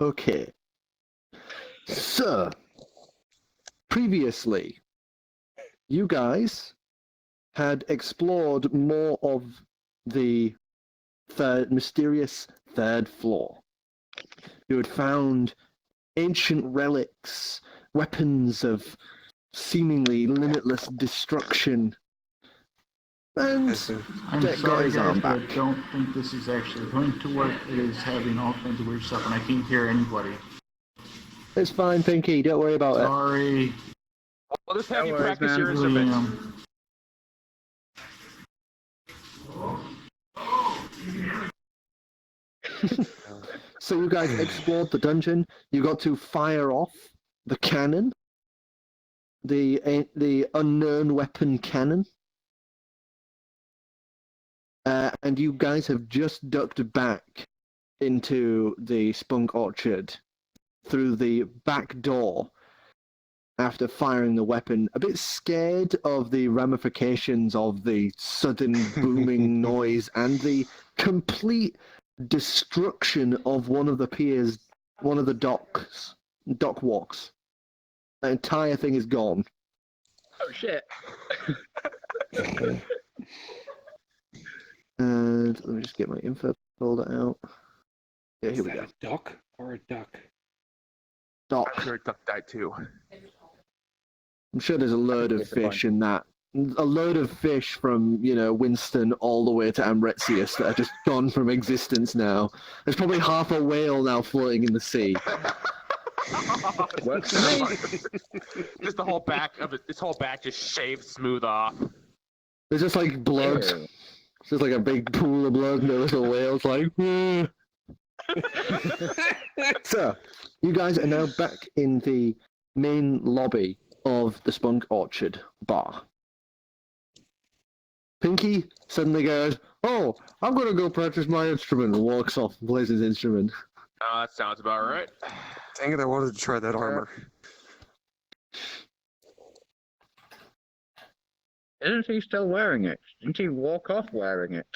Okay. So, previously, you guys had explored more of the mysterious third floor. You had found ancient relics, weapons of seemingly limitless destruction, and I'm got sorry, his guys, arm but back. I don't think this is actually going to work. It is having all kinds of weird stuff, and I can't hear anybody. It's fine, Pinky. Don't worry about it. Sorry. We'll just have No you worries, practice man. your instrument. So you guys explored the dungeon. You got to fire off the cannon, the unknown weapon cannon, and you guys have just ducked back into the Spunk Orchard through the back door after firing the weapon, a bit scared of the ramifications of the sudden booming noise and the complete destruction of one of the piers, one of the dock walks. The entire thing is gone. Oh shit. And let me just get my info folder out. Yeah, here we go. A duck or a duck? Dock. I'm sure Duck died too. I'm sure there's a load of disappointed. fish in that. A load of fish from, Winston all the way to Amretsius that are just gone from existence now. There's probably half a whale now floating in the sea. Works for me. Just the whole back of it. This whole back just shaved smooth off. There's just like blood. Ew. It's just like a big pool of blood and the little whale's like, "Ah." So, you guys are now back in the main lobby of the Spunk Orchard bar. Pinky suddenly goes, "Oh, I'm gonna go practice my instrument," and walks off and plays his instrument. Oh, that sounds about right. Dang it, I wanted to try that armor. Isn't he still wearing it? Didn't he walk off wearing it?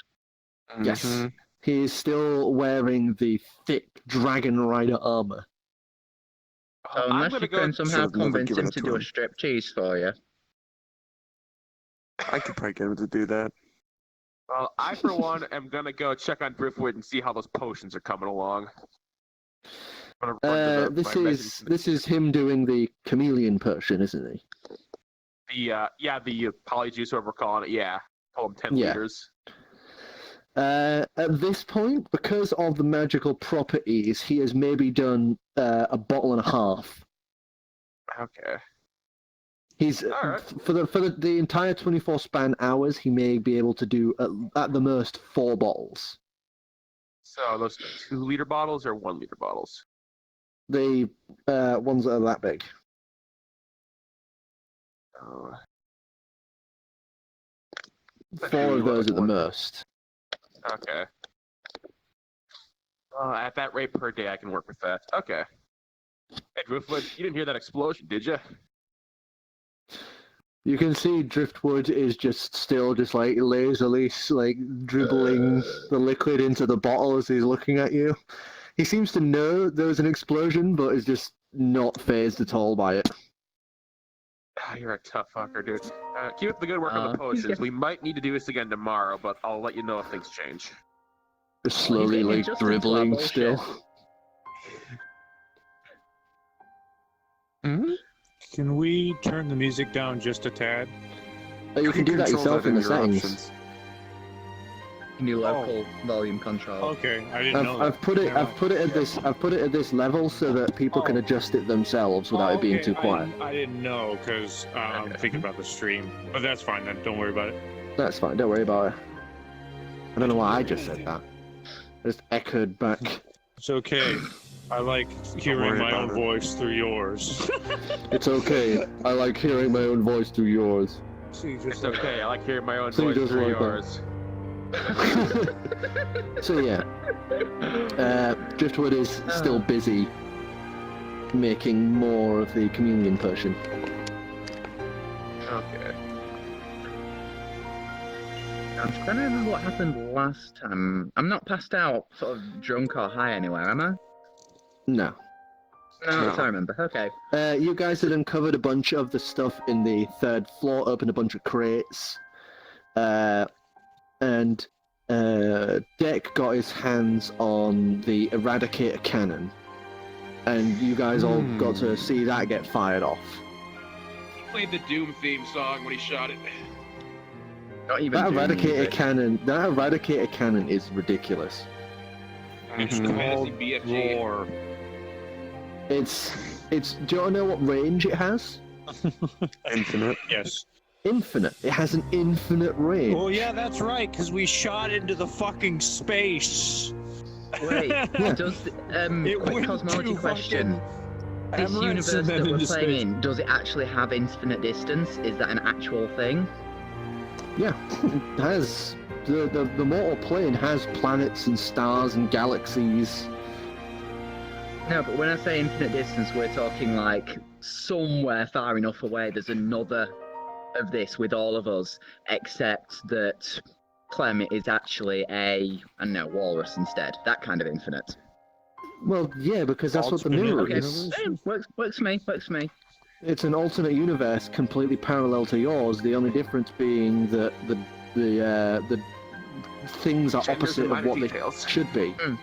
Yes. Mhm. He is still wearing the thick Dragon Rider armor. So I'm unless gonna you go. can somehow Should've never convince given him it to to do a him. strip tease for you. I could probably get him to do that. Well, I for one am gonna go check on Driftwood and see how those potions are coming along. I'm gonna run to This is him doing the chameleon potion, isn't he? the polyjuice, whatever we're calling it. Yeah, call them 10 Yeah. liters. At this point, because of the magical properties, he has maybe done a bottle and a half. Okay. He's Alright. for the entire 24 span hours, he may be able to do at the most 4 bottles. So those 2-liter bottles or 1-liter bottles? The ones that are that big. Oh. 4 of those at the most. Okay. At that rate per day, I can work with that. Okay. Hey, Driftwood, you didn't hear that explosion, did you? You can see Driftwood is still like lazily like dribbling the liquid into the bottle as he's looking at you. He seems to know there was an explosion, but is just not fazed at all by it. You're a tough fucker, dude. Keep up the good work on the he's potions. We might need to do this again tomorrow, but I'll let you know if things change. Just slowly getting like just into our dribbling bullshit. still. Hmm? Can we turn the music down just a tad? You can do that control yourself that in the your settings. options. New local volume control. Okay, I didn't know I've put it that. I've put it at this level so that people can Oh. adjust it themselves without it being okay, too quiet. I didn't know because I'm thinking about the stream, but that's fine then. Don't worry about it. That's fine. Don't worry about it. I don't know why I just said that. Just echoed back. It's okay. I like hearing worry my about own it. voice through yours. It's okay. I like hearing my own voice through yours. See, just It's like okay. I like hearing my own So you voice just through like that. yours. So yeah, Driftwood is still busy making more of the chameleon potion. Okay. I'm trying to remember what happened last time. I'm not passed out, sort of drunk or high anywhere, am I? No. No, No. I remember. Okay. You guys had uncovered a bunch of the stuff in the third floor, opened a bunch of crates, and Deck got his hands on the Eradicator cannon, and you guys all got to see that get fired off. He played the Doom theme song when he shot it. Not even That Doom Eradicator cannon is ridiculous. It's Mhm. called Fantasy BFG. Roar. It's. Do you want to know what range it has? Infinite. Yes. Infinite. It has an infinite range. Oh yeah, that's right. Because we shot into the fucking space. Wait, does It quick went cosmology to question? This Emirates universe and then that we're into playing space. in, does it actually have infinite distance? Is that an actual thing? Yeah, it has. The mortal plane has planets and stars and galaxies. No, but when I say infinite distance, we're talking like somewhere far enough away there's another of this with all of us, except that Clem is actually I don't know, walrus instead. That kind of infinite. Well, yeah, because that's what the Alternate mirror Okay, is. works for me, works for me. It's an alternate universe completely parallel to yours. The only difference being that the things are Genders opposite and of minor what details. they should be. Mm.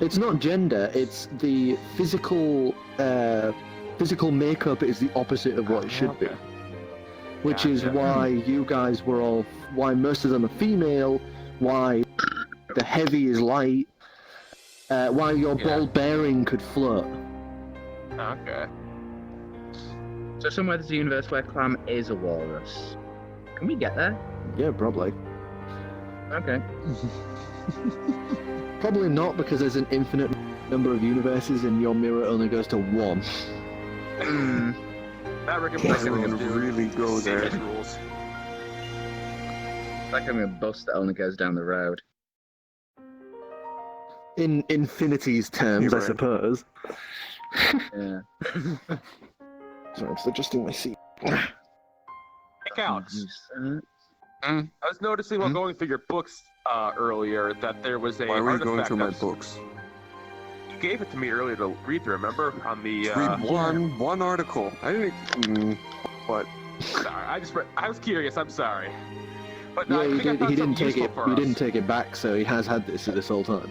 It's not gender. It's the physical makeup is the opposite of what it should be. Okay. Which is Gotcha. why you guys were all. Why most of them are female. Why the heavy is light. Why your Yeah. ball bearing could float. Okay. So somewhere there's a universe where Clam is a walrus. Can we get there? Yeah, probably. Okay. Probably not, because there's an infinite number of universes and your mirror only goes to one. Hmm. That Rick and Can't Morty even dude. really go Same there. as rules. Like I'm a bus that only goes down the road. In infinity's terms, You're I right. suppose. Yeah. Sorry, I'm still adjusting my seat. Hey, Alex. I was noticing while going through your books earlier that there was a Why were you going artifact through my that's- books? You gave it to me earlier to read through, remember? On the Read one article. I didn't. What? sorry, I was curious, I'm sorry. But Yeah, I think I found he didn't something take useful it. for You us. didn't take it back, so he has had this whole time.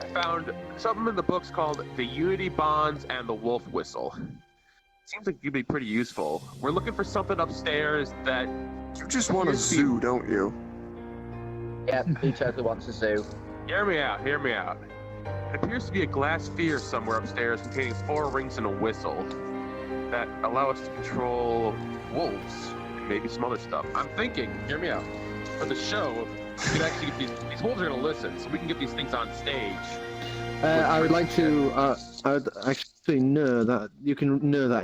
I found something in the books called The Unity Bonds and the Wolf Whistle. Seems like it'd be pretty useful. We're looking for something upstairs that You just want a Here's the- zoo, don't you? Yep, he totally wants a zoo. Hear me out. It appears to be a glass sphere somewhere upstairs containing 4 rings and a whistle that allow us to control wolves and maybe some other stuff. I'm thinking, hear me out, for the show, we can actually get these wolves are going to listen, so we can get these things on stage. I would like to. I would actually know that you can know that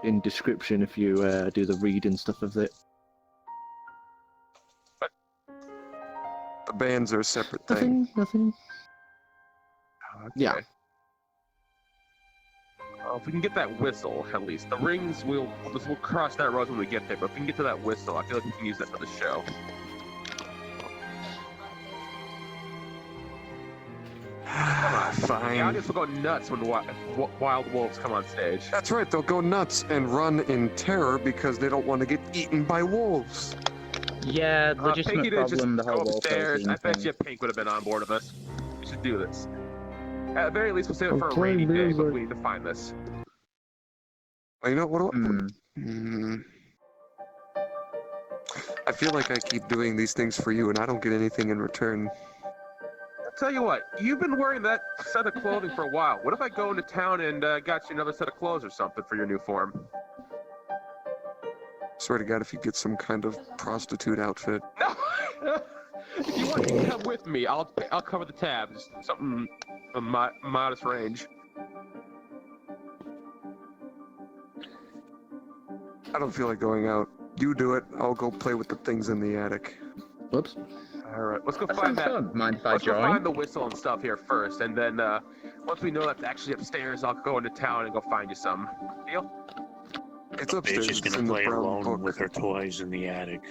in description if you do the read and stuff of it. The bands are a separate thing. Nothing. Yeah. Well, if we can get that whistle, at least. The rings, we'll cross that road when we get there, but if we can get to that whistle, I feel like we can use that for the show. The Fine. audience will go nuts when wild wolves come on stage. That's right, they'll go nuts and run in terror because they don't want to get eaten by wolves. Yeah, legitimate Pinky did just problem, the go whole wolf upstairs. I bet thing. you Pink would have been on board with us. We should do this. At the very least, we'll save it for a Okay, rainy day, but music. we need to find this. Well, you know what? Hmm. I feel like I keep doing these things for you and I don't get anything in return. I'll tell you what, you've been wearing that set of clothing for a while. What if I go into town and got you another set of clothes or something for your new form? Swear to God, if you get some kind of prostitute outfit. No! If you want to come with me, I'll cover the tabs. Something a modest range. I don't feel like going out. You do it. I'll go play with the things in the attic. Whoops. All right, let's go That find sounds that. fun. Mind if I Let's go join? find the whistle and stuff here first, and then once we know that's actually upstairs, I'll go into town and go find you some. Deal? It's upstairs. Bitch is It's gonna in the play brown alone book. with her toys in the attic.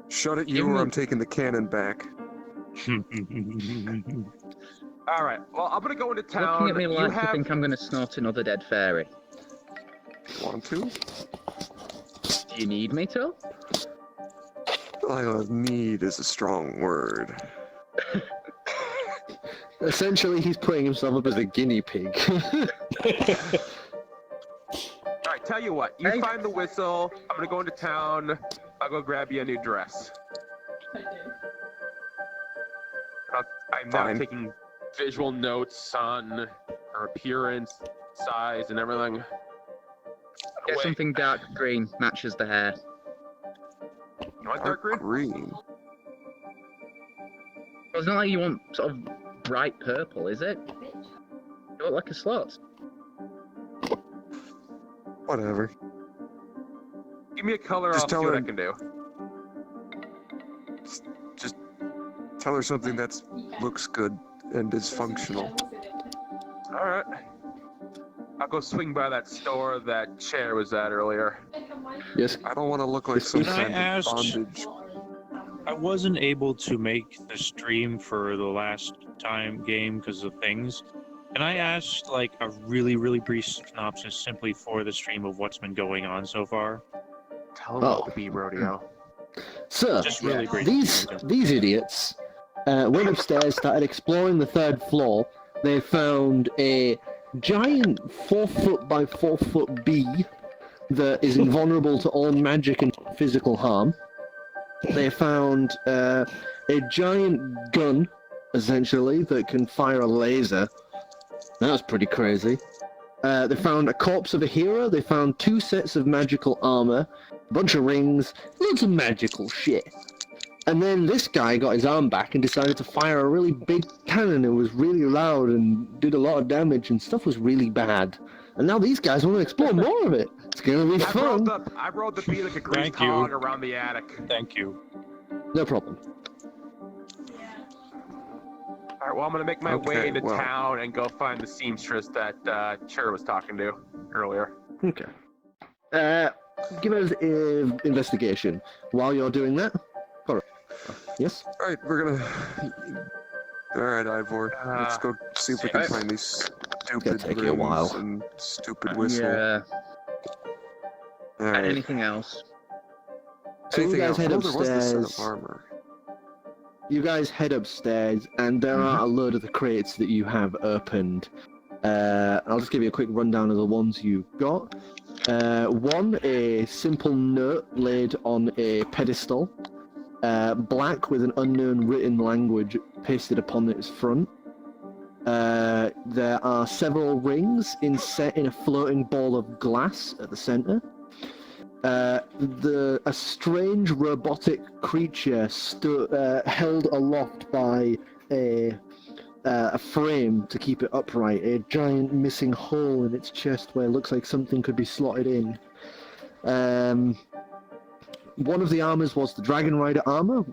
Shut it, you, Give or me- I'm taking the cannon back. All right. Well, I'm gonna go into town. Looking at me like you have... think I'm going to snort another dead fairy. Want to? Do you need me to? Need is a strong word. Essentially, he's putting himself up as a guinea pig. All right. Tell you what. You find the whistle. I'm gonna go into town. I'll go grab you a new dress. I'm now Fine. taking visual notes on her appearance, size, and everything. Get Wait, something dark green, matches the hair. you want dark green? Green. Well, it's not like you want sort of bright purple, is it? You look like a slut. Whatever. Give me a color. Just I'll tell see what her- I can do. Just tell her something that looks good and is functional. All right. I'll go swing by that store that chair was at earlier. Yes. I don't want to look like some Can I kind ask- of bondage. I wasn't able to make the stream for the last time game because of things. Can I ask like a really, really brief synopsis simply for the stream of what's been going on so far? Tell him about the bee rodeo. So, Just really brief. these idiots went upstairs, started exploring the 3rd floor. They found a giant 4-foot by 4-foot bee that is invulnerable to all magic and physical harm. They found a giant gun, essentially, that can fire a laser. That was pretty crazy. They found a corpse of a hero. They found 2 sets of magical armor, a bunch of rings, loads of magical shit. And then this guy got his arm back and decided to fire a really big cannon. It was really loud and did a lot of damage, and stuff was really bad. And now these guys want to explore more of it. It's gonna be fun. I rode the bee like a greased Thank you. hog around the attic. Thank you. No problem. All right. Well, I'm gonna make my way Okay, into well. town and go find the seamstress that Cher was talking to earlier. Okay. Give us an investigation. While you're doing that, yes. All right, we're gonna. All right, Ivor. Let's go see if we can Alright. find these stupid take you a while. rings and stupid whistle. Yeah. All And right. anything else? So you Anything guys else? head Oh, there was the set upstairs. of armor. You guys head upstairs, and there are a load of the crates that you have opened. I'll just give you a quick rundown of the ones you got. One, a simple note laid on a pedestal, black with an unknown written language pasted upon its front. There are several rings set in a floating ball of glass at the center. A strange robotic creature held aloft by a frame to keep it upright. A giant missing hole in its chest where it looks like something could be slotted in. One of the armors was the Dragon Rider armor,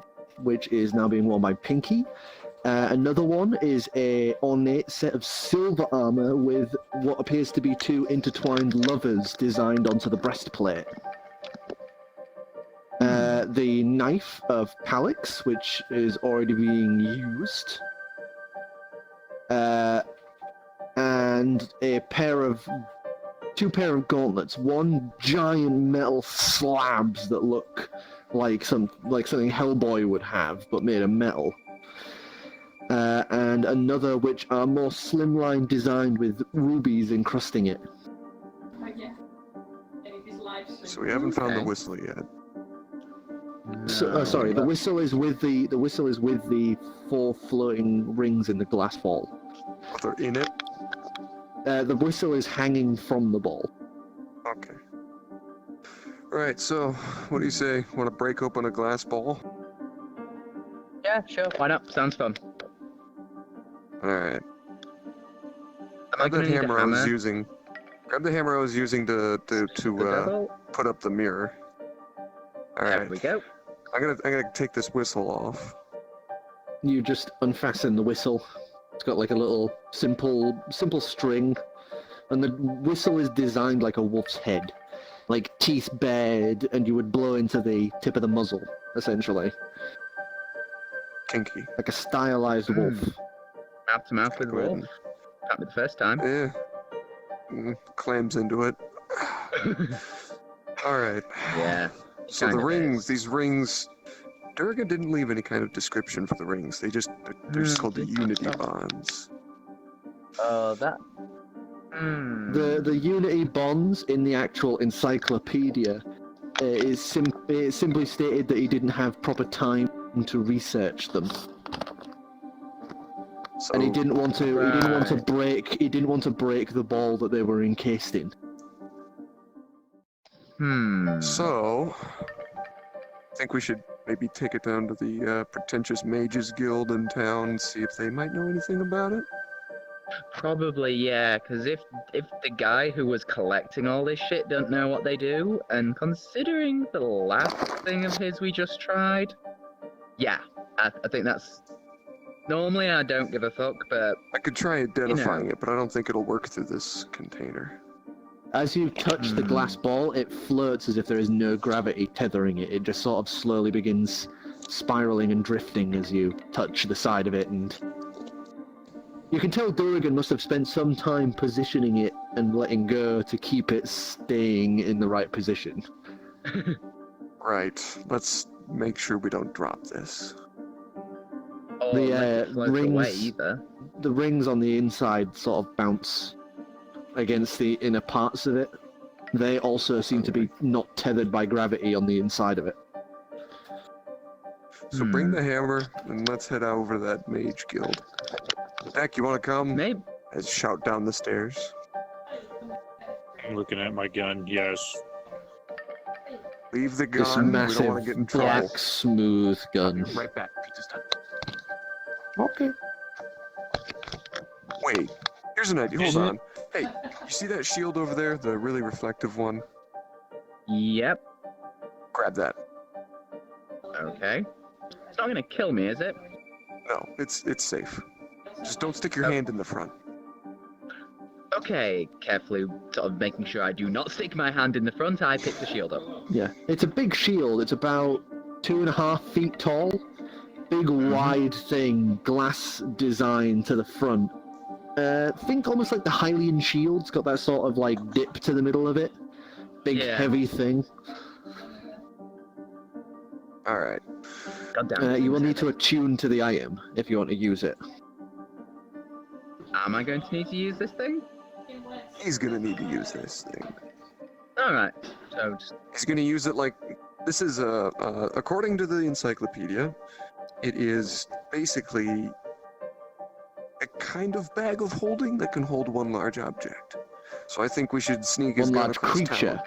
which is now being worn by Pinky. Another one is a ornate set of silver armor with what appears to be 2 intertwined lovers designed onto the breastplate. The knife of Palix, which is already being used. And a two pair of gauntlets. One giant metal slabs that look like something Hellboy would have, but made of metal. And another which are more slimline designed with rubies encrusting it. So we haven't found the Okay. whistle yet. So, sorry, the whistle is with the 4 floating rings in the glass ball. Oh, they're in it? The whistle is hanging from the ball. Okay. Alright, so what do you say? Want to break open a glass ball? Yeah, sure. Why not? Sounds fun. Alright. Am I Grab gonna that need a hammer I was hammer? using. Grab the hammer I was using to The devil? put up the mirror. There Alright. we go. I'm gonna take this whistle off. You just unfasten the whistle. It's got like a little simple string, and the whistle is designed like a wolf's head, like teeth bared, and you would blow into the tip of the muzzle, essentially. kinky. like a stylized wolf. Mouth to mouth with Go ahead wolf. Can't be the first time. Yeah. Clams into it. All right. Yeah. So the Kinda rings, is. these rings, Durga didn't leave any kind of description for the rings. They're just called the Unity bonds. Oh, that. The Unity bonds in the actual encyclopedia is simply stated that he didn't have proper time to research them, So, and he didn't want to. He didn't want to Right. break. He didn't want to break the ball that they were encased in. So, I think we should maybe take it down to the pretentious mages guild in town and see if they might know anything about it. Probably, yeah, because if the guy who was collecting all this shit don't know what they do, and considering the last thing of his we just tried, yeah, I think that's... Normally I don't give a fuck, but I could try identifying it, but I don't think it'll work through this container. As you touch the glass ball, it floats as if there is no gravity tethering it. It just sort of slowly begins spiraling and drifting as you touch the side of it, and you can tell Durgan must have spent some time positioning it and letting go to keep it staying in the right position. Right. Let's make sure we don't drop this. or The, let it float away rings- either. The rings on the inside sort of bounce against the inner parts of it. They also seem to be not tethered by gravity on the inside of it. So bring the hammer and let's head over to that mage guild. Dak, you want to come? Maybe. I shout down the stairs. I'm looking at my gun. Yes. Leave the This gun. We don't massive, want to get in black, trouble. smooth gun. Right back. Pizza's done. Okay. Wait. Here's an idea. Hold Is it? on. Hey, you see that shield over there? The really reflective one? Yep. Grab that. Okay. It's not gonna kill me, is it? No, it's safe. Just don't stick your Oh. hand in the front. Okay, carefully sort of making sure I do not stick my hand in the front, I pick the shield up. Yeah. It's a big shield. It's about 2.5 feet tall. Big, wide thing. Glass design to the front. Think almost like the Hylian shield. It's got that sort of like dip to the middle of it. Big, Yeah. heavy thing. All right. God damn. You will need to attune to the item if you want to use it. Am I going to need to use this thing? He's gonna need to use this thing. Alright, so just... He's gonna use it like this is according to the encyclopedia, it is basically a kind of bag of holding that can hold one large object. So I think we should sneak his One gun large across creature. town.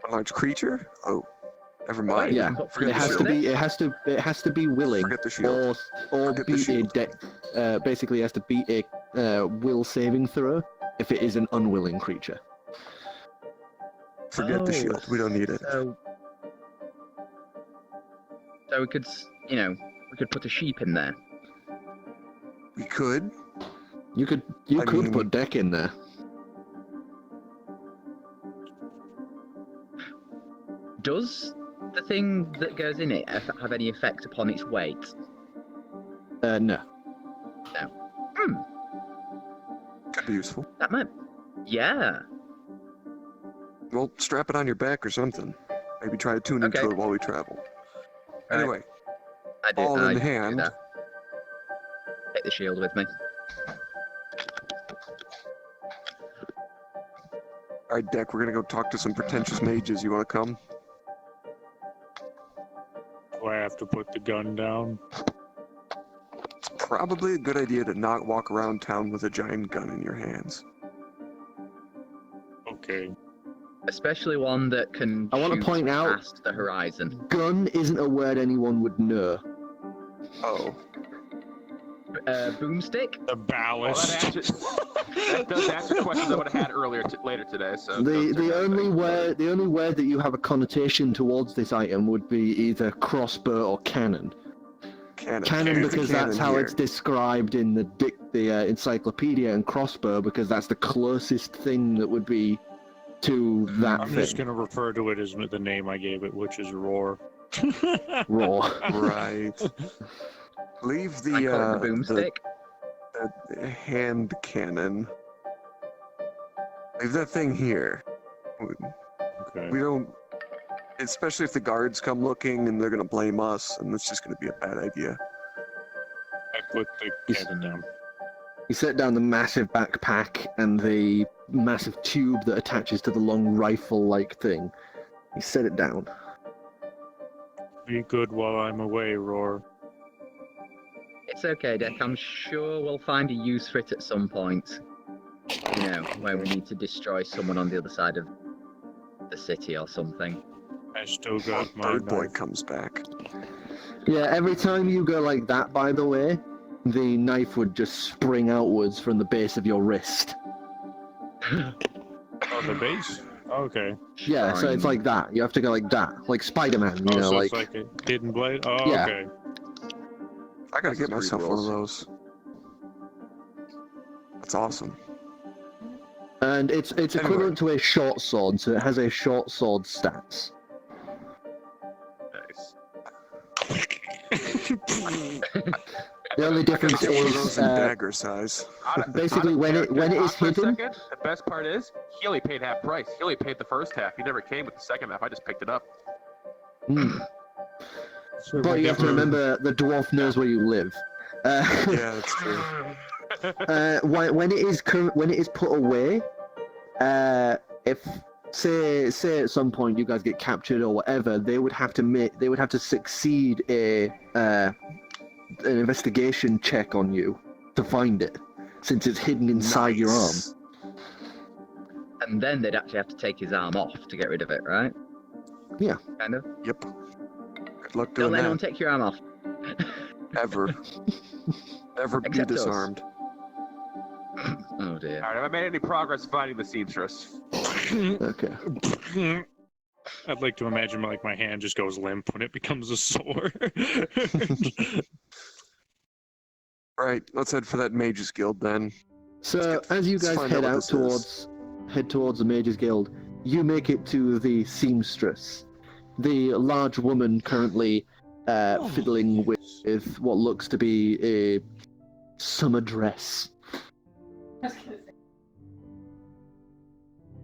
One large creature? Oh, never mind. Yeah, Forget it the has to shield. be. It has to be willing, Forget the shield. or Forget the beat a shield. basically it has to beat a will saving throw if it is an unwilling creature. Forget the shield. We don't need it. So we could, we could put a sheep in there. We could. You could I mean- put deck in there. Does the thing that goes in it have any effect upon its weight? No. Could be useful. That might... Yeah. Well, strap it on your back or something. Maybe try to tune into Okay. it while we travel. Right. Anyway, I did. all I in do hand. that. Take the shield with me. All right, Deck, we're gonna go talk to some pretentious mages. You want to come? Do I have to put the gun down? It's probably a good idea to not walk around town with a giant gun in your hands. Okay. Especially one that can I wanna shoot point out- past the horizon. Gun isn't a word anyone would know. Oh, Boomstick? The Well, ballast. that does answer questions I would have had later today. So The only word that you have a connotation towards this item would be either crossbow or cannon. cannon. Cannon There's a because that's cannon how here. it's described in the encyclopedia, and crossbow because that's the closest thing that would be to that I'm thing. just gonna refer to it as the name I gave it, which is Roar. Raw. Right. Leave I call it the the boomstick. hand cannon. Leave that thing here. Okay. We don't, especially if the guards come looking and they're gonna blame us, and it's just gonna be a bad idea. I put the cannon down. You set down the massive backpack and the massive tube that attaches to the long rifle-like thing. You set it down. Be good while I'm away, Roar. It's okay, Dick. I'm sure we'll find a use for it at some point. You know, where we need to destroy someone on the other side of the city or something. I still got my Bird boy knife. comes back. Yeah, every time you go like that, by the way, the knife would just spring outwards from the base of your wrist. Oh, the base? Okay. Yeah, so it's like that. You have to go like that, like Spider-Man, you Oh, know, so like... it's like a hidden blade? Oh, Yeah. okay. I gotta That's get three myself one of rolls. those. That's awesome. And it's equivalent to a short sword, so it has a short sword stats. Nice. The only I gotta difference get one of is those in dagger size. basically when it is For a hidden. second, the best part is he only paid half price. He only paid the first half. He never came with the second half. I just picked it up. But you have to remember, the dwarf knows where you live. Yeah, that's true. When it is put away, if say at some point you guys get captured or whatever, they would have to succeed an investigation check on you to find it, since it's hidden inside your arm. Nice. And then they'd actually have to take his arm off to get rid of it, right? Yeah. Kind of. Yep. Good luck Don't doing let anyone that. take your arm off. Ever. Never be Except us. disarmed. Oh dear. All right, have I made any progress finding the seamstress? Okay. I'd like to imagine like my hand just goes limp when it becomes a sword. Right, let's head for that Mages Guild then. So as you let's guys find out head what out this towards the Mages Guild, you make it to the seamstress, the large woman currently fiddling with what looks to be a summer dress.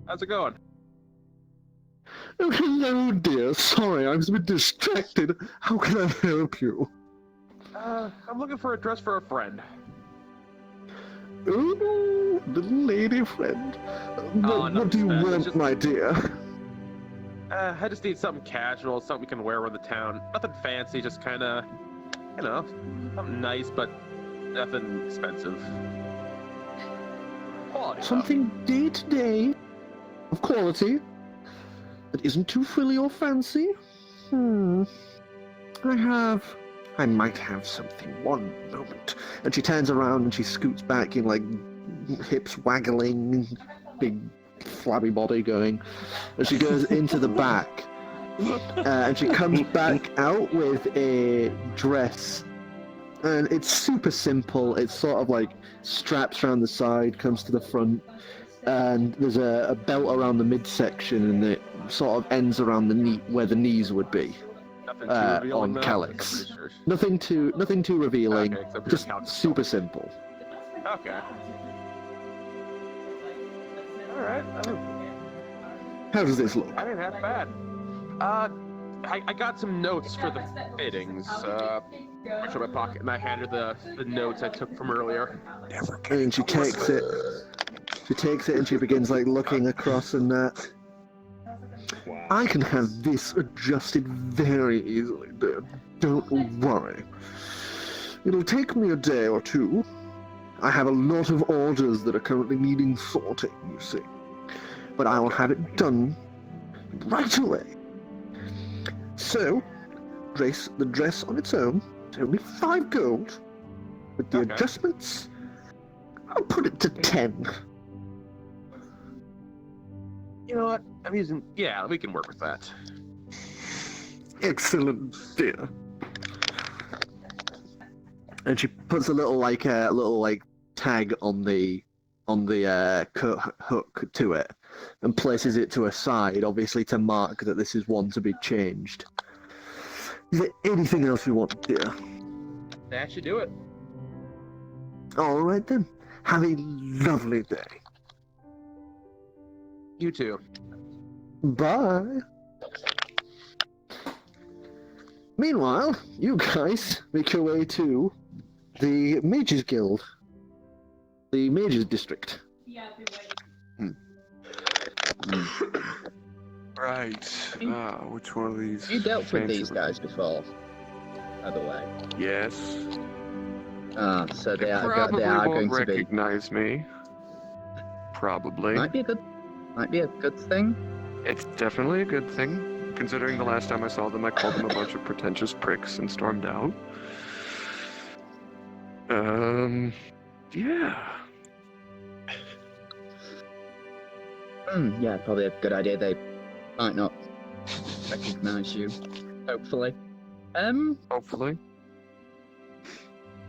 How's it going? Oh, hello, dear. Sorry, I was a bit distracted. How can I help you? I'm looking for a dress for a friend. Oh, little lady friend. What no, do you it's want, just- my dear? I just need something casual, something we can wear around the town. Nothing fancy, just kind of, you know, something nice, but nothing expensive. Quality stuff. Something day-to-day, of quality, that isn't too frilly or fancy? I might have something. One moment. And she turns around and she scoots back in, like, hips waggling, big flabby body going. And she goes into the back. And she comes back out with a dress. And it's super simple. It's sort of like straps around the side, comes to the front. And there's a belt around the midsection, and it sort of ends around the knee, where the knees would be. Nothing too revealing, On though? Calyx. I'm pretty sure. Nothing too revealing. Okay, except for Just Calyx. super simple. Okay. Alright. How does this look? I didn't have bad. I got some notes for the fittings. Reach in my pocket, and I handed the notes I took from earlier. Never And then she takes it. She takes it and she begins like looking across and that. Wow. I can have this adjusted very easily, dear. Don't worry. It'll take me a day or two. I have a lot of orders that are currently needing sorting, you see. But I will have it done right away. So, the dress on its own is only 5 gold. With the Okay. adjustments, I'll put it to 10. You know what? I'm using. Yeah, we can work with that. Excellent, dear. And she puts a little tag on the coat hook to it, and places it to her side, obviously to mark that this is one to be changed. Is there anything else you want, dear? That should do it. All right then. Have a lovely day. You too. Bye. Meanwhile, you guys make your way to the Mages Guild, the Mages District. Right. Which one of these? You dealt with fancy these guys before, by the way. Yes. So They they are probably going won't to be. recognize me. Probably. Might be a good thing. It's definitely a good thing. Considering the last time I saw them, I called them a bunch of pretentious pricks and stormed out. Yeah. Yeah, probably a good idea. They might not recognize you. Hopefully. Hopefully.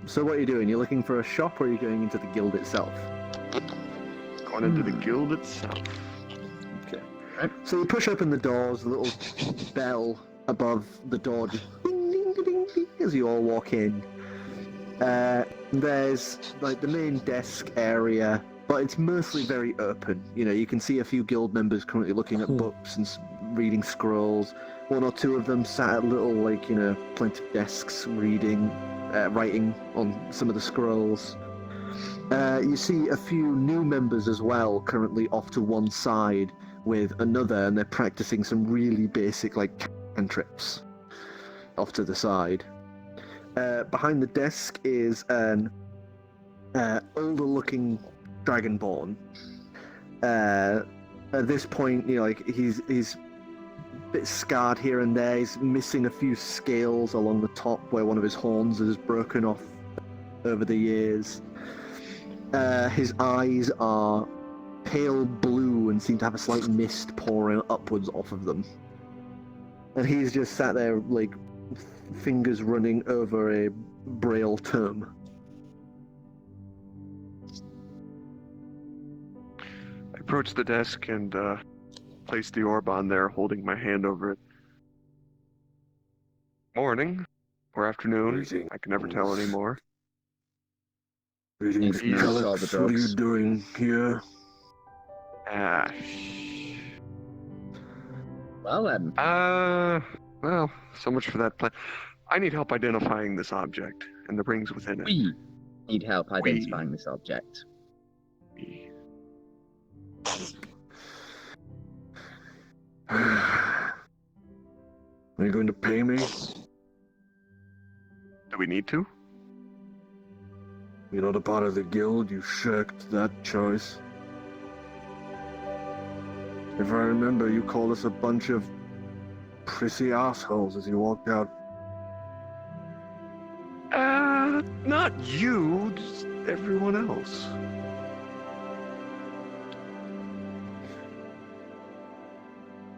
So what are you doing? You're looking for a shop, or are you going into the guild itself? Going into the guild itself. Okay. So you push open the doors, the little bell above the door just ding, ding, ding, ding, ding, as you all walk in. There's like the main desk area, but it's mostly very open. You know, you can see a few guild members currently looking at books and reading scrolls. One or two of them sat at little, like, you know, plenty of desks reading, writing on some of the scrolls. You see a few new members as well, currently off to one side with another, and they're practicing some really basic, like, cantrips off to the side. Behind the desk is an older-looking dragonborn. At this point, you know, like, he's a bit scarred here and there. He's missing a few scales along the top where one of his horns is broken off over the years. His eyes are pale blue and seem to have a slight mist pouring upwards off of them. And he's just sat there, like, fingers running over a braille tome. I approach the desk and place the orb on there, holding my hand over it. Morning or afternoon. Greetings. I can never tell anymore. Greetings, Yes, Alex. all the What are you dogs. doing here? Well, so much for that plan. I need help identifying this object and the rings within it. We need help identifying this object. Are you going to pay me? Do we need to? You're not a part of the guild. You shirked that choice. If I remember, you called us a bunch of prissy assholes as you walked out. Not you, just everyone else.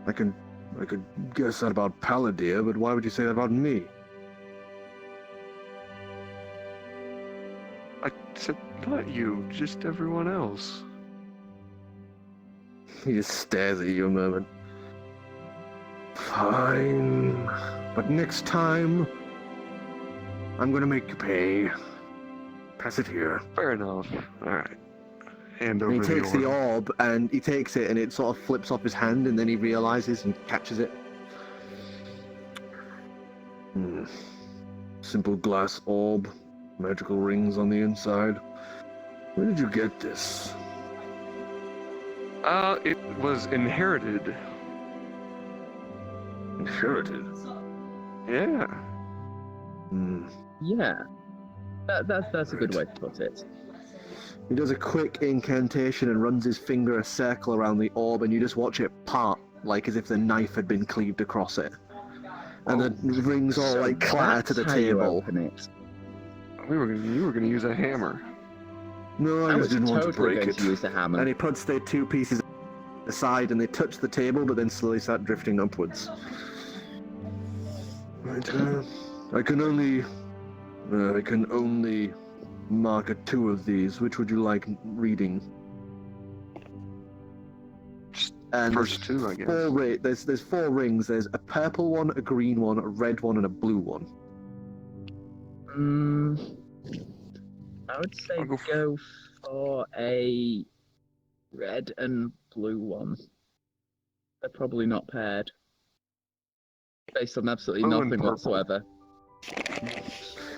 I could guess that about Palladir, but why would you say that about me? I said not you, just everyone else. He just stares at you a moment. Fine, but next time, I'm gonna make you pay. Pass it here. Fair enough. Alright. Hand over And he takes the orb. orb, and he takes it, and it sort of flips off his hand, and then he realizes and catches it. Simple glass orb, magical rings on the inside. Where did you get this? It was inherited. Inherited? Yeah. Yeah, that's a good way to put it. He does a quick incantation and runs his finger a circle around the orb, and you just watch it part, like as if the knife had been cleaved across it. And the rings all So like clatter to the that's how you table. open it. You were gonna use a hammer. No, I I just was didn't want to totally break going it. to use the hammer. And he puts the two pieces aside, and they touch the table, but then slowly start drifting upwards. Right, I can only mark two of these. Which would you like reading? And First two, I guess. there's four rings. There's a purple one, a green one, a red one, and a blue one. I would say I'll go go for a red and blue one. They're probably not paired. Based on absolutely Blue and nothing purple. whatsoever.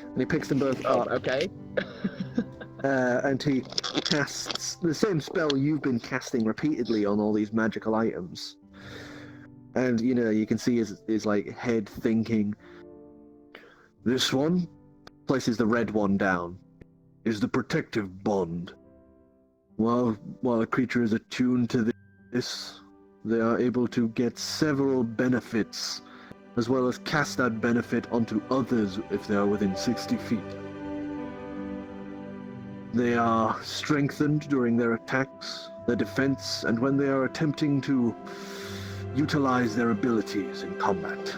And he picks them both Oh, up, okay. and he casts the same spell you've been casting repeatedly on all these magical items. And you can see his like head thinking. This one places the red one down. Is the protective bond. While a creature is attuned to this, they are able to get several benefits, as well as cast that benefit onto others if they are within 60 feet. They are strengthened during their attacks, their defense, and when they are attempting to utilize their abilities in combat.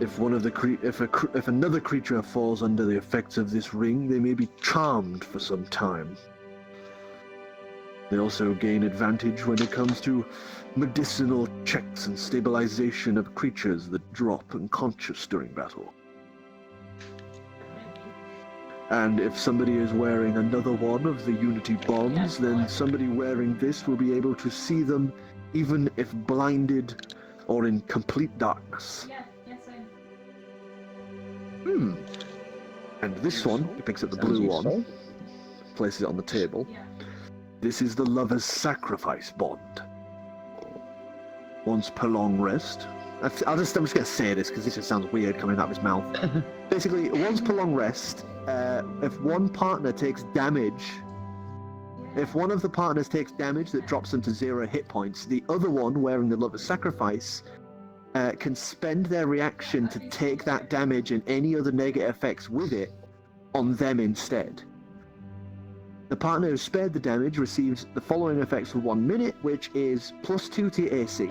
If another creature falls under the effects of this ring, they may be charmed for some time. They also gain advantage when it comes to medicinal checks and stabilization of creatures that drop unconscious during battle. And if somebody is wearing another one of the Unity bonds, then somebody wearing this will be able to see them even if blinded or in complete darkness. And this one, he picks up the blue one, places it on the table. This is the Lover's Sacrifice bond. Once per long rest. I'm just going to say this because this just sounds weird coming out of his mouth. Basically, once per long rest, if one partner takes damage, if one of the partners takes damage that drops them to 0 hit points, the other one, wearing the Lover's Sacrifice, can spend their reaction to take that damage and any other negative effects with it on them instead. The partner who spared the damage receives the following effects for 1 minute, which is +2 to your AC.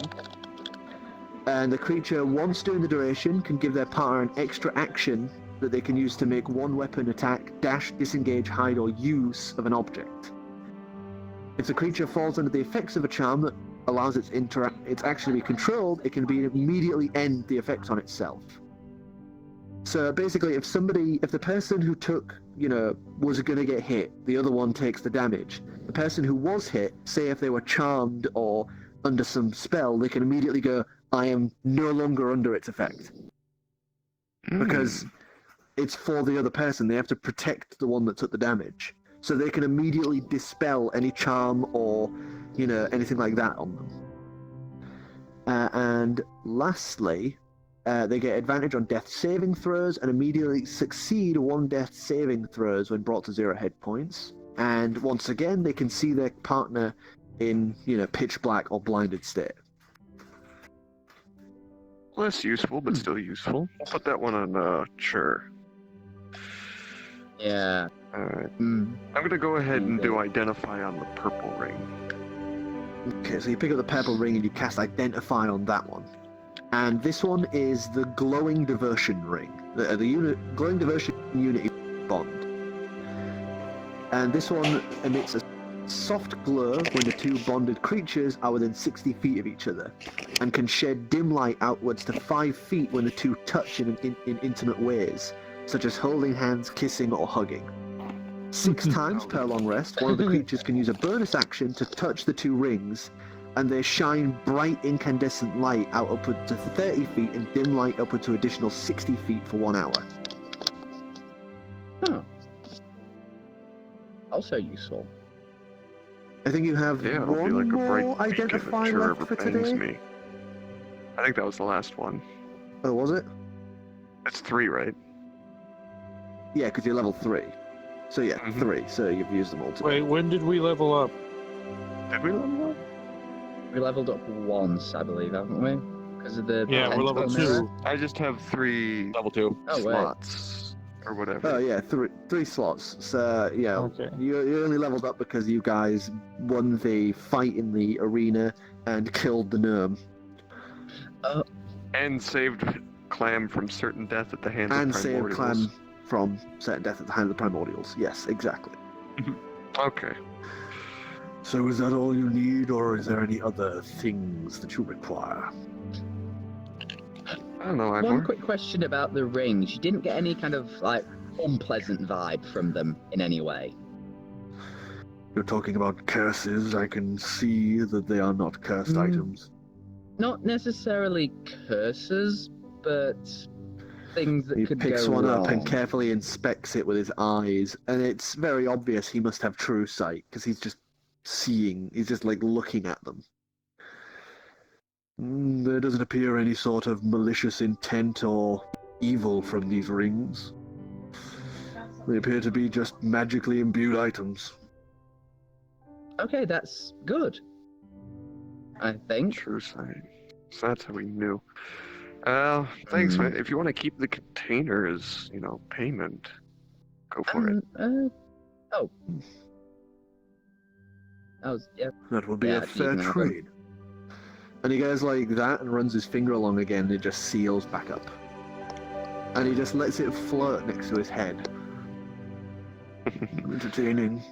And the creature, once during the duration, can give their partner an extra action that they can use to make one weapon attack, dash, disengage, hide, or use of an object. If the creature falls under the effects of a charm that allows its action to be controlled, it can immediately end the effects on itself. So basically, if the person who took, was going to get hit, the other one takes the damage. The person who was hit, say if they were charmed or under some spell, they can immediately go, I am no longer under its effect. Because it's for the other person. They have to protect the one that took the damage. So they can immediately dispel any charm or, anything like that on them. And lastly, they get advantage on death saving throws and immediately succeed 1 death saving throws when brought to 0 hit points. And once again, they can see their partner in, pitch black or blinded state. Less useful, but still useful. I'll put that one on, sure. Yeah. Alright. I'm gonna go ahead and do Identify on the purple ring. Okay, so you pick up the purple ring and you cast Identify on that one. And this one is the Glowing Diversion ring. The Glowing Diversion Unity bond. And this one emits a soft glow when the 2 bonded creatures are within 60 feet of each other, and can shed dim light outwards to 5 feet when the 2 touch in intimate ways, such as holding hands, kissing, or hugging. 6 times per long rest, one of the creatures can use a bonus action to touch the 2 rings, and they shine bright incandescent light out upward to 30 feet and dim light upward to additional 60 feet for 1 hour. Oh. Also useful. I think you have Yeah, it'll be one like a bright more beacon Identify if sure left for ever bangs today. me. I think that was the last one. Oh, was it? It's 3, right? Yeah, because you're level 3. So yeah, Mhm. 3. So you've used them all today. Wait, when did we level up? Did we level up? We leveled up once, I believe, haven't we? Because of the Yeah, we're level tentacle mirror. 2. I just have 3 Level 2. Oh, wait. slots. Or whatever. Oh yeah, 3 slots. So yeah, Okay. you only leveled up because you guys won the fight in the arena and killed the gnome And saved Clam from certain death at the hands and of saved Primordials. Clam from certain death at the hand of the Primordials. Yes, exactly. Okay. So is that all you need, or is there any other things that you require? I don't know, One Ivor. quick question about the rings. You didn't get any kind of like unpleasant vibe from them in any way. You're talking about curses. I can see that they are not cursed items. Not necessarily curses, but things that He could picks go one wrong. up and carefully inspects it with his eyes, and it's very obvious he must have true sight because he's just seeing. He's just like looking at them. There doesn't appear any sort of malicious intent or evil from these rings. They appear to be just magically imbued items. Okay, that's good. I think. True sight. So that's how we knew. Thanks, man. If you want to keep the container as, payment, go for it. Oh. Yeah. That would be Yeah, a you fair can have them. trade. And he goes like that and runs his finger along again, and it just seals back up. And he just lets it float next to his head. Entertaining,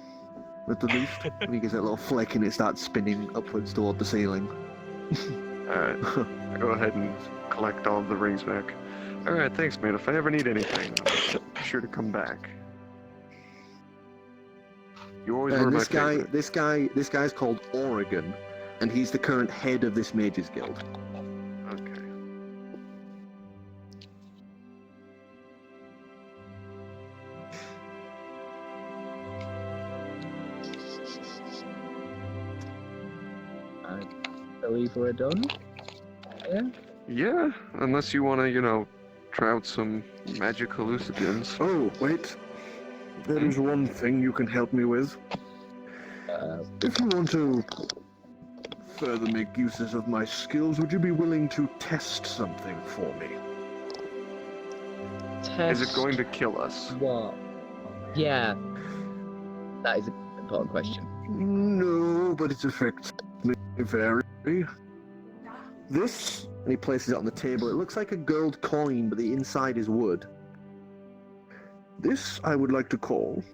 at the least. And he gives it a little flick and it starts spinning upwards toward the ceiling. Alright, go ahead and collect all of the rings back. Alright, thanks, man. If I ever need anything, be sure to come back. You always were And my this favorite. this guy's called Oregon, and he's the current head of this Mages Guild. Okay. I believe we're done. Yeah. Yeah, unless you want to, try out some magic hallucinogens. Oh, wait. There is one thing you can help me with. If you want to further make uses of my skills, would you be willing to test something for me? Is it going to kill us? What? Yeah. That is an important question. No, but its effects may vary. This, and he places it on the table, it looks like a gold coin, but the inside is wood. This I would like to call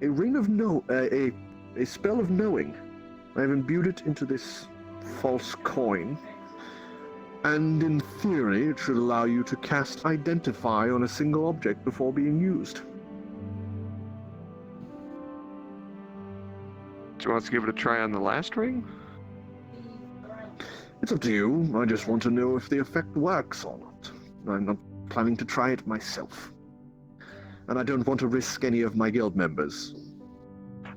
a ring of a spell of knowing. I have imbued it into this false coin, and in theory it should allow you to cast Identify on a single object before being used. Do you want us to give it a try on the last ring? It's up to you. I just want to know if the effect works or not. I'm not planning to try it myself. And I don't want to risk any of my guild members.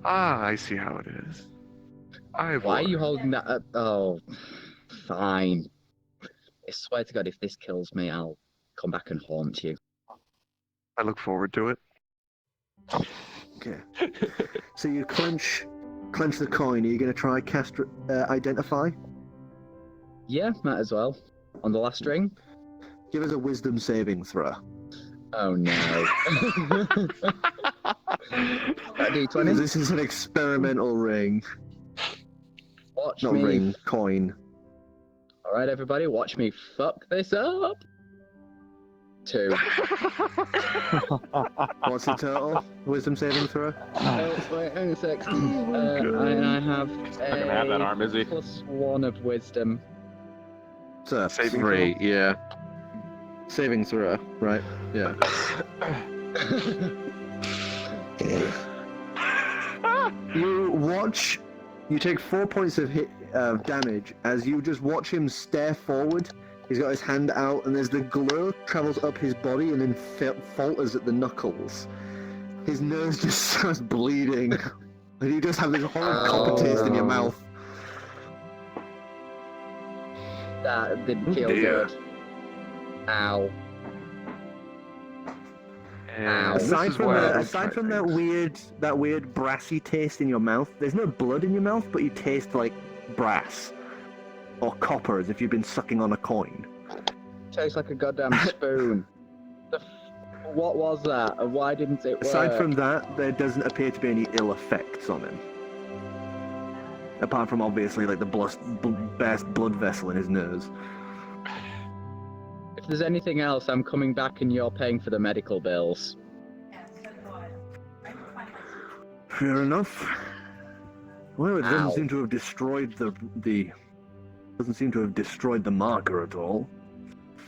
Ah, I see how it is. Why are you holding that up? Oh, fine. I swear to God, if this kills me, I'll come back and haunt you. I look forward to it. Okay. So you clench the coin. Are you going to try cast Identify? Yeah, might as well. On the last ring? Give us a Wisdom saving throw. Oh no. That D20? This is an experimental ring. Watch Not me. ring, coin. Alright, everybody, watch me fuck this up. 2. What's the total? Wisdom saving throw? Oh, wait, hang on a sec. And I have Not gonna have that arm, is he? +1 of wisdom. It's a Saving 3, yeah. Saving throw, right? Yeah. You take 4 points of damage as you just watch him stare forward. He's got his hand out, and as the glow travels up his body and then falters at the knuckles, his nose just starts bleeding, and you just have this horrid copper taste in your mouth. That didn't feel dear. good. Ow. And this Aside is from, why I the, don't aside try from things. that weird brassy taste in your mouth, there's no blood in your mouth, but you taste like brass or copper, as if you've been sucking on a coin. Tastes like a goddamn spoon. What was that? And why didn't it work? Aside from that, there doesn't appear to be any ill effects on him. Apart from obviously like the best blood vessel in his nose. If there's anything else, I'm coming back and you're paying for the medical bills. Fair enough. Well, it Ow. doesn't seem to have destroyed the Doesn't seem to have destroyed the marker at all.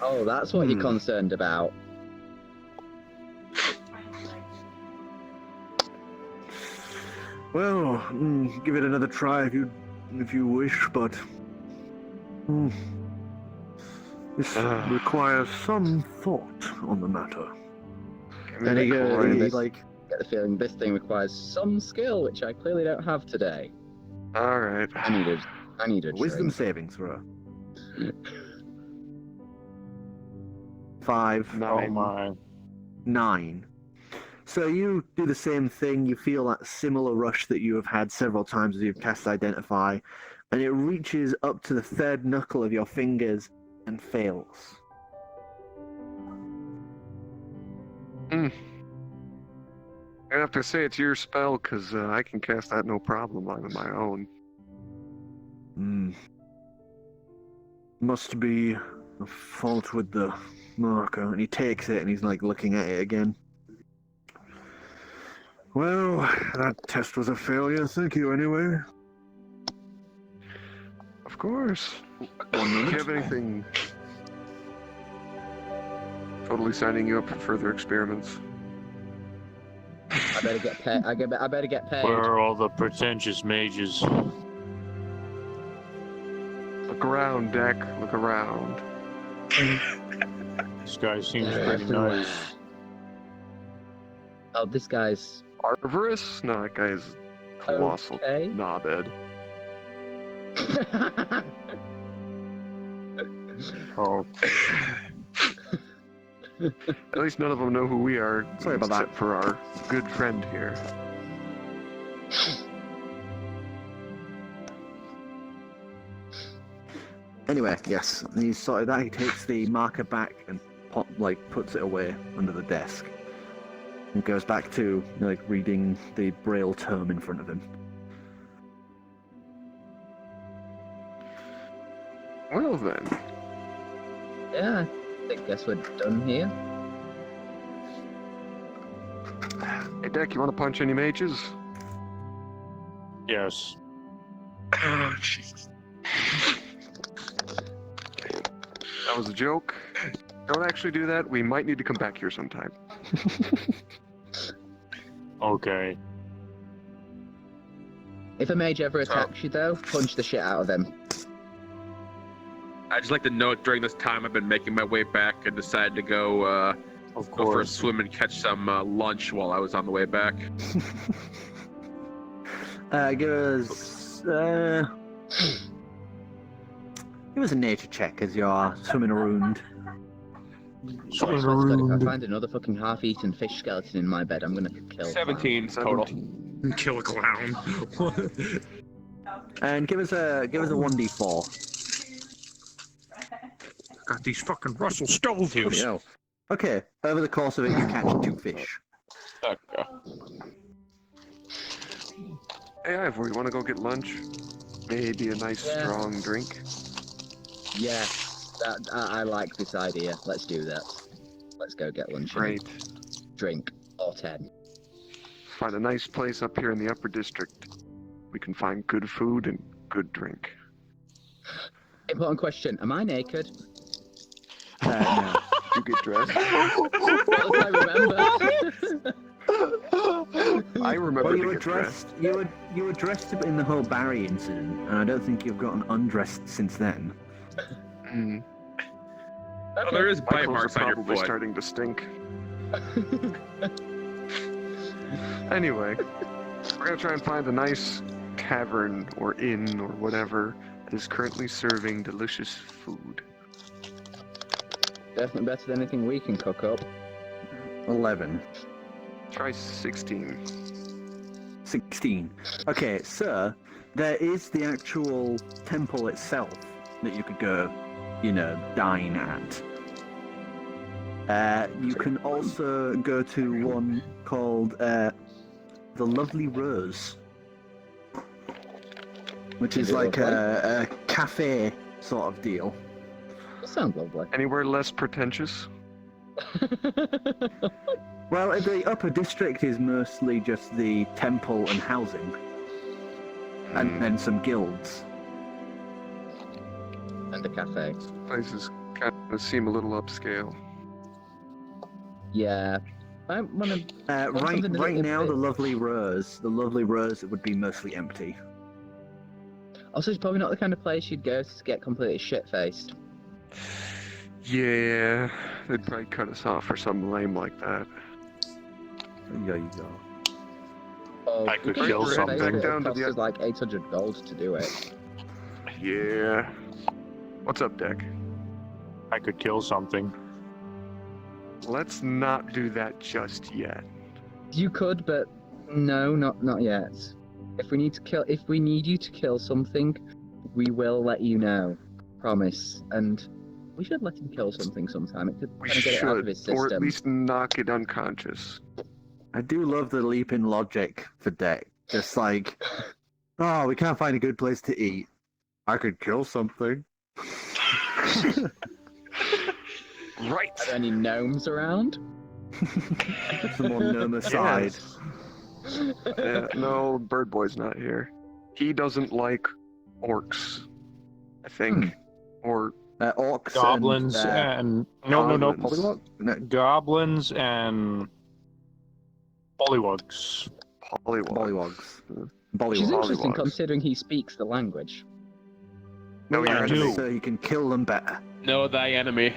Oh, that's what you're concerned about. Well, give it another try if you wish, but this requires some thought on the matter. And he like, Get the feeling this thing requires some skill, which I clearly don't have today. All right. I need a wisdom drink. saving throw. 5, Oh my. 9. So you do the same thing. You feel that similar rush that you have had several times as you've cast Identify, and it reaches up to the third knuckle of your fingers and fails. I have to say it's your spell, because I can cast that no problem on my own. Must be a fault with the marker. And he takes it and he's like looking at it again. Well, that test was a failure. Thank you anyway. Of course. Do you have anything? Totally signing you up for further experiments. I better get paid. I better get paid. Where are all the pretentious mages? Look around, Deck. Look around. This guy seems pretty nice. Oh, this guy's Arborist? No, that guy is colossal okay. knobhead. Oh, At least none of them know who we are. Sorry about that. Except for our good friend here. Anyway, yes, and he's sorted that. He takes the marker back and puts it away under the desk, and goes back to reading the braille tome in front of him. Well then. Yeah, I guess we're done here. Hey, Deck, you want to punch any mages? yes. Oh, Jesus. That was a joke. Don't actually do that. We might need to come back here sometime. Okay. If a mage ever attacks you, though, punch the shit out of them. I just like to note during this time I've been making my way back and decided to go Of go for a course. swim and catch some lunch while I was on the way back. Give us a nature check as you're swimming around. I swear to God, if I find another fucking half-eaten fish skeleton in my bed, I'm gonna kill. 17 total. Kill a clown. And give us a 1d4. Got these fucking Russell Stoves. Yeah. Okay, over the course of it, you catch 2 fish. Okay. Hey, Ivor, you want to go get lunch? Maybe a nice strong drink? Yeah, I like this idea. Let's do that. Let's go get lunch. and Great. Drink or 10. Find a nice place up here in the upper district. We can find good food and good drink. Important question: am I naked? No. You get dressed? What do I remember? I remember Well, to you were get dressed. dressed. You were dressed in the whole Barry incident, and I don't think you've gotten undressed since then. Mm. Oh, there is My bite clothes are marks on your probably foot. starting to stink. Anyway, we're gonna try and find a nice tavern or inn or whatever that is currently serving delicious food. Definitely better than anything we can cook up. 11. Try 16. 16. Okay, so there is the actual temple itself that you could go, dine at. You can also go to one called the Lovely Rose, which is like a cafe sort of deal. That sounds lovely. Anywhere less pretentious? Well, the upper district is mostly just the temple and housing, and then some guilds. find a cafe. Places kind of seem a little upscale. Yeah. I want to. Right something a right little now, bit- the lovely rose would be mostly empty. Also, it's probably not the kind of place you'd go to get completely shit-faced. Yeah, they'd probably cut us off for something lame like that. There you go. Oh, I could we can kill get something. shit-faced, but Down it to costs the- us like 800 gold to do it. Yeah. What's up, Deck? I could kill something. Let's not do that just yet. You could, but no, not yet. If we need you to kill something, we will let you know. Promise. And we should let him kill something sometime. It could We kind of get it out of should, his or at system. least knock it unconscious. I do love the leap in logic for Deck. Just like, oh, we can't find a good place to eat. I could kill something. Right. Are there any gnomes around? Some more nomicide. Yes. Yeah, no, Bird Boy's not here. He doesn't like orcs, I think. Or Orcs Goblins and, and no, goblins. Polywog? No, goblins and bullywugs. Pollywog. Bollywogs. Which is Bollywogs. interesting Pollywogs. considering he speaks the language. No, I you're do. enemy. So you can kill them better. Know thy enemy.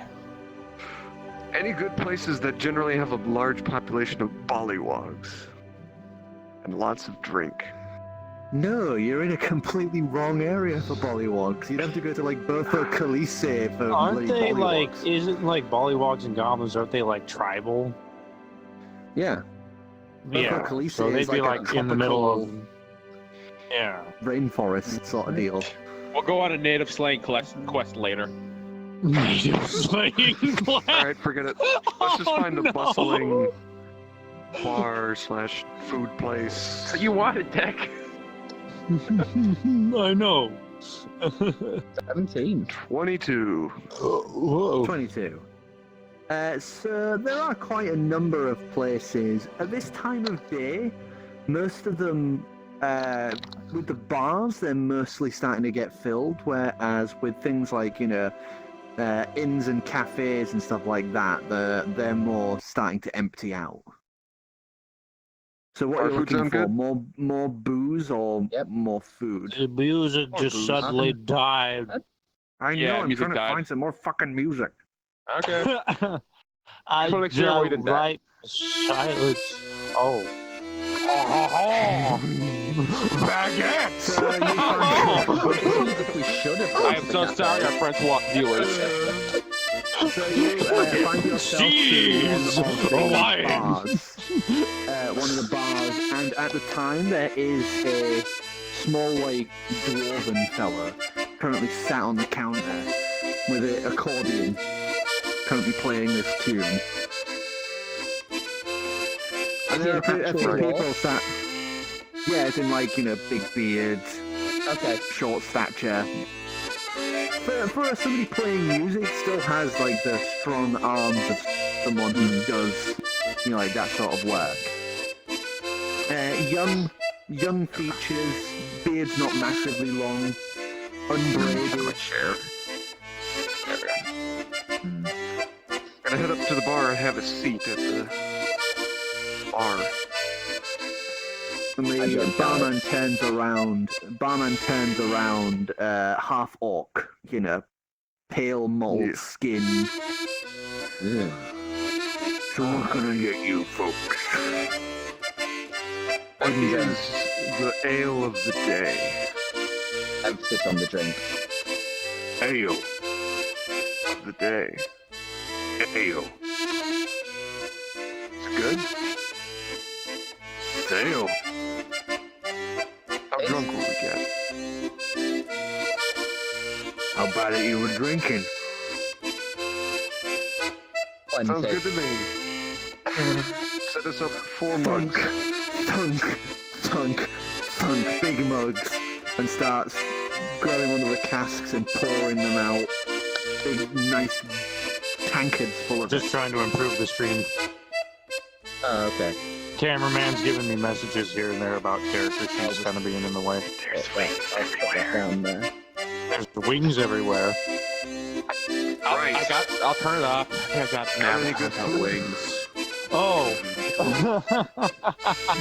Any good places that generally have a large population of bollywogs and lots of drink. No, you're in a completely wrong area for Bollywogs. You'd have to go to like Bertha Kalise for Aren't bloody they like? Bollywogs. Isn't like bullywugs and goblins? Aren't they like tribal? Yeah, Yeah. Khaleesi So is they'd be like a like in the middle of. tropical- Yeah. rainforest sort of deal. We'll go on a native slaying quest later. Native slaying class. Alright, forget it. Let's just find a bustling bar / food place. You want it, Deck? I know. 17. 22. Whoa. 22. So there are quite a number of places at this time of day. Most of them, with the bars, they're mostly starting to get filled. Whereas with things like inns and cafes and stuff like that, they're more starting to empty out. So what Our are you food looking sound for? good? More booze or Yep. more food? The music Or just booze. suddenly died. I Yeah, know. I'm music trying to died. find some more fucking music. Okay. I wanna make sure I avoided don't that. write silence. Oh. Baguettes! So you find- Music we should have I gone am to the so cafe. sorry, our French walk viewers. So you find yourself Jeez. to one Why? of the bars. One of the bars, and at the time there is a small, like, dwarven fella currently sat on the counter with an accordion, currently playing this tune. And there are a few actual people dwarf? sat. Yeah, it's in like, big beards, Okay. short stature. For somebody playing music, still has like the strong arms of someone who does, like that sort of work. Young features, beards not massively long, unbraided. Share. There we go. Gonna head up to the bar and have a seat at the bar. And I the don't barman turns around, half orc, pale mold Yeah. skin. Ugh. So what can I get you folks? What is the ale of the day? Emphasis on the drink. Ale of the day. Ale. It's good. It's ale. How drunk will we get? How about it you were drinking? Plenty. Sounds good to me. Set us up 4 mugs. Thunk, big mugs, and starts grabbing one of the casks and pouring them out. Big, nice tankards full of Just it. trying to improve the stream. Oh, okay. Cameraman's giving me messages here and there about character sheets kind of being in the way. I'll put that down there. There's wings everywhere. Nice. I'll turn it off. I think I got Very naps good without wings. Oh.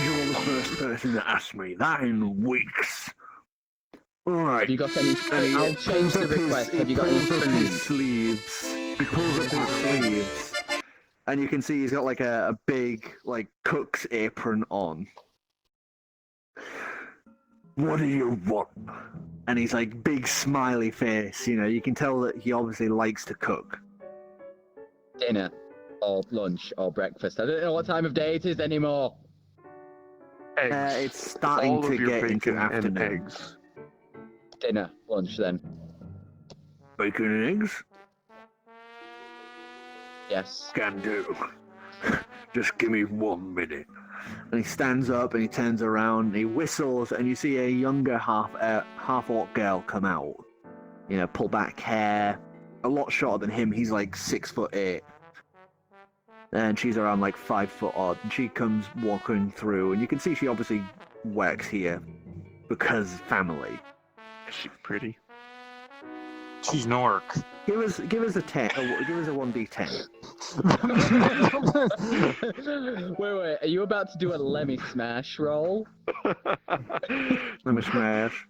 You're the first person to ask me that in weeks. Alright. Have you got any? And he I'll change pulls the up his- request. he Have you got any pulls up his food? sleeves. He pulls up his sleeves. And you can see he's got like a big like cook's apron on. What do you want? And he's like big smiley face, you know, you can tell that he obviously likes to cook. Dinner, or lunch, or breakfast. I don't know what time of day it is anymore. Eggs. It's starting All to of your get into bacon and afternoon. eggs. Dinner, lunch, then. Bacon and eggs? Yes. Can do. Just give me 1 minute. And he stands up and he turns around and he whistles and you see a younger half-orc girl come out. You know, pull back hair, a lot shorter than him. He's like 6'8". And she's around like 5 foot odd. And she comes walking through and you can see she obviously works here because family. Is she pretty? She's an orc. Give us a 10. Give us a 1d10. Wait. Are you about to do a Lemmy Smash roll? Let me smash.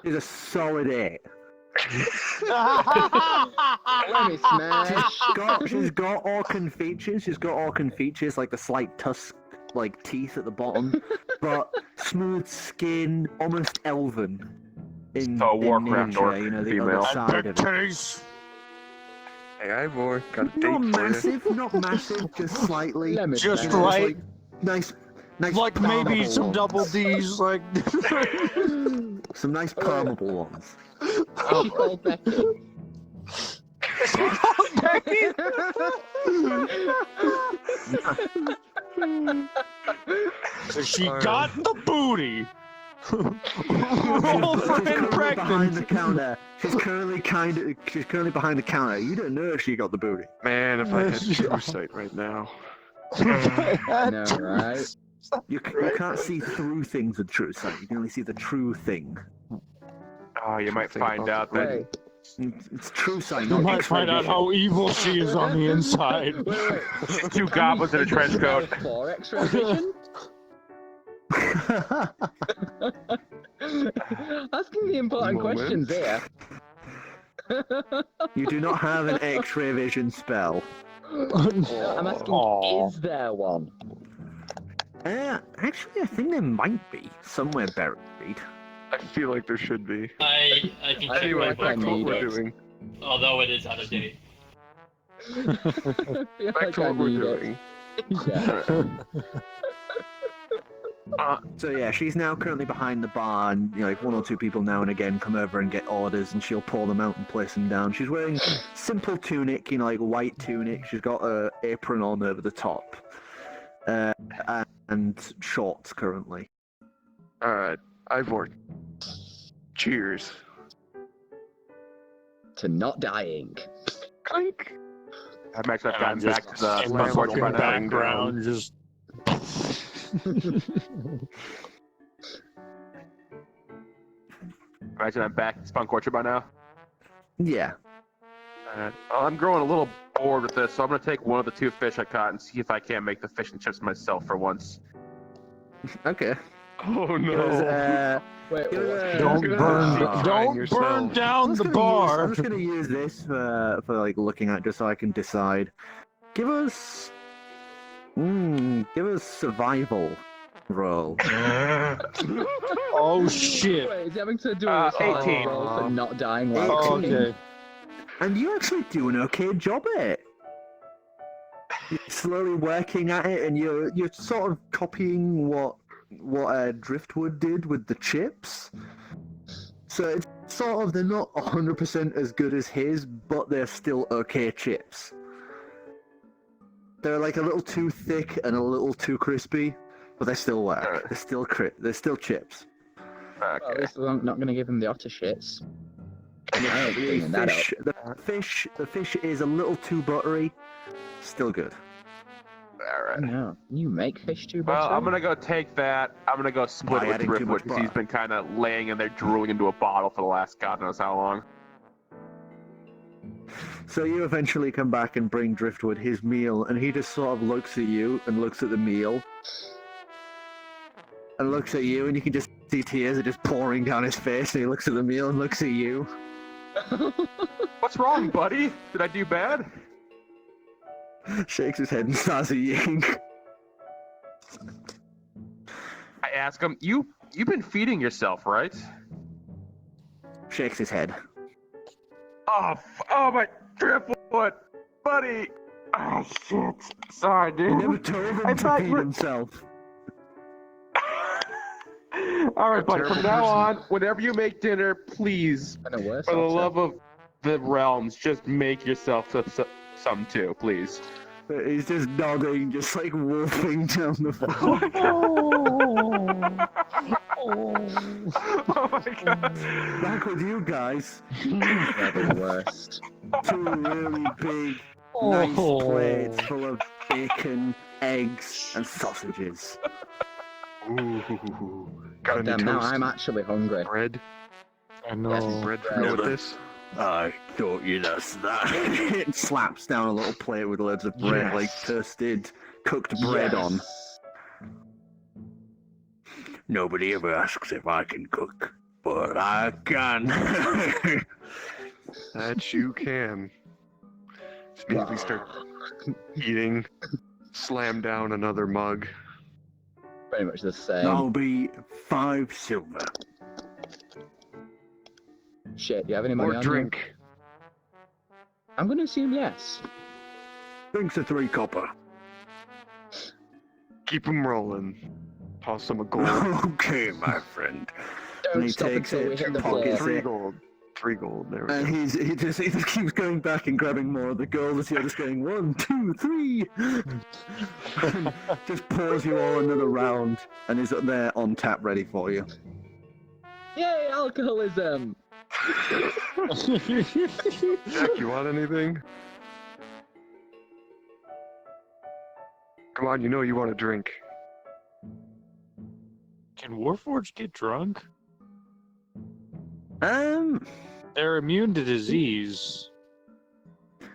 She's a solid 8. Lemmy Smash. She's got orcan features. She's got orcan features like the slight tusk, like teeth at the bottom, but smooth skin, almost elven. In, So a in Warcraft nature, orc you know, the female. other side of it. Taste. Hey, Ivor, got a date Not for you. massive, not massive, just slightly. Lemmy Just You Smash. know, right. Nice Like maybe palmable some ones. double D's, like. Some nice palmable ones. She called Becky. She got the booty. Roll for She's currently behind the pregnant. counter. She's currently behind the counter. You don't know if she got the booty. Man, if I had true sight right now. I know, right? You can't see through things with true sight. You can only see the true thing. Oh, you might Think find about out the that. It's true sight. You not might X-ray find out vision. how evil she is on the inside. Wait. Two goblins in a trench coat. For X-ray vision? Asking the important Moment. questions here. You do not have an X-ray vision spell. I'm asking, Aw. is there one? Actually, I think there might be somewhere buried. I feel like there should be. I can I check Anyway, my like I back to what need we're it. doing. although it is out of date. I feel Back like to I what we're need it. doing. Yeah. So yeah, she's now currently behind the bar, and you know, like 1 or 2 people now and again come over and get orders, and she'll pour them out and place them down. She's wearing simple tunic, you know, like white tunic. She's got a apron on over the top, and shorts currently. Alright, Ivor. Cheers. To not dying. Clink. I'm actually And gotten I'm back just to the in slam the Spunk fucking Orchard by now. background, just. Imagine I'm back at Spunk Orchard by now. Yeah. I'm growing a little bored with this, so I'm gonna take one of the 2 fish I caught and see if I can't make the fish and chips myself for once. Okay. Oh Give us, no. Wait, give us, what? Don't gonna burn, have to don't find burn yourself. down the I'm bar. just gonna use this for like looking at, just so I can decide. Give us survival roll. Oh shit. Wait, is he having to do a 18. roll for not dying while Oh, 18. okay. And you actually do an okay job at it. You're slowly working at it, and you're sort of copying what Driftwood did with the chips. So it's sort of, they're not 100% as good as his, but they're still okay chips. They're like a little too thick and a little too crispy, but they still work. They're still chips. Well, at least I'm not going to give him the otter shits. I ain't The cleaning that up. fish is a little too buttery. Still good. Alright. No, you make fish too Well, buttery? I'm gonna go take that. I'm gonna go split By it with adding too Driftwood much because he's butter. been kind of laying in there drooling into a bottle for the last God knows how long. So you eventually come back and bring Driftwood his meal, and he just sort of looks at you and looks at the meal. And looks at you, and you can just see tears are just pouring down his face, and he looks at the meal and looks at you. What's wrong, buddy? Did I do bad? Shakes his head and starts eating. I ask him, you've been feeding yourself, right? Shakes his head. Oh my Driftwood, buddy. Oh shit. Sorry, dude. You never told him to feed himself. All right, buddy. terrible From now person. on, whenever you make dinner, please, Kind of worse. for the I'd say. love of the realms, just make yourself some too, please. But he's just nodding, just like wolfing down the floor. Oh my god. Back with you guys. They're the worst. Two really big, nice plates full of bacon, eggs, and sausages. Ooh, got any Damn, now toast? I'm actually hungry. Bread? I Some know. bread to Bread. go with this? I thought you'd ask that. It slaps down a little plate with loads of bread, Yes. like toasted, cooked bread on. Yes. Nobody ever asks if I can cook, but I can. That you can. Just immediately start eating, slam down another mug. Pretty much the same. I'll be 5 silver. Shit, do you have any money Or on drink. you? I'm gonna assume yes. Drinks a 3 copper. Keep 'em rolling. Toss 'em a gold. Okay, my friend. And Don't he stop takes until we it, hit the pockets floor. it. 3 gold. There we And go. he just keeps going back and grabbing more of the gold as you're just going 1, 2, 3. And just pours you all another round and is there on tap ready for you. Yay, alcoholism! Jack, you want anything? Come on, you know you want a drink. Can Warforged get drunk? They're immune to disease.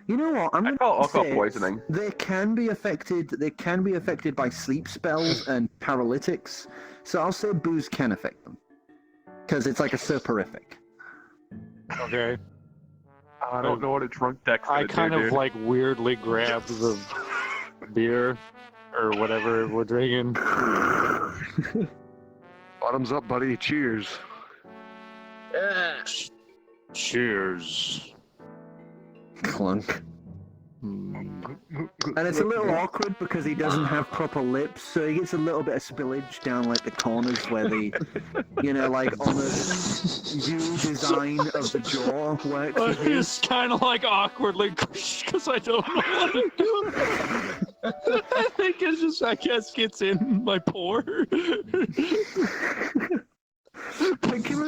You know what? I'm I gonna call alcohol say poisoning. They can be affected. They can be affected by sleep spells and paralytics. So I'll say booze can affect them because it's like a soporific. Okay. I don't know what a drunk deck's I gonna kind do, of dude. like weirdly grabbed the beer or whatever we're drinking. Bottoms up, buddy. Cheers. Yeah. Cheers. Clunk. Mm. And it's a little awkward because he doesn't have proper lips, so he gets a little bit of spillage down like the corners where the, you know, like on the U design of the jaw works. with his. It's kind of like awkwardly because I don't know what I'm doing. I think it's just, I guess, gets in my pore. But give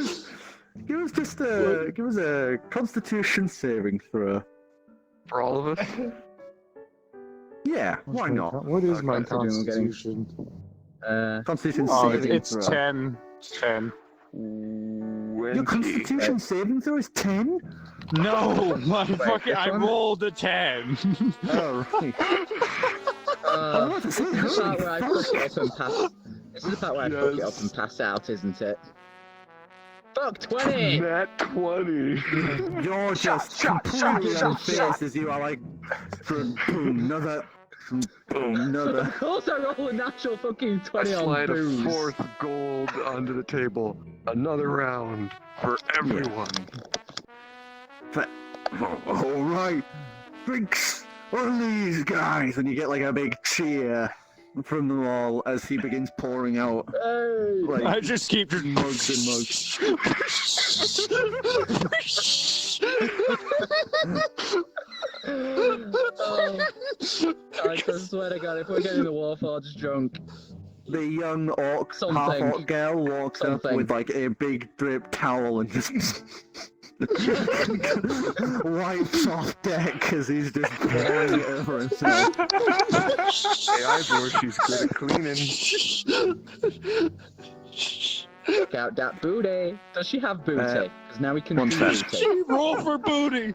us a Constitution saving throw. For all of us? Yeah, why not? What is my Considering getting- constitution? Constitution Oh, saving it's throw. 10. It's 10. Your Constitution saving throw is 10? No, my Wait, fucking, this I one? rolled a 10. Oh, right. I was about to say, This is the part holy where I fuck. fuck it up and pass. This is the part where I fuck it up and pass out, isn't it? Fuck 20! Nat 20. You're just completely unfazed as you are like, boom, another, boom, another. Of course I roll a natural fucking I 20 on slide a booze. 4th gold onto the table. Another round for everyone. All right, drinks on these guys, and you get like a big cheer from them all as he begins pouring out Hey! like I just keep mugs and mugs. Oh, guys, I swear to God, if we're getting the Warforged drunk, The young orc, Something. half-orc girl walks up Something. with like a big drip towel and just wipes off deck as he's just pouring it over himself. Hey, Ivor, she's good at cleaning. Check out that booty. Does she have booty? Because now we can one see sec. booty. Roll for booty.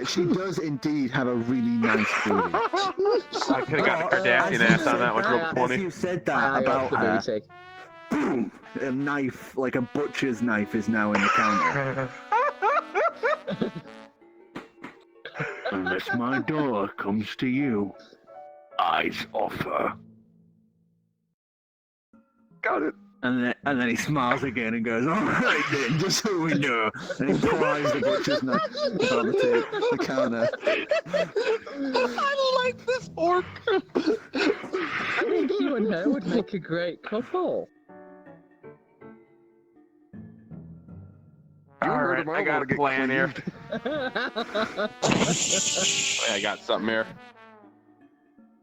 She does indeed have a really nice booty. I could have got a Kardashian ass on that one. Roll As 20. you said I that about the her, booty. boom! A knife, like a butcher's knife, is now in the counter. Unless my door comes to you, eyes off her. Got it. And then he smiles again and goes, all right then, just so we know. And he pries the butcher's knife on the counter. I like this orc. I think you and her would make a great couple. All right, I got a plan here. I got something here.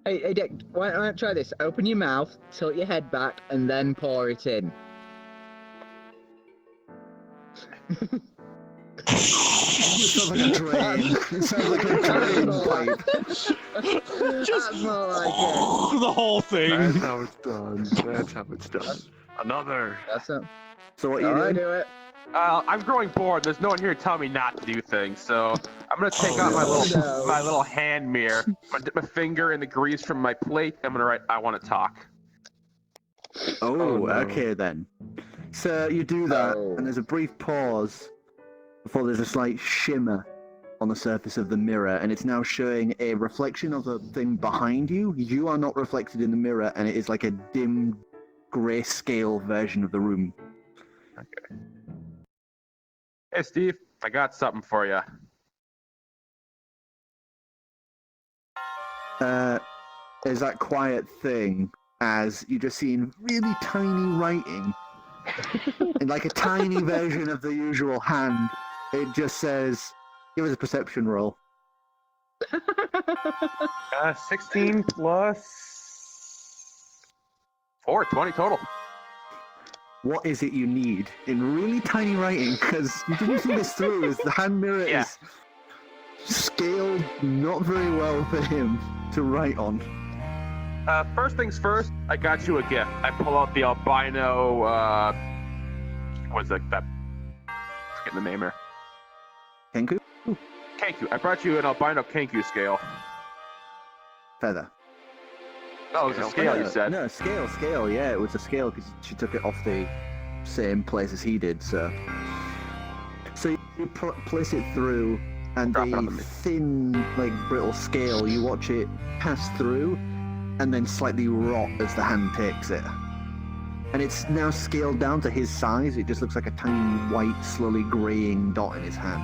Hey, Dick, why don't I try this? Open your mouth, tilt your head back, and then pour it in. It sounds like a drain. It sounds like a drain pipe. That's more like it. The whole thing. That's how it's done. That's how it's done. Another. That's it. So what are you I doing? do it. I'm growing bored. There's no one here to tell me not to do things, so I'm gonna take out my little hand mirror. I'm gonna dip my finger in the grease from my plate. I'm gonna write, "I want to talk." Oh, no. okay then. So you do that, Oh. and there's a brief pause before there's a slight shimmer on the surface of the mirror, and it's now showing a reflection of the thing behind you. You are not reflected in the mirror, and it is like a dim, grayscale version of the room. Hey, Steve, I got something for you. There's that quiet thing as you just seen really tiny writing, in like a tiny version of the usual hand. It just says, "Give us a perception roll." 16 plus 4, 20 total. What is it you need in really tiny writing? Because you didn't see this through, as the hand mirror Yeah. is scaled not very well for him to write on. First things first, I got you a gift. I pull out the albino, what is that? Forgetting the name here. Kenku? Kenku. I brought you an albino Kenku scale. Feather. Oh, it was a scale, you said. No, scale, yeah, it was a scale because she took it off the same place as he did, so. So you place it through, and Drop it on the the- thin, like, brittle scale, you watch it pass through, and then slightly rot as the hand takes it. And it's now scaled down to his size, it just looks like a tiny white, slowly greying dot in his hand.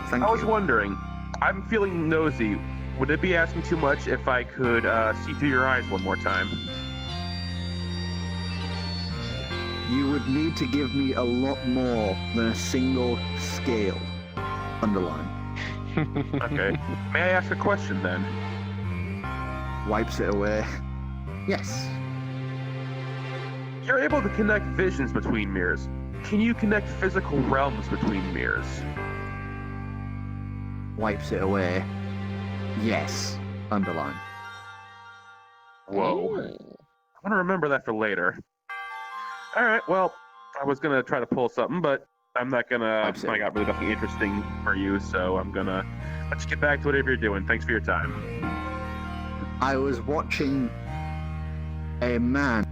Thank I was you. wondering, I'm feeling nosy. Would it be asking too much if I could see through your eyes one more time? You would need to give me a lot more than a single scale. Underline. Okay. May I ask a question then? Wipes it away. Yes. You're able to connect visions between mirrors. Can you connect physical realms between mirrors? Wipes it away. Yes. Underline. Whoa. I want to remember that for later. Alright, well, I was gonna try to pull something, but I'm not gonna. Wipes it. I got really nothing interesting for you, so I'm gonna let you get back to whatever you're doing. Thanks for your time. I was watching a man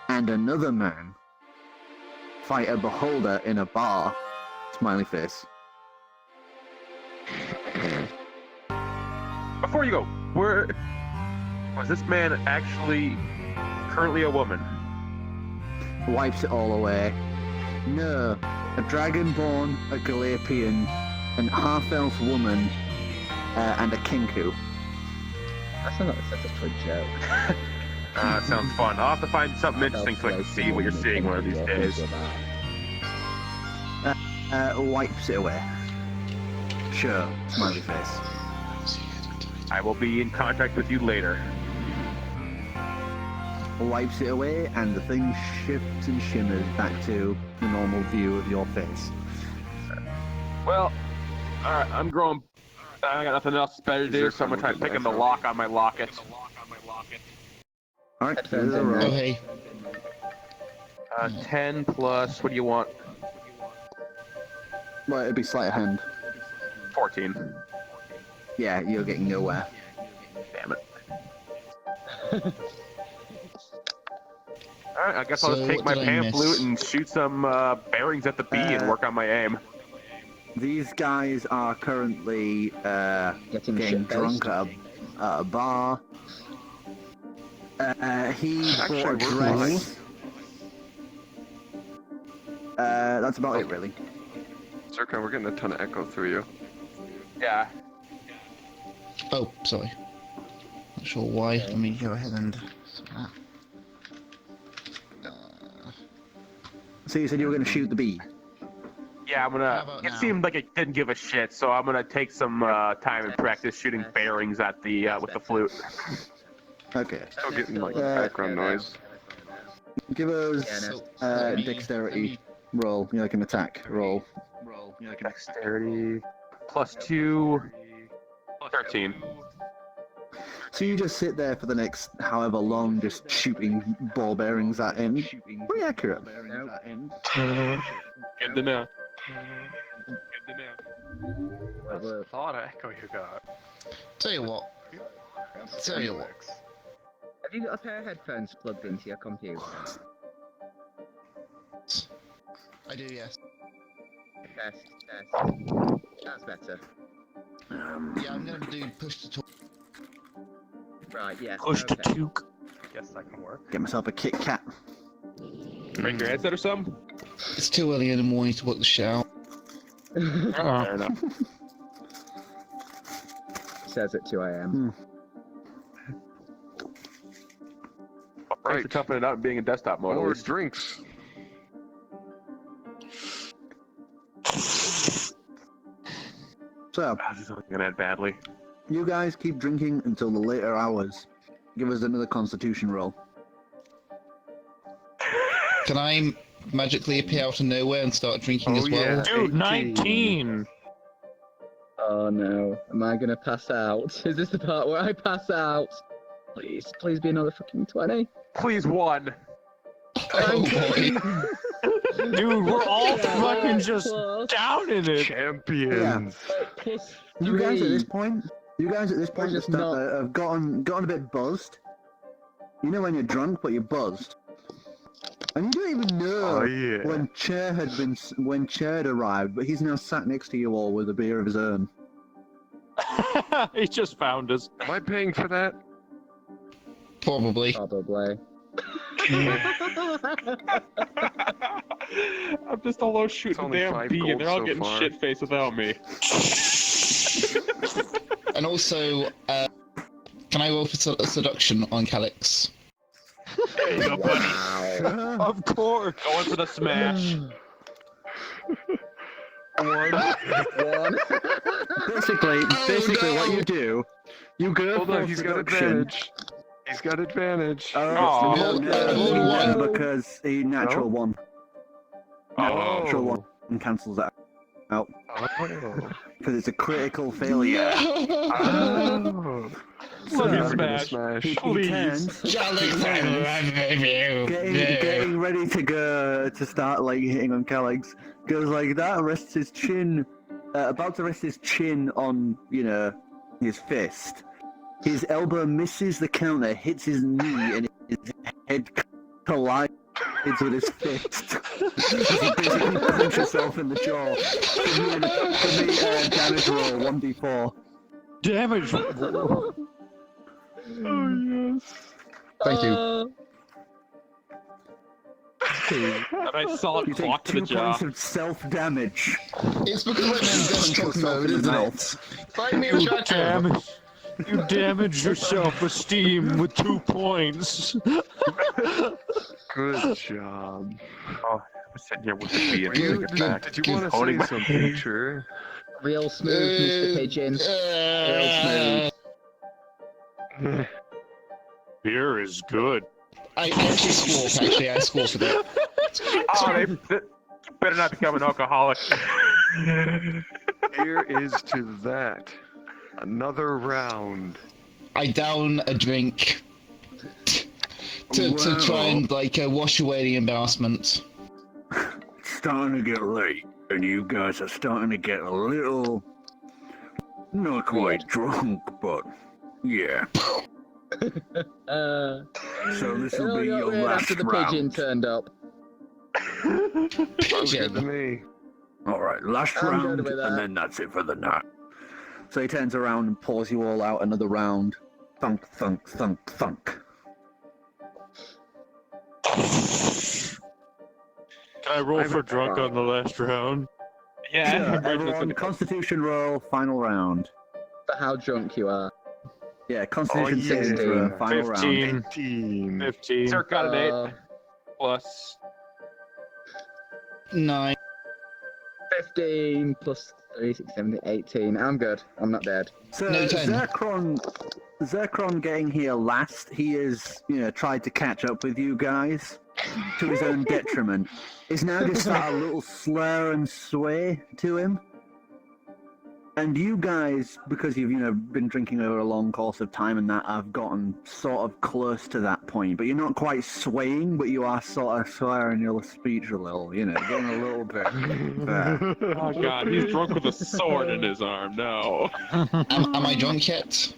and another man fight a beholder in a bar. Smiley face. Before you go, was this man actually currently a woman? Wipes it all away. No. A dragonborn, a Galapian, an half-elf woman, and a Kinku. That's not such a good joke. Sounds fun. I'll have to find something interesting so I can see what you're seeing one of these days. Wipes it away. Sure. Smiley face. I will be in contact with you later. Wipes it away, and the thing shifts and shimmers back to the normal view of your face. Well, alright, I'm growing I got nothing else better to do, so I'm gonna try picking the lock on my locket. All right, Headphones do the in roll. there. Oh, hey. 10 plus, what do you want? Well, it'd be sleight of hand. 14. Yeah, you're getting nowhere. Damn it. Alright, I guess I'll just So take what my did I pan miss? flute and shoot some bearings at the bee and work on my aim. These guys are currently Getting getting shit-faced. drunk at a bar. He Actually, bought a we're dress. That's about it, really. Zircon, we're getting a ton of echo through you. Yeah. Oh, sorry. Not sure why. Let me go ahead and. So you said you were going to shoot the bee. Yeah, I'm How gonna. about It now? seemed like it didn't give a shit, so I'm gonna take some time and practice shooting bearings at the with the flute. Okay. Still getting like Yeah. background noise. Give us Yeah, no. So, let me- dexterity roll. You know, like an attack roll. Dexterity plus 2, 13. So you just sit there for the next however long, just shooting ball bearings at him. Pretty accurate. Good to know. Well, well, A lot of echo you got. Tell you what. Tell you what. have you got a pair of headphones plugged into your computer? I do, yes. Test. That's better. Yeah, I'm gonna do push to talk. Right, yeah. Push to okay. toque. Guess that can work. Get myself a Kit Kat. Break your headset or something? It's too early in the morning to work the shit out. Fair enough. Says at 2 a.m. Thanks for toughing it out and being in desktop mode. at More least. drinks. So, Ah, this is only gonna end badly. you guys keep drinking until the later hours. Give us another constitution roll. Can I magically appear out of nowhere and start drinking Oh, as well? yeah. Dude, 19! Oh no, am I gonna pass out? Is this the part where I pass out? Please be another fucking 20. Please, one. Oh boy. Dude, we're all fucking just Plus- down in it. Champions. plus You guys at this 3. point, have just not- have gotten a bit buzzed. You know when you're drunk, but you're buzzed, and you don't even know Oh yeah. when Chair had arrived, but he's now sat next to you all with a beer of his own. He just found us. Am I paying for that? Probably. Probably. I'm just alone shooting It's the only damn 5 bee, and they're all gold so getting far. shit faced without me. And also, can I roll for seduction on Calyx? There you go, buddy. Of course. Going for the smash. One. Basically, no! what you do, you go Hold for on, he's got seduction. advantage. He's got advantage. Aw. Roll one. Because he natural No? one. Natural one and cancels that out Oh. because it's a critical failure. Oh. So Let me now we're gonna smash. smash. He Please. turns, Calyx, getting ready to start like hitting on Calyx, goes like that, rests his chin, about to rest his chin on his fist. His elbow misses the counter, hits his knee, and his head collides with his fist. He basically punches himself in the jaw. For me, damage roll 1d4. Damage. Oh yes. Thank you. And I saw You it take clock to 2 the jaw. points of self-damage. It's because I'm in desktop Punch yourself mode, in the isn't mouth. it? Fight me a You shotgun. damage. You damage your self-esteem with 2 points. Good job. Oh, I'm sitting here with the bee in You, the back. did you want to Holding say my- something, sure? Real smooth, Mr. Pigeon. Real smooth. Beer is good. I actually squawk, actually. I squawk for that. Oh, they better not become an alcoholic. Here is to that. Another round. I down a drink to try and wash away the embarrassment. It's starting to get late, and you guys are starting to get a little, not quite drunk, but yeah. So this will be your last after the round. pigeon turned up. Sounds good to Pigeon. me. All right, last I'm good round, with that. and then that's it for the night. So he turns around and pours you all out another round. Thunk, thunk, thunk, thunk. Can I roll for drunk on the last round? Yeah. Sure, everyone, Constitution roll, final round. For how drunk you are. Yeah, Constitution yeah. 16, final round. 15. 15. 15. Sir got an 8 Uh, plus. 9. 15 plus 3, 6, 7, 18. I'm good. I'm not dead. So No, 10. Zerkron getting here last, he has, tried to catch up with you guys to his own detriment. Is now just got a little slur and sway to him. And you guys, because you've, been drinking over a long course of time and that, have gotten sort of close to that point. But you're not quite swaying, but you are sort of slurring your speech a little, getting a little bit there. Oh god, he's drunk with a sword in his arm. No. Am I drunk yet?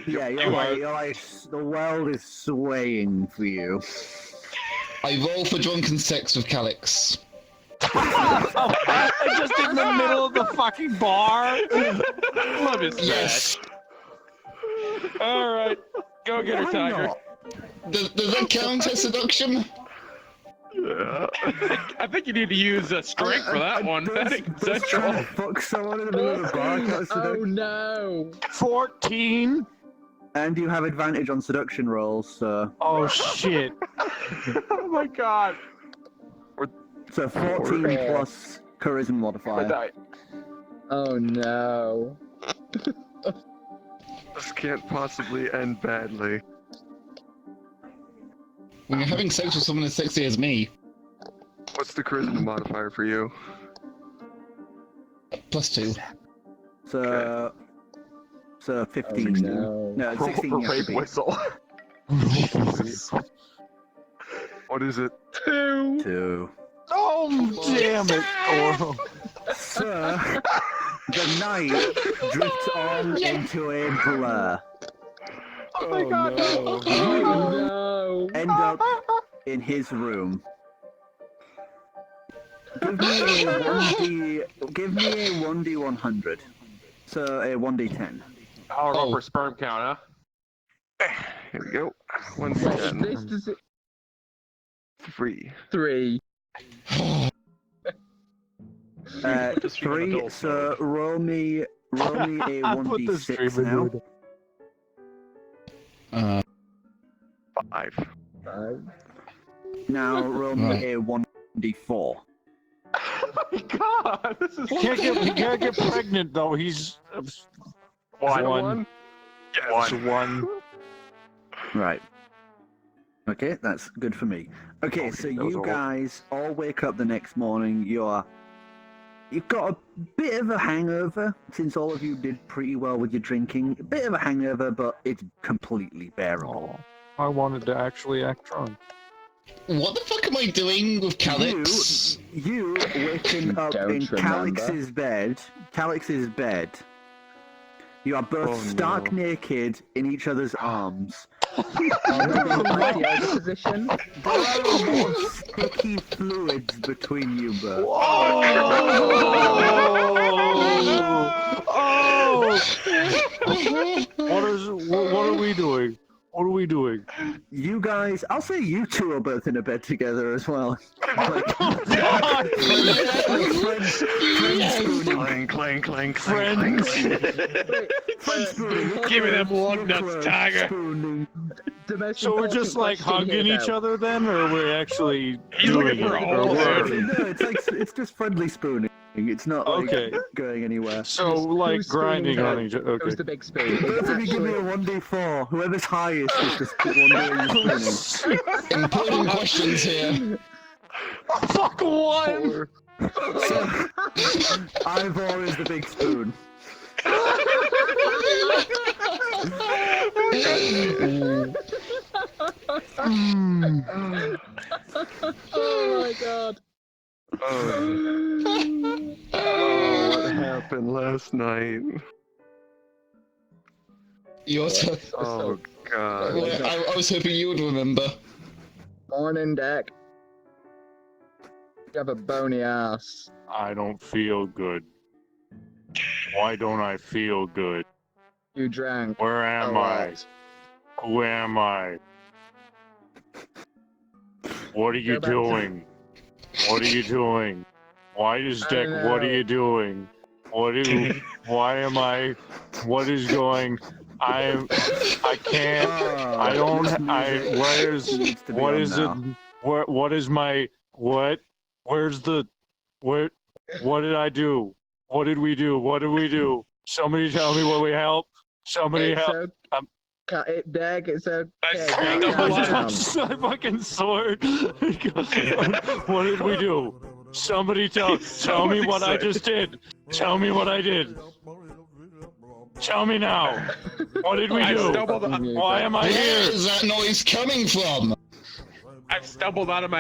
Yeah, you're like, the world is swaying for you. I roll for drunken sex with Calix. Just in the middle of the fucking bar. Love his Yes. All right, go get her, Why Tiger. not? Does that count as seduction? Yeah. I think you need to use a strength for that one. That ain't Does trying consensual. to fuck someone in the middle of the bar count as Oh seduction? no! 14. And you have advantage on seduction rolls, so... Oh shit. Oh my god. So 14 plus charisma I modifier. died. Oh no. This can't possibly end badly. When you're having sex with someone as sexy as me, What's the charisma modifier for you? +2. So 15. Oh, no. No, 16 you have to beat. whistle. What is it? 2. Oh damn it. Oh. So, the night drifts on into a blur. Oh my god. Oh no! End up in his room. Give me a 1d100. So a 1d10. I'll roll Oh. for sperm count, huh? Here we go. 1 Wait, to this 10. is 3. 3. 3. So roll me a 1d6 now. Uh, 5. 5. Now roll me a 1d4. Oh my god, this is He can't get pregnant though. He's one. Yes, one. Right. Okay, that's good for me. Okay, so that was you all. guys all wake up the next morning. You've got a bit of a hangover, since all of you did pretty well with your drinking. A bit of a hangover, but it's completely bearable. Oh, I wanted to actually act drunk. what the fuck am I doing with Calix? You waking up Don't in remember. Calix's bed. You are both Oh, stark no. naked in each other's arms. Like the other position. There are more sticky fluids between you both. What are we doing? What are we doing? You guys, I'll say you two are both in a bed together as well. Like, friends spooning. Clang, clang, clang, Friends. Friends spooning. Give me them lug You're nuts, close, Tiger. spooning. The most So we're important just like question hugging here, each though. other then, or we're actually He's doing looking for it? a Or hole, what? dude. No, it's just friendly spooning. It's not like Okay. going anywhere. So like Who's grinding spooning on each other. It was Okay. the big spoon. Both of you give me a Actually, 1d4. Whoever's highest is just one doing the spooning. Important questions here. Fuck one. So, Ivor is the big spoon. Oh my god. Oh, what happened last night? You're so, Oh god. I was hoping you would remember. Morning, Deck. You have a bony ass. I don't feel good. Why don't I feel good? You drank. Where am a I? lot. Who am I? What are you Go back to- doing? What are you doing? Why is I Deck? don't What are know. you doing? Why am I? What is going? I can't. I don't. What is it? What is my? What? Where's the? What did I do? What did we do? What did we do? Somebody tell me what we help. Somebody It's help. Deck, it's okay. My fucking sword. What did we do? Somebody tell me what I just did. Tell me what I did. Tell me now. What did we do? Why am I Where here? is that noise coming from? I've stumbled out of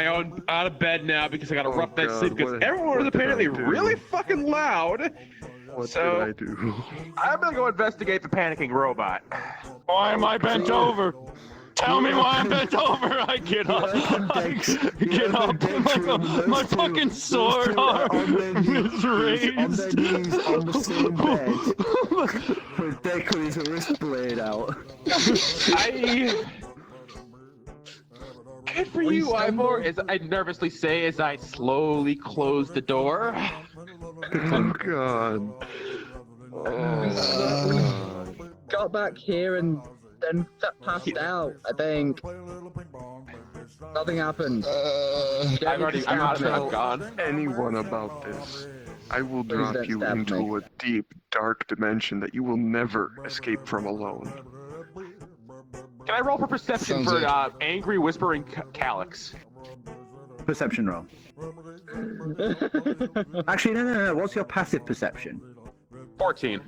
bed now because I got a Oh, rough night's God, sleep because what- everyone was what did I apparently do? really fucking loud. What So- did I do? I'm gonna go investigate the panicking robot. Why am I bent over? Tell me why I'm bent over. I get up. I get up. My fucking sword arm is raised. On their knees on the same bed with Deck with his wrist blade out. Good for you, Ivor, as I nervously say as I slowly close the door. Oh god. Oh god. Got back here and then passed out, I think. Nothing happened. I'm out of it, I'm gone. Anyone about this, I will Please drop don't you stab into me. a deep, dark dimension that you will never escape from alone. Can I roll for perception Sounds for angry whispering calyx? Perception roll. Actually, no. What's your passive perception? 14.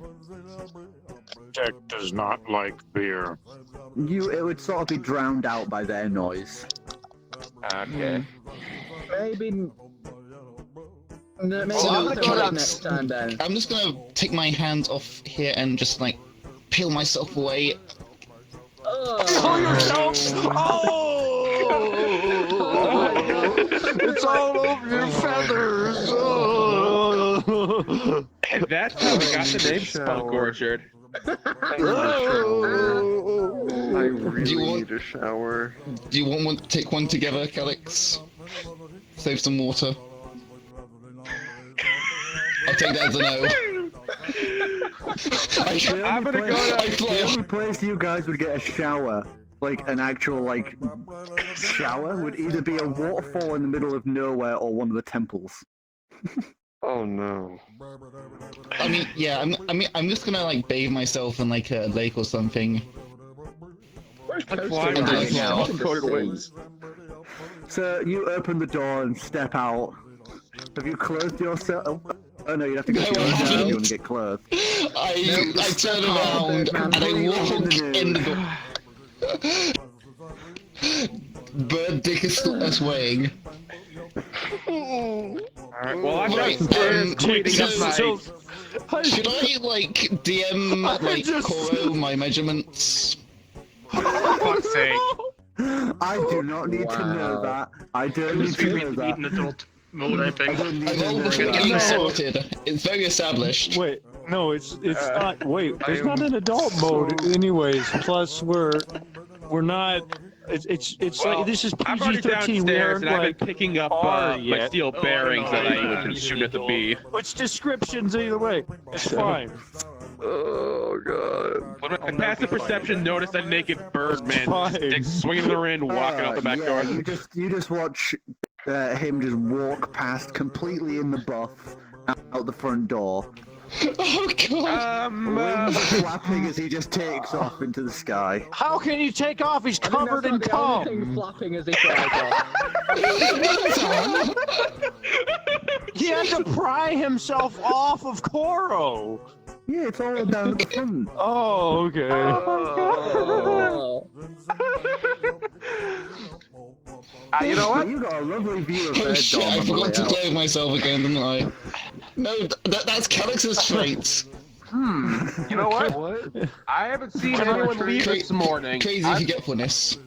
Deck does not like beer. It would sort of be drowned out by their noise. Okay. Maybe. No, maybe So, not so can much I- next time then. I'm just gonna take my hands off here and just like peel myself away. Pull yourself! It's all over your feathers! And that's how we got the name Spunk Orchard. I really want- need a shower. Do you want one? Take one together, Calix. Save some water. I'll take that as a no. I'm gonna go I to... The only place you guys would get a shower, like an actual like shower, would either be a waterfall in the middle of nowhere or one of the temples. Oh no. I mean, yeah. I'm just gonna like bathe myself in like a lake or something. Where's I'm Coastal flying right right now? now. Nothing to Coated see. wings. So you open the door and step out. Have you clothed yourself? Oh no, you have to go No, to your I room if haven't. you want to get clothed. I turn around and I walk in the bird dick is swaying. Alright, well, I'm Right, downstairs cleaning up my... Should I like DM like Koro my measurements? For fuck's sake. I do not need to know Wow. that. I don't need to know that. Eaten adult mode, I I think. don't need I've to all know been that. getting sorted. It's very established. Wait, no, it's not. Wait, I it's not am an adult mode, anyways. Plus, we're not. It's Well, like this is I'm already PG-13. We downstairs aren't and I've like been picking up R my yet. steel Oh, bearings I that don't know. I was shooting at the bee. It's descriptions either way. It's fine. Oh god. When my passive perception noticed a naked bird man, Fine. dick swinging in the wind, walking out the back yeah, door. you just watch him just walk past completely in the buff out the front door. Oh god! Wings are flapping as he just takes off into the sky. How can you take off? He's I think covered in that's not the only thing cum. flapping as he flies off. He had to pry himself off of Koro. Yeah, it's all down at the front. Oh, okay. Oh. You know what? You got a lovely view of Oh their shit, dorm I on the way forgot to out. clothe myself again, didn't I? No, that's Calix's traits. You know what? I haven't seen anyone leave this morning. Crazy forgetfulness.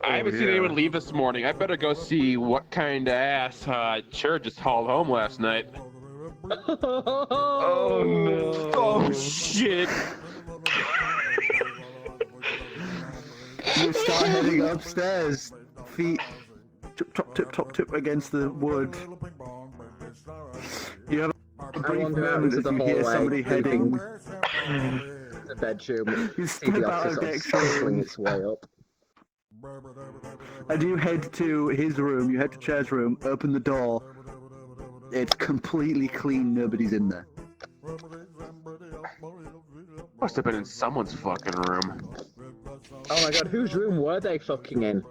I haven't seen anyone leave this morning. I better go see what kind of ass Chur just hauled home last night. Oh no. Oh shit. You start heading upstairs, feet top tip against the wood. You have a brief wander out moment into as the you hear hallway, somebody heading. The bedroom. You See the step out officer of sort of Dexter's scuffling room, its way up. and you head to his room. You head to Chair's room, open the door. It's completely clean. Nobody's in there. Must have been in someone's fucking room. Oh my god, whose room were they fucking in?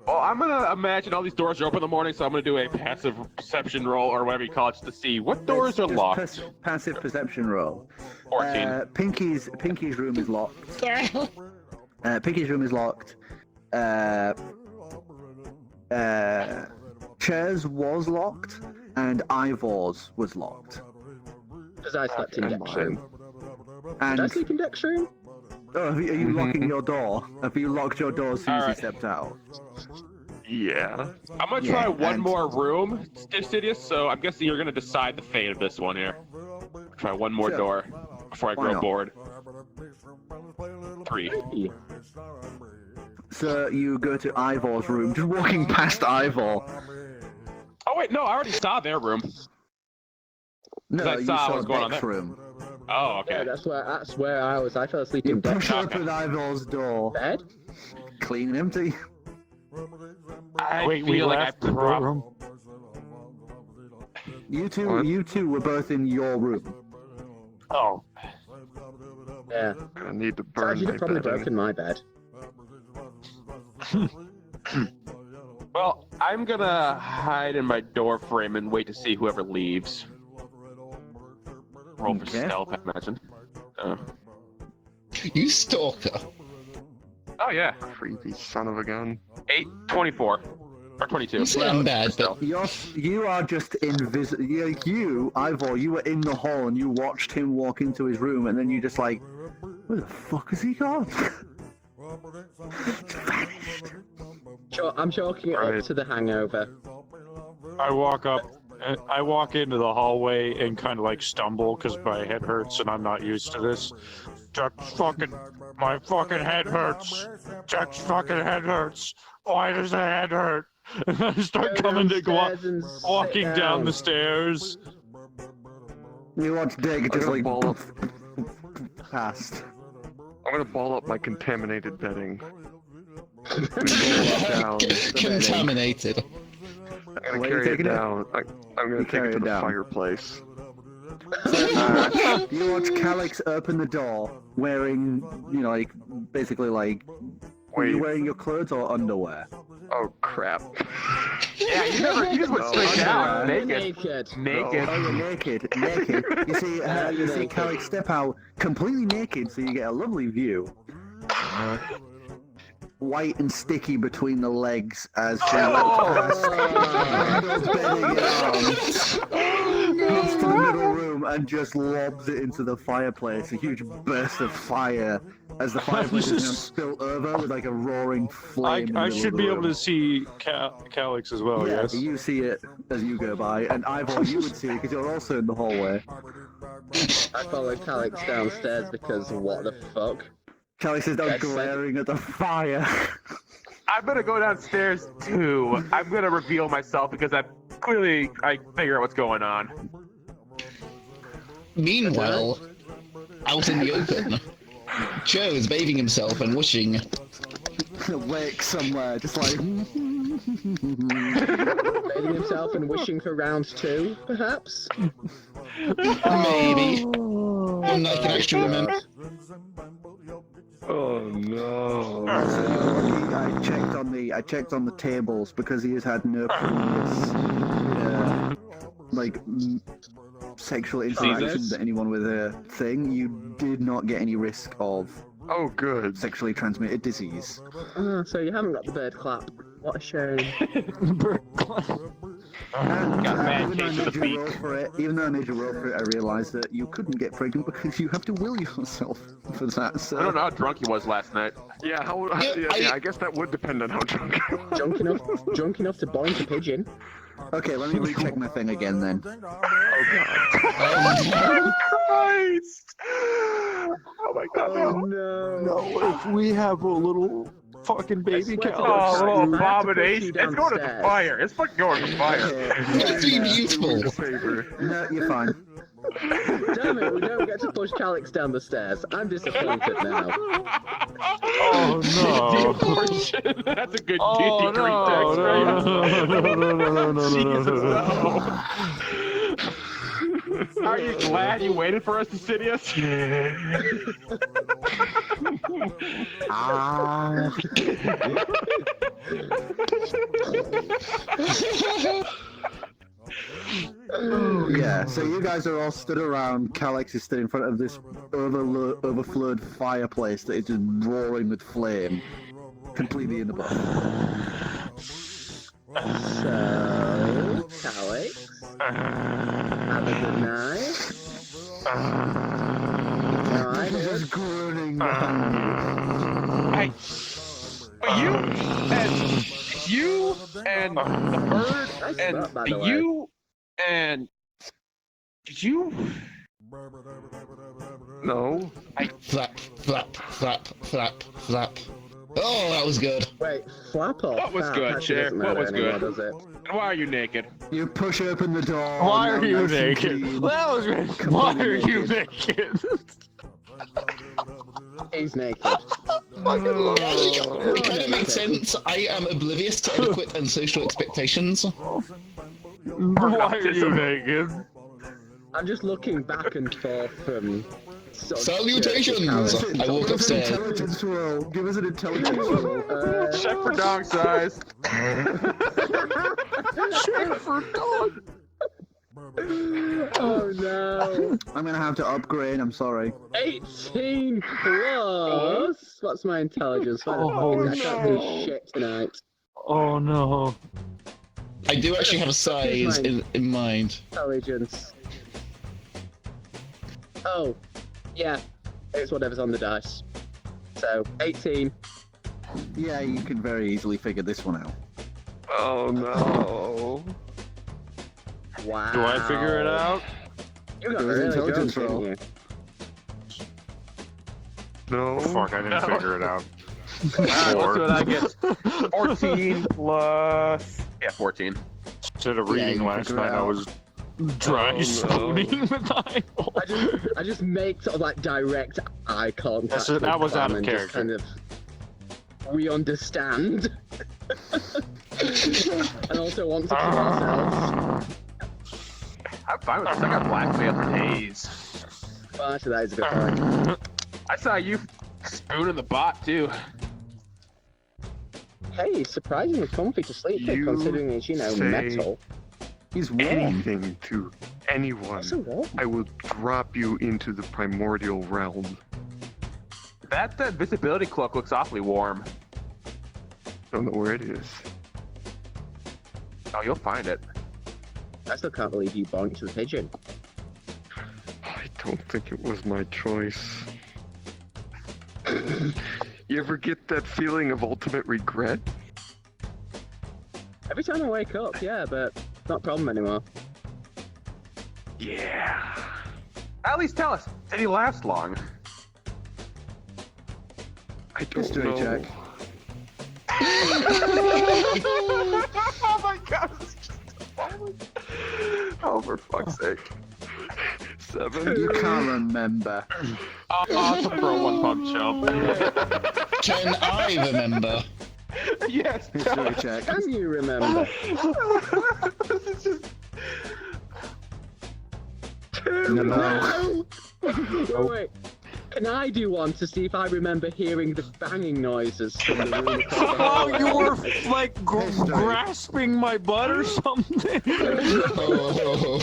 Well, I'm gonna imagine all these doors are open in the morning, so I'm gonna do a passive perception roll or whatever you call it, just to see what doors are Just locked. passive perception roll. 14. Pinky's room is locked. Pinky's room is locked. Chair's was locked, and Ivor's was locked. Because I slept in And Deck's mine. room. And Did I sleep in Deck's room? oh, are you locking your door? Have you locked your door as soon as you Alright. stepped out? Yeah. I'm gonna Yeah, try one and- more room, Sidious, so I'm guessing you're gonna decide the fate of this one here. Try one more Sure. door before I Why grow not? bored. 3. Yeah. So you go to Ivor's room, just walking past Ivor. Oh wait, no, I already saw their room. No, I you saw saw what's going on Deck's there. room. Oh, Yeah, okay. that's where I was. I fell asleep You in Deck's push Okay. open Ivor's door, bed. clean and empty. I Wait, we feel like I left the probably. room. You two, What? you two were both in your room. Oh. Yeah. I need to So burn you'd my have probably bedding. broken my bed. Well, I'm gonna hide in my door frame and wait to see whoever leaves. Roll for Okay. stealth, I imagine. You stalker. Oh yeah, Creepy son of a gun. 8, 24, or 22. You say I'm bad, but You are just invisible. You, Ivor, you were in the hall and you watched him walk into his room, and then you just like, where the fuck has he gone? Vanished. I'm chalking it Right. up to the hangover. I walk up. I walk into the hallway and kind of like stumble because my head hurts and I'm not used to this. My fucking head hurts. Jack's fucking head hurts. Why does the head hurt? And I start Go coming to downstairs and sit walking down the down. stairs. You watch Dig just gonna like ball up. past. I'm gonna ball up my contaminated bedding. I'm gonna roll it down. contaminated. I'm gonna Where you carry it taking it? down. I'm gonna You take carry it to it the down. fireplace. You watch Calix open the door, wearing, like, basically like, were you Wait. wearing your clothes or underwear? Oh crap. Yeah, you just went No. straight down, Underwear. naked. Naked. Naked. Oh, you're naked. You see, you see Calix step out completely naked, so you get a lovely view. White and sticky between the legs as she walks past. Bending arms. Gets to the middle room and just lobs it into the fireplace. A huge burst of fire as the fireplace is now spilt over with like a roaring flame. in the I middle should of the be able room. to see Calix as well, Yeah, yes? you see it as you go by, and Ivor, you would see it because you're also in the hallway. I followed Calix downstairs because what the fuck? Calix is now That's glaring at the fire. I'm gonna go downstairs too. I'm gonna reveal myself because I figure out what's going on. Meanwhile, out in the open, Joe is bathing himself and wishing. Lake somewhere, just like. Bathing himself and wishing for round 2, perhaps? Maybe. And like an extra woman. Oh no. I checked on the tables because he has had no previous like sexual interaction to anyone with a thing, you did not get any risk of Oh, good. sexually transmitted disease. So you haven't got the bird clap. What a shame. And Got mad even though I case of made the you beak. roll for it, even though I made you roll for it, I realised that you couldn't get pregnant because you have to will yourself for that. So I don't know how drunk he was last night. Yeah, I guess that would depend on how drunk I was. Drunk enough to boink a pigeon. Okay, let me recheck my thing again then. Christ! Oh my god, no. No, if we have a little fucking baby swear to cow. God. Oh, I have to push abomination. you It's going to the downstairs. fire. It's fucking going to the fire. Okay, Seems useful. no, you're fine. Damn it, we don't get to push Calix down the stairs. I'm disappointed now. Oh no. That's a good Oh D&D no, text, right? no. Jesus, no. Are you glad you waited for us, Insidious? Ah. Yeah, so you guys are all stood around. Calix is stood in front of this overflowed fireplace that is just roaring with flame, completely in the buff. So, Calix, have a good night. Alright, Just groaning behind You and the bird Nice and spot, by the way. you and you. No. Flap, flap, flap, flap, flap. Oh, that was good. Wait, flap off. What was That good, actually Cher? doesn't What matter was anymore, good? does it? And why are you naked? you. You push open the door. Why now are you nice and naked? clean. That was great. Why are you naked? He's naked. It kind of makes sense. I am oblivious to etiquette and social expectations. Why are you naked? I'm just looking back and forth from... Salutations! I walk Give us an upstairs. intelligence roll. Give us an intelligence roll. Check for dog size. Oh no. I'm gonna have to upgrade. I'm sorry. 18 plus. What's my intelligence? Why the Oh, fuck is I can't do shit tonight. Oh no. I do actually have a size in mind. Intelligence. Oh, yeah. It's whatever's on the dice. So, 18. Yeah, you can very easily figure this one out. Oh no. Wow. Do I figure it out? You got It was really intelligence drunk, roll. didn't you? No. Fuck, I didn't figure it out. Alright, let's see what I get. 14 plus... Yeah, 14. Instead of Yeah, reading you last figure it night, I out. was dry spooning with eyeball. I just make sort of like direct eye contact. That's- with that was Clem out of and just character. Kind of, we understand. And also want to kill ourselves. I'm fine with this. I got blackmail for days. Well, actually, that is a good point. I saw you spooning the bot, too. Hey, surprisingly comfy to sleep in, You considering it's, you know, say- metal. He's warm. Anything to anyone, So what? I will drop you into the primordial realm. That visibility cloak looks awfully warm. Don't know where it is. Oh, you'll find it. I still can't believe you bonked the pigeon. I don't think it was my choice. You ever get that feeling of ultimate regret? Every time I wake up, yeah, but not a problem anymore. Yeah. At least tell us, did he last long? I don't History know. check. Oh my god. Oh, for fuck's sake. 7. You can't remember. Awesome for a one pump show. Can I remember? Yes. History check. Can you remember? No. Wait, wait. Can I do one to see if I remember hearing the banging noises from the room? Oh, you were like grasping my butt or something. Oh.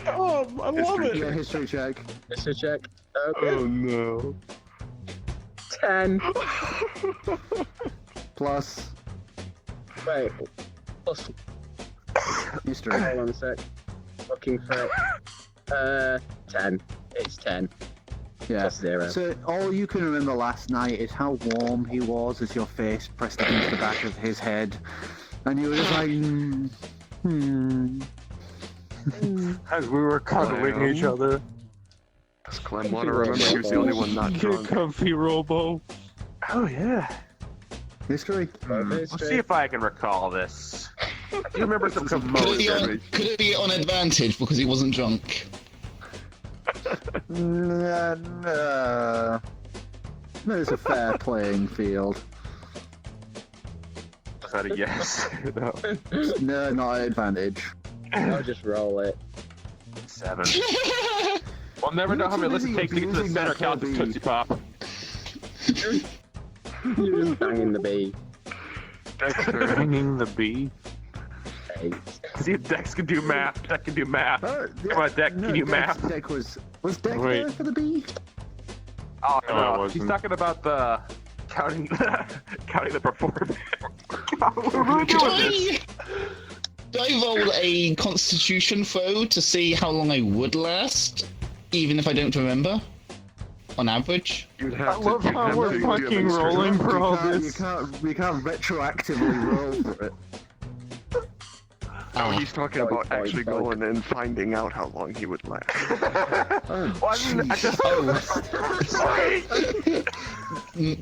Oh, I love it. Yeah, history check. History check. Okay. no. 10. Plus Wait. Plus. history. Hold on a sec. Looking for it. 10. It's 10. Yeah. Plus 0. So all you can remember last night is how warm he was as your face pressed against the back of his head, and you were just like, As we were cuddling each other. Does Clem want to remember he was the only one not Get drunk? comfy, Robo. Oh yeah. History. Let's see if I can recall this. I do remember some commotion. Could it be on advantage because he wasn't drunk? No, it's a fair playing field. Is that a yes? No. No, not an advantage. I'll just roll it. 7. We'll never know how many lists it takes to get to the center count of Tootsie Pop. You're just banging the bee. Dexter hanging the bee. 8. See if Dex can do math. Dex can do math. Oh, Come on, Dex, can you math? Deck was Deck Wait. there for the bee? Oh, No, no, it he's wasn't. talking about the counting the performance. What are we Could doing this? I roll a constitution throw to see how long I would last, even if I don't remember? On average? You'd I have to. love you'd how have we're to fucking demonstrate- rolling for all You this. can't retroactively roll for it. No, Ah. he's talking about actually going and finding out how long he would last. Well, I mean, I just...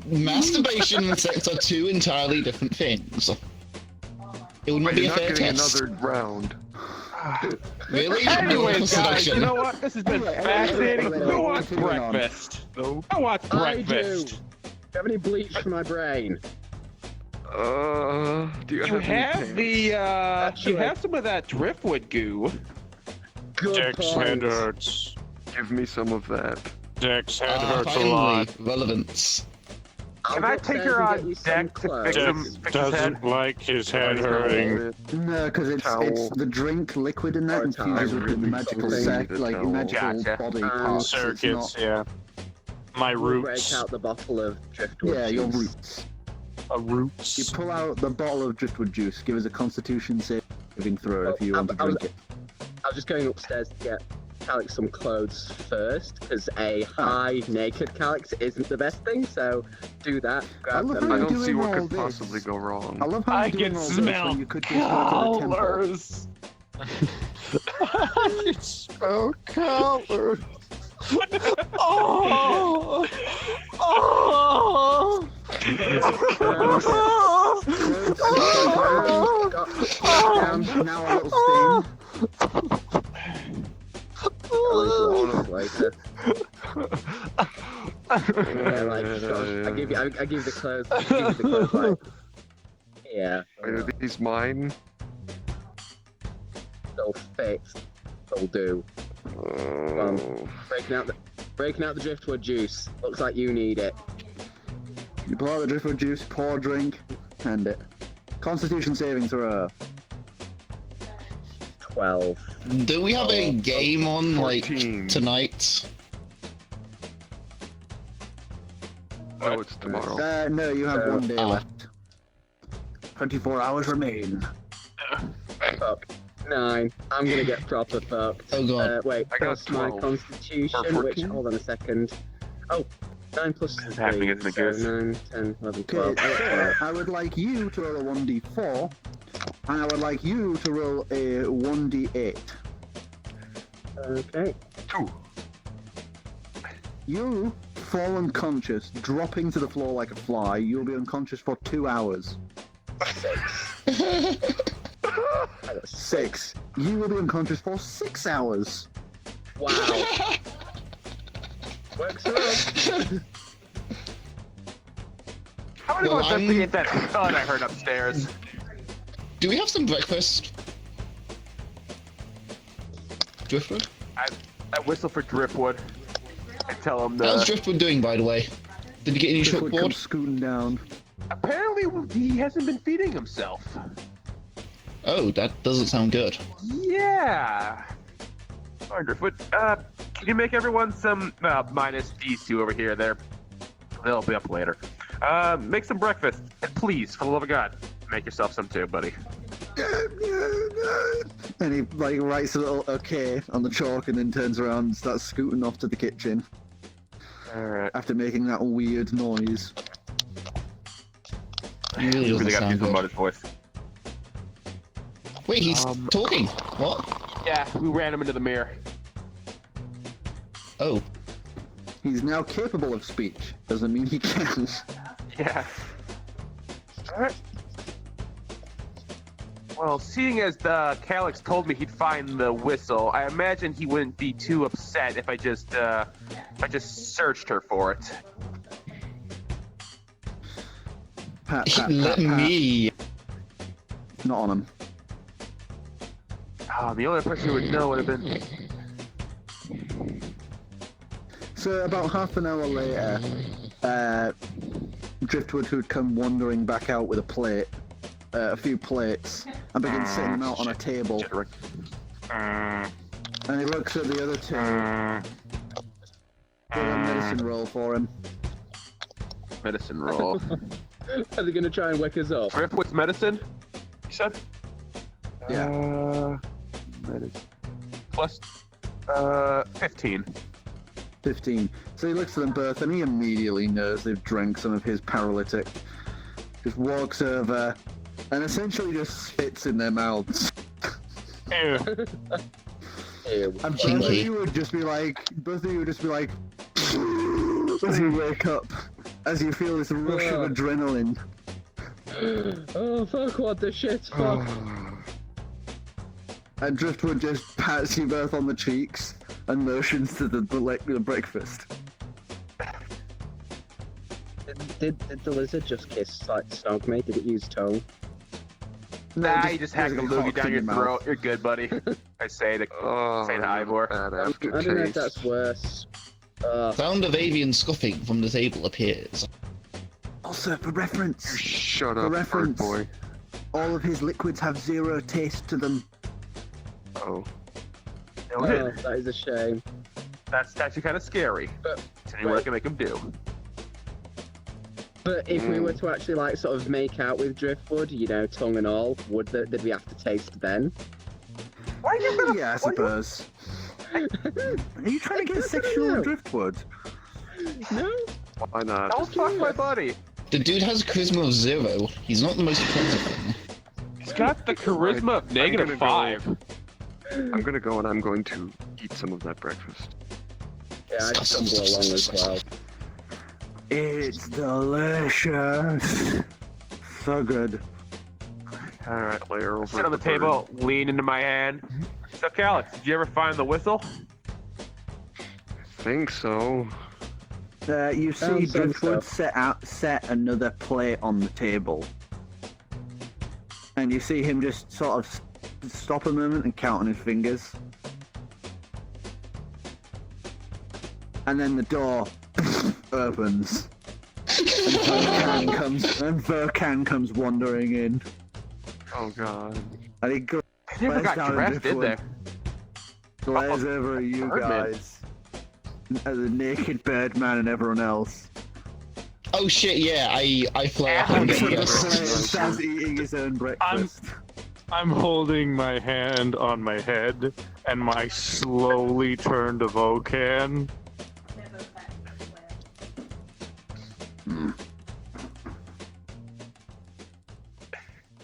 Masturbation and sex are two entirely different things. It would not be You're a not fair getting test. another round. Really? Anyways, guys, Seduction. you know what? This has been fascinating. wait, Who wants continuing on. breakfast? Who wants I do. breakfast? Do you have any bleach for my brain? Do you You have have any the, you have some of that driftwood goo. Good Dex point. head hurts. Give me some of that. Dex head hurts a Finally, lot. relevance. I'll Can go I take upstairs your and get you some deck to clothes. fix him? Dex Fix his head? doesn't like his head hurting. No, because it's Towel. the drink liquid in that Or infuses towel. with the Really magical need sec, a like towel. magical Gotcha. body parts. It's Circuits, not- yeah. My We'll break roots. out the bottle of driftwood Yeah, your juice. roots. You Roots. pull out the bottle of driftwood juice. Give us a Constitution saving throw if you want to I was- drink it. I was just going upstairs to get Calix some clothes first, because a high naked Calix isn't the best thing, so do that. Grab love them. how I you're don't see doing what all could this. possibly go wrong. I love how I you're doing can all this smell when you could just go to the temple. colors. I can smell colors. Oh! Oh! Down, now a little Later. Yeah, like, gosh, I give the clothes. I give you the clothes, like, yeah, Are these mine? they'll fit. They'll do. Oh. Breaking out the driftwood juice. Looks like you need it. You pull out the driftwood juice, pour a drink, hand it. Constitution saving throw. 12. Do we have a game on, like, 14. tonight? Oh, it's tomorrow. No, you have So- 1 day left. 24 hours remain. Fuck. 9. I'm gonna get proper fucked. Oh god. Wait, I got plus my 12. constitution, Or which, 14? hold on a second. Oh, 9 plus 3. This is happening, isn't it, so guys? 9, 10, 11, Okay, 12. I got 12. I would like you to roll a 1d4, and I would like you to roll a 1d8. Okay. 2. You fall unconscious, dropping to the floor like a fly. You'll be unconscious for 2 hours. 6. You will be unconscious for 6 hours. Wow. Works around. How many Well, more times I'm- to get that thud I heard upstairs? Do we have some breakfast? Driftwood? I whistle for driftwood. I tell him How's to. Driftwood doing, by the way? Did he get any Driftwood chalkboard? comes scooting down. Apparently, he hasn't been feeding himself. Oh, that doesn't sound good. Yeah. All right, Driftwood. Can you make everyone some minus these two over here? They'll be up later. Make some breakfast, and please, for the love of God, make yourself some too, buddy. And he like writes a little okay on the chalk and then turns around and starts scooting off to the kitchen All right. after making that weird noise. He really doesn't Really got to do sound something about good. his voice. Wait, he's talking. What? Yeah, we ran him into the mirror. Oh. He's now capable of speech. Doesn't mean he can. Yeah. All right. Well, seeing as Calyx told me he'd find the whistle, I imagine he wouldn't be too upset if I just searched her for it. Pat, pat, Let pat, pat. me. Not on him. The only person who would know would have been. So about half an hour later, Driftwood, who'd come wandering back out with a few plates, and begins setting them out on a table. And he looks at the other two. Do a medicine roll for him. Medicine roll. Are they going to try and wake us up? Driftwood's medicine? You said? Yeah. Medicine. Plus, 15. 15. So he looks at them both and he immediately knows they've drank some of his paralytic. Just walks over and essentially just spits in their mouths. Ew. Ew. And both of Kinky. you would just be like, as you wake up, as you feel this rush of adrenaline. Oh, fuck, what the shit, fuck. And Driftwood just pats you both on the cheeks and motions to the breakfast. Did the lizard just kiss, like, snog me? Did it use tongue? Nah, you just hack a basically loogie hawks down in your mouth. throat. You're good, buddy. I say to say to Ivor. Bad I don't know if aftertaste. that's worse. Sound of avian scuffing from the table appears. Also, for reference, Shut For up, reference. bird boy. all of his liquids have 0 taste to them. Oh. Oh, that is a shame. That's actually kind of scary. But- Tell you what I can make him do. But if we were to actually, like, sort of make out with Driftwood, you know, tongue and all, did we have to taste then? Why are you gonna? Yeah, I suppose. Are you trying to get sexual know. with Driftwood? No? Why not? Don't fuck my buddy. The dude has a charisma of 0. He's not the most attractive thing. He's got the charisma of I'm negative gonna 5. I'm gonna go and I'm going to eat some of that breakfast. Yeah, I'd stumble along as well. It's delicious. So good. All right. Player over Sit at on the bird. table, lean into my hand. So, Calyx, did you ever find the whistle? Think so. You see Sounds so. Driftwood set another plate on the table. And you see him just sort of stop a moment and count on his fingers. And then the door opens. And Verkan comes wandering in. Oh god. And he They never got down and dressed, did they? glares over at you Birdman. guys. As a naked Birdman and everyone else. Oh shit, yeah, I fly up and And get starts yes. eating his own breakfast. I'm holding my hand on my head, and my slowly turn to Vocan.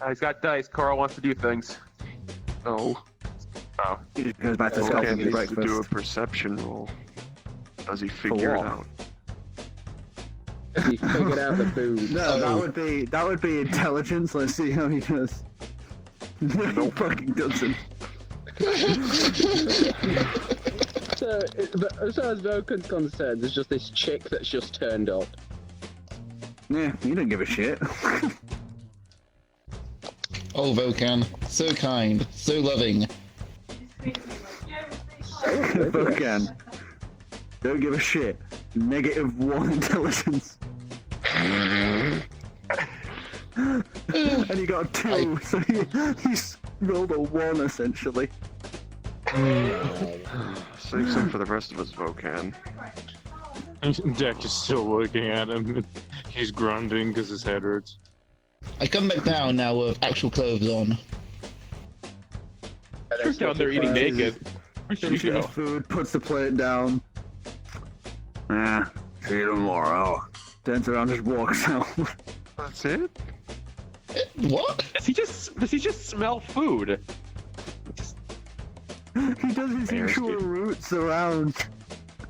He's got dice. Carl wants to do things. No. Oh. He just goes back to Okay, sculpting his needs to do a breakfast. perception roll. Does he figure it what? out? He figured out the food. No, that would be intelligence. Let's see how he does. No, he fucking doesn't. So, as far as Vokan's concerned, there's just this chick that's just turned up. Yeah, you don't give a shit. Oh, Vokan, so kind, so loving. Bocan. Don't give a shit. -1 intelligence. And he got a 2, so he's rolled a 1 essentially. Save some for the rest of us, Vocan. Deck is still looking at him. He's grunting because his head hurts. I come back down now with actual clothes on. You're down there eating naked. Where should you Finishes go? his food, puts the plate down. See you tomorrow. Turns around, just walks out. That's it? What? Does he just smell food? He does his usual routes around.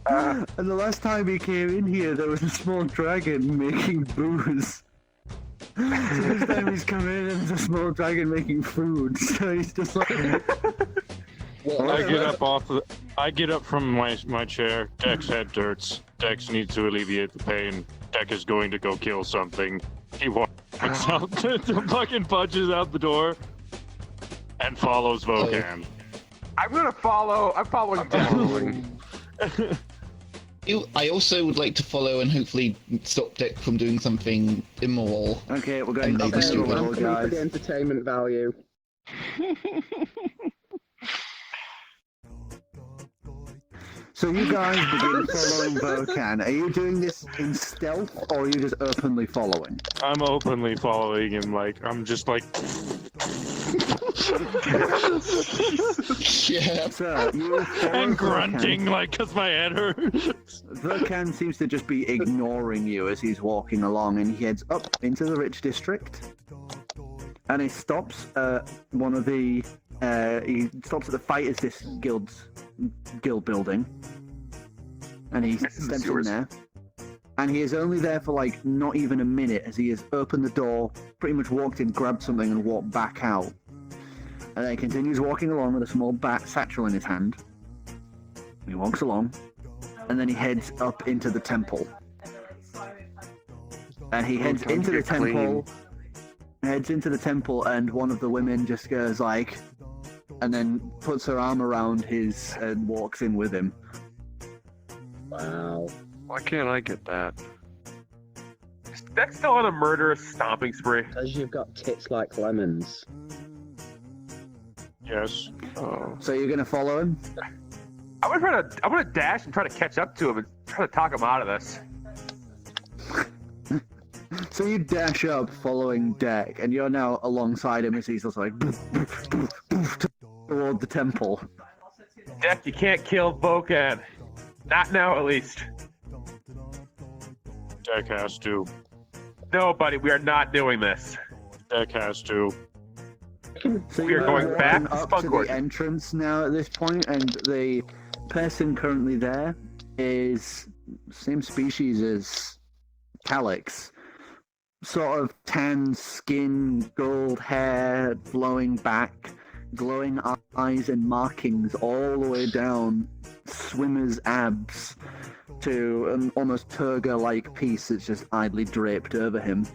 And the last time he came in here, there was a small dragon making booze. So this time he's come in and there's a small dragon making food. So he's just like... I get up from my chair. Dex head hurts. Dex needs to alleviate the pain. Dex is going to go kill something. He walks out, fucking punches out the door, and follows Vocan. I'm following down. I also would like to follow and hopefully stop Dick from doing something immoral. Okay, we're going And up make us the do level, one. For guys. the entertainment value. So you guys begin following Vocan. Are you doing this in stealth, or are you just openly following? I'm openly following him, like, I'm just like... Yeah. So, you follow and Vocan. grunting, like, cause my head hurts. Vocan seems to just be ignoring you as he's walking along, and he heads up into the rich district. And he stops at one of the... he stops at the Fighters Guild building. And he steps in there. And he is only there for, like, not even a minute, as he has opened the door, pretty much walked in, grabbed something, and walked back out. And then he continues walking along with a small satchel in his hand. He walks along, and then he heads up into the temple. And he heads time into to the get clean. temple, and one of the women just goes like, and then puts her arm around his and walks in with him. Wow. Why can't I get that? Is Dex still on a murderous stomping spree? Because you've got tits like lemons. Yes. Oh. So you're gonna follow him? I'm gonna dash and try to catch up to him and try to talk him out of this. So you dash up following Deck, and you're now alongside him as he's just like toward the temple. Deck, you can't kill Vocan. Not now, at least. Deck has to. No, buddy, we are not doing this. Deck has to. So We are you're going walking back to up Spunk to Orchard. the entrance now at this point, and the person currently there is same species as Calyx. Sort of tan skin, gold hair, flowing back, glowing eyes and markings all the way down swimmer's abs to an almost toga-like piece that's just idly draped over him.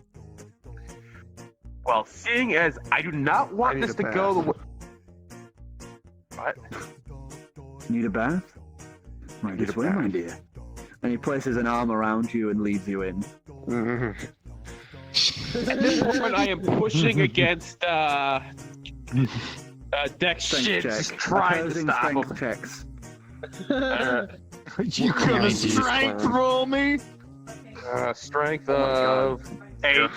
Well, seeing as I do not want I need this a to go the bath. way... What? Need a bath? Right Need this a way, bath. my dear. And he places an arm around you and leads you in. At this moment, I am pushing against Dex Strength shit, check. just trying to Opposing stop strength him. checks. You gonna strength roll me? Strength Oh of 8.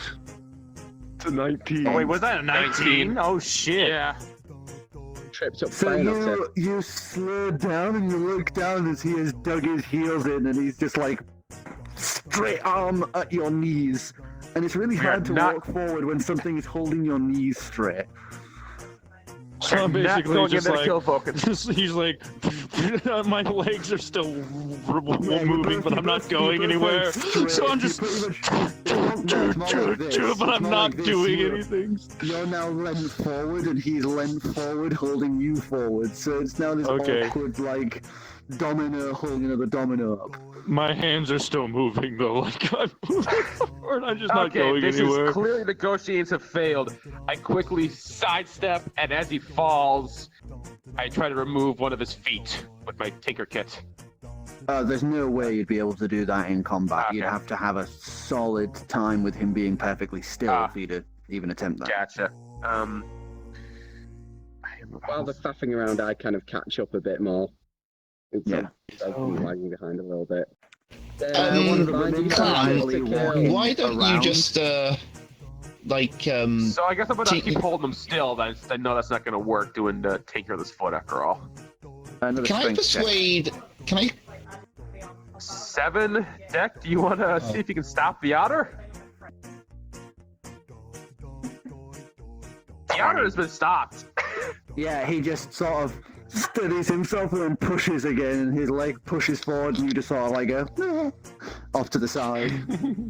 It's a 19. Oh wait, was that a 19? 19? Oh shit. Yeah. Tripped up So playing up you slow down and you look down as he has dug his heels in, and he's just like straight arm at your knees. And it's really We are hard to not- walk forward when something is holding your knees straight. So I'm Not basically going in just there to like, kill Vulcan. he's like, my legs are still Yeah, moving, but I'm not going anywhere. So I'm just, but I'm not doing anything. You're now leant forward, and he's leant forward, holding you forward. So it's now this Okay. awkward, like, domino holding another domino up. My hands are still moving though, like I'm moving forward. I'm just not Okay, going this anywhere. is clearly negotiations have failed. I quickly sidestep, and as he falls, I try to remove one of his feet with my tinker kit. There's no way you'd be able to do that in combat. You'd Okay. have to have a solid time with him being perfectly still for you to even attempt that. Gotcha. While they're faffing around, I kind of catch up a bit more. Yeah. I'm lagging behind a little bit. one of the Mind women you, Clan, to kill. why don't you around. just, So I guess I'm gonna Tinker- keep holding them still. Then I know that's not gonna work doing the Tinkerless foot after all. Another can I strength check. persuade? Can I? 7 deck. Do you want to see if you can stop the otter? The otter has been stopped. Yeah, he just sort of steadies himself and then pushes again, and his leg pushes forward, and you just sort of like go off to the side.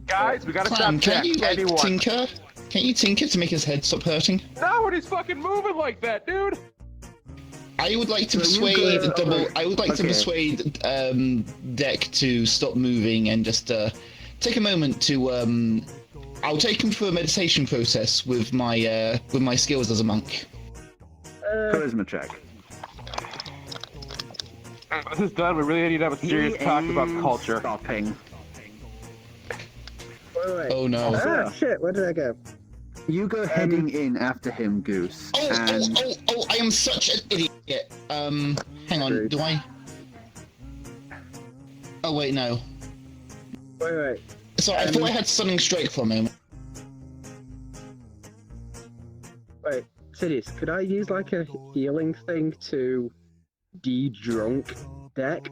Guys, we gotta Clan, stop can't you like anyone. tinker? Can't you tinker to make his head stop hurting? No, when he's fucking moving like that, dude. I would like to So you persuade go- double. I would like to okay. persuade Deck to stop moving and just take a moment to. I'll take him through a meditation process with my skills as a monk. Charisma check. This is done. We really need to have a serious talk about ain't culture. Stopping. Wait. Oh no! Ah, shit, where did I go? You go heading in after him, Goose. and Oh! I am such an idiot. Hang on. Rude. Do I? Oh wait, no. Wait. Sorry, I thought I had stunning strike for a moment. Wait, Sidious, could I use like a healing thing to de-drunk Deck?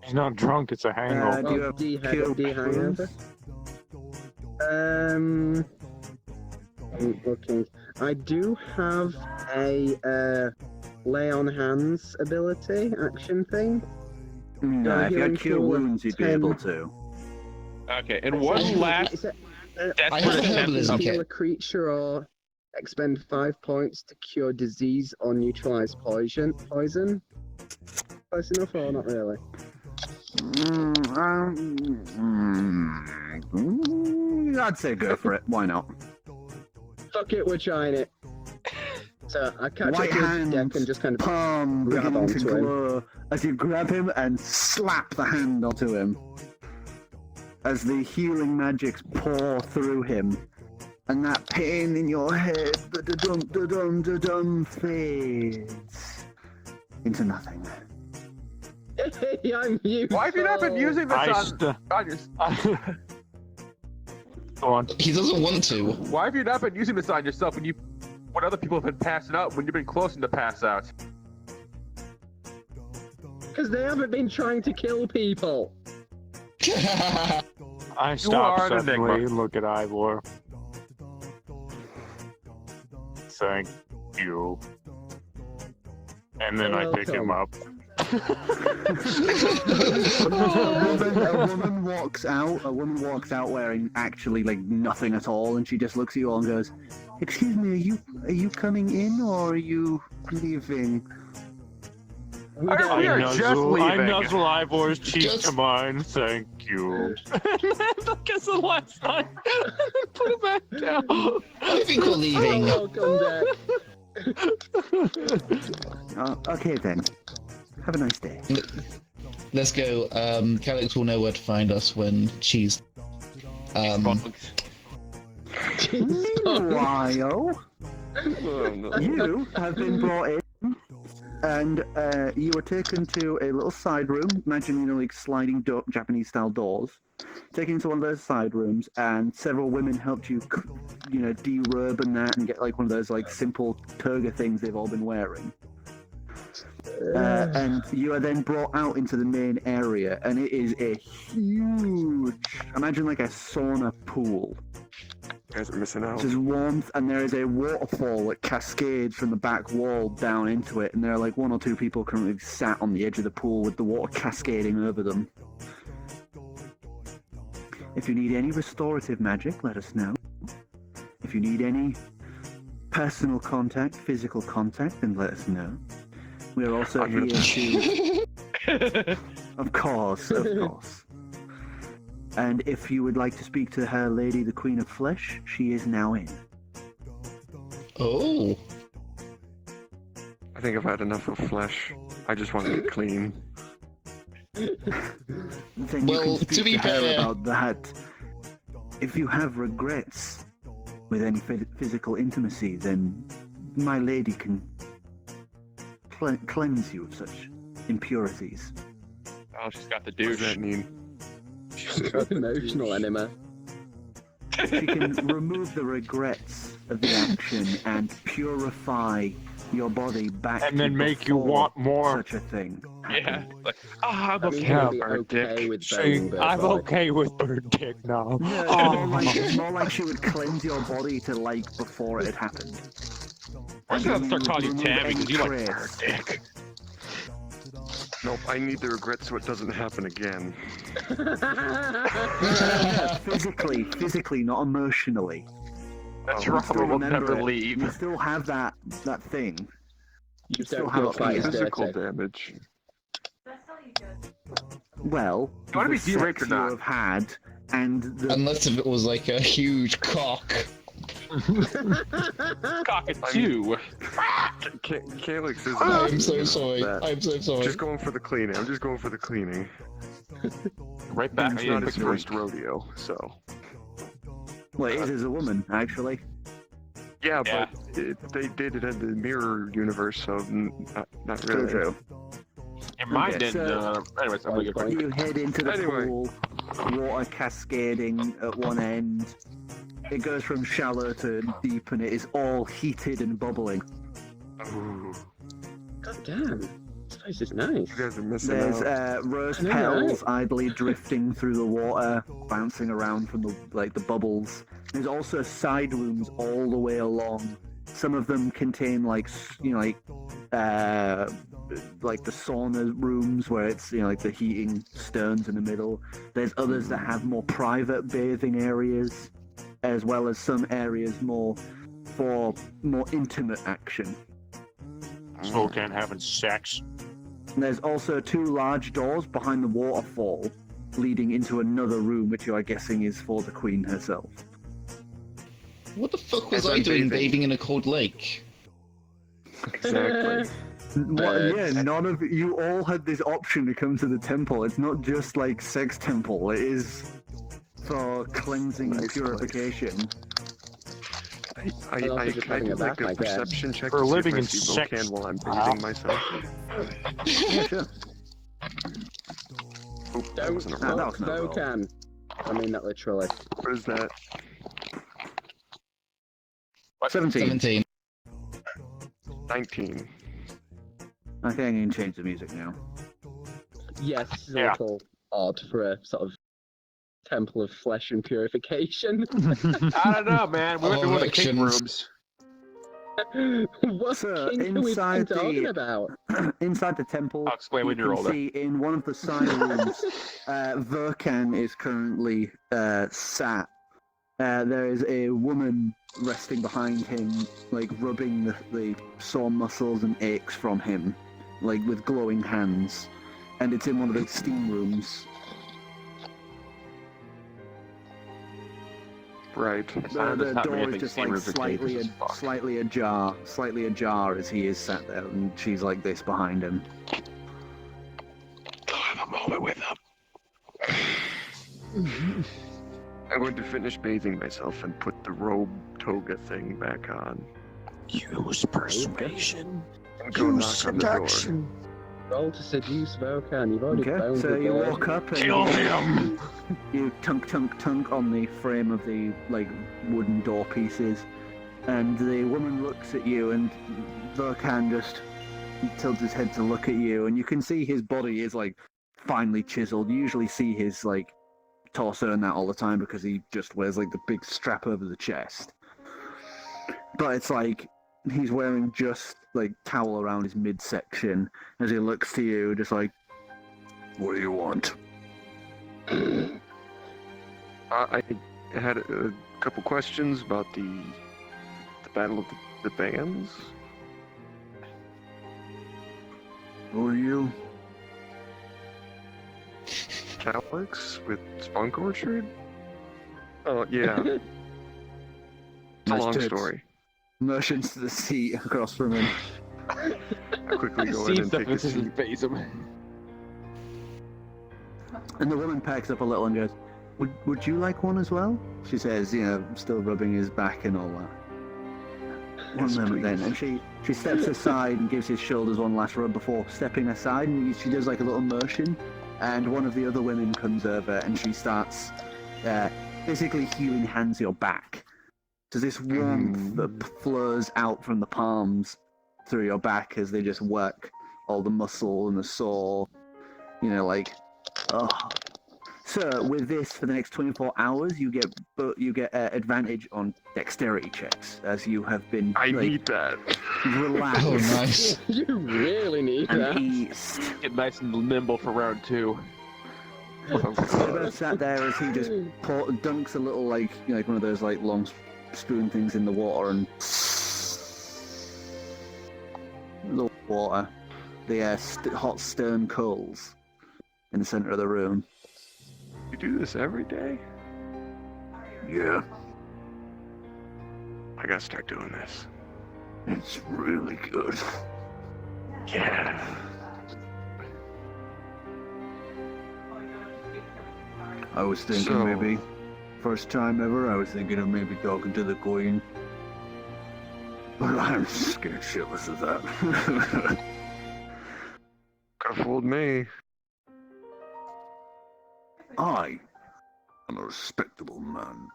He's not drunk, it's a hangover. do you have cure de-hangover? I'm looking. I do have a lay on hands ability action thing. No, if you healing had cure pool of wounds, you'd be 10. able to. Okay, and one last Is it, I have a desperate herbalism attempt. heal kit. a creature or expend 5 points to cure disease or neutralize poison. Close enough or not really? I'd say go for it. Why not? Fuck it, we're trying it. So I catch White up with hands, Deck and just kind of palm grab beginning to onto him. glow as you grab him and slap the hand onto him. As the healing magics pour through him, and that pain in your head, da-dum fades into nothing. Yeah, I'm you. Why have you not been using this I on st- your... Go on. He doesn't want to. Why have you not been using this on yourself when other people have been passing out, when you've been close to pass out? Because they haven't been trying to kill people. I are stop an suddenly, enigma. look at Ivor. Thank you. And then I pick him up. A woman walks out. A woman walks out wearing actually like nothing at all, and she just looks at you all and goes, "Excuse me, are you coming in or are you leaving?" We are just I leaving. nuzzle Ivor's cheek Just- to mine, thank you. And then look at the last time, and then put it back down. I think we're leaving. Welcome, Deck. Okay then. Have a nice day. Let's go. Calix will know where to find us when she's. Meanwhile, you have been brought in, and you were taken to a little side room. Imagine, like sliding Japanese-style doors. Taken to one of those side rooms, and several women helped you, derobe and that, and get like one of those like simple toga things they've all been wearing. And you are then brought out into the main area, and it is a huge, imagine like a sauna pool. You guys are missing out. There's warmth, and there is a waterfall that cascades from the back wall down into it, and there are like 1 or 2 people currently sat on the edge of the pool with the water cascading over them. If you need any restorative magic, let us know. If you need any personal contact, physical contact, then let us know. We are also here to... Of course. And if you would like to speak to her lady, the Queen of Flesh, she is now in. Oh. I think I've had enough of flesh. I just want to get clean. Then Well, you can speak to be to her fair- about that. If you have regrets with any physical intimacy, then my lady can cleanse you of such impurities. Oh, she's got the What does that douche. mean? Emotional enema. She can remove the regrets of the action and purify your body back And to then make you before want more. such a thing Yeah. happened. Like, I'm That means okay you'll with be bird okay dick. with See, boning bird I'm boy. okay with bird dick now. No, Oh. it's more like she would cleanse your body to like before it had happened. We're just gonna And start you calling you remove Tammy any because you like trace. bird dick. Nope, I need the regret so it doesn't happen again. physically, not emotionally. That Oh, trauma Still will remember never it. leave. You still have that thing. You still don't have feel it quite here. as Physical dirty. damage. Well, You wanna the be D-raped sex or you not? have had, and the Unless if it was like a huge cock. Cockatoo. Calyx is. I'm so sorry. That. I'm so sorry. Just going for the cleaning. I'm just going for the cleaning. Right back. It's not his first rodeo, so. well, it is a woman actually. Yeah, Yeah. but they did it in the mirror universe, so not really. True. Your mind Okay, didn't. so- Anyways, I'm gonna get back. You head into the Anyway. pool, water cascading at one end. It goes from shallow to deep, and it is all heated and bubbling. Ooh, God damn. This place is nice. you guys are missing There's out. rose I know, petals idly drifting through the water, bouncing around from the bubbles. There's also side rooms all the way along. Some of them contain like the sauna rooms where it's like the heating stones in the middle. There's others that have more private bathing areas, as well as some areas for more intimate action. Smoking and having sex. And there's also two large doors behind the waterfall leading into another room, which you are guessing is for the queen herself. What the fuck was As I I'm doing bathing. bathing in a cold lake? Exactly. None of you all had this option to come to the temple. It's not just like sex temple. It is for cleansing and Nice purification. I also just having do a like bath, a I guess. perception check For to see living if I in see sex- Vulcan while I'm Wow. bathing myself. Yeah, sure. Oop, that Don't wasn't a that roll. was no roll. Vocan. I mean that literally. What is that? 17. 17. 19. I think I can change the music now. Yes, this is a Yeah. little odd for a sort of temple of flesh and purification. I don't know, man. We went to one of the king Erections. rooms. What So, king are we inside the- talking about? Inside the temple, I'll explain when you you're can older. see in one of the side rooms, Verkan is currently sat. There is a woman resting behind him, like rubbing the sore muscles and aches from him, like with glowing hands. And it's in one of the steam rooms. Right. The door is just like slightly ajar as he is sat there, and she's like this behind him. Go have a moment with him. I'm going to finish bathing myself and put the robe toga thing back on. Use persuasion. And go knock on the door. Roll to seduce Vocan. You've already Okay, boned so with you the walk up and Kill him! you tunk on the frame of the like wooden door pieces, and the woman looks at you, and Verkan just tilts his head to look at you, and you can see his body is like finely chiseled. You usually see his like torso and that all the time because he just wears like the big strap over the chest, but it's like he's wearing just like towel around his midsection as he looks to you, just like, what do you want? I had a couple questions about the Battle of the Bands. Who are you? Calyx with Spunk Orchard? Oh, yeah. It's a Nice long tits. story. Motions to the seat across from him. I quickly go in See and stuff take a this seat. is face him. And the woman perks up a little and goes, would you like one as well? She says, you know, still rubbing his back and all that. One moment then, and she steps aside and gives his shoulders one last rub before stepping aside, and she does like a little motion, and one of the other women comes over and she starts basically healing hands your back. So this warmth that flows out from the palms through your back as they just work all the muscle and the sore, you know, like, oh. So with this, for the next 24 hours, you get advantage on dexterity checks, as you have been need that. relaxed. Oh, nice. You really need and that. eased. Get nice and nimble for round 2. So they both sat there as he just dunks a little, like, you know, like one of those like long spoon things in the water and the water, the hot stone coals in the center of the room. You do this every day? Yeah, I gotta start doing this. it's really good. Yeah. I was thinking So- maybe, first time ever, I was thinking of maybe talking to the queen. But I'm scared shitless of that. Could have fooled me. I am a respectable man.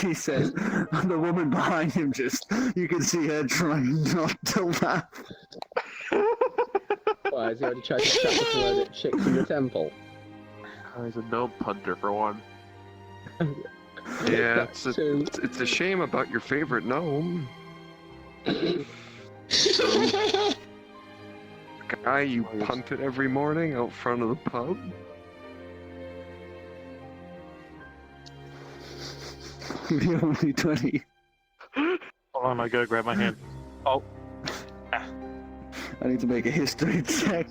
He says, and the woman behind him you can see her trying not to laugh. Why, has he already tried to trap a load of chicks in the temple? Oh, he's a gnome punter for one. Yeah, Two. it's a shame about your favorite gnome. The guy you punted every morning out front of the pub. You're only 20. Hold on, I gotta grab my hand. Oh, I need to make a history check.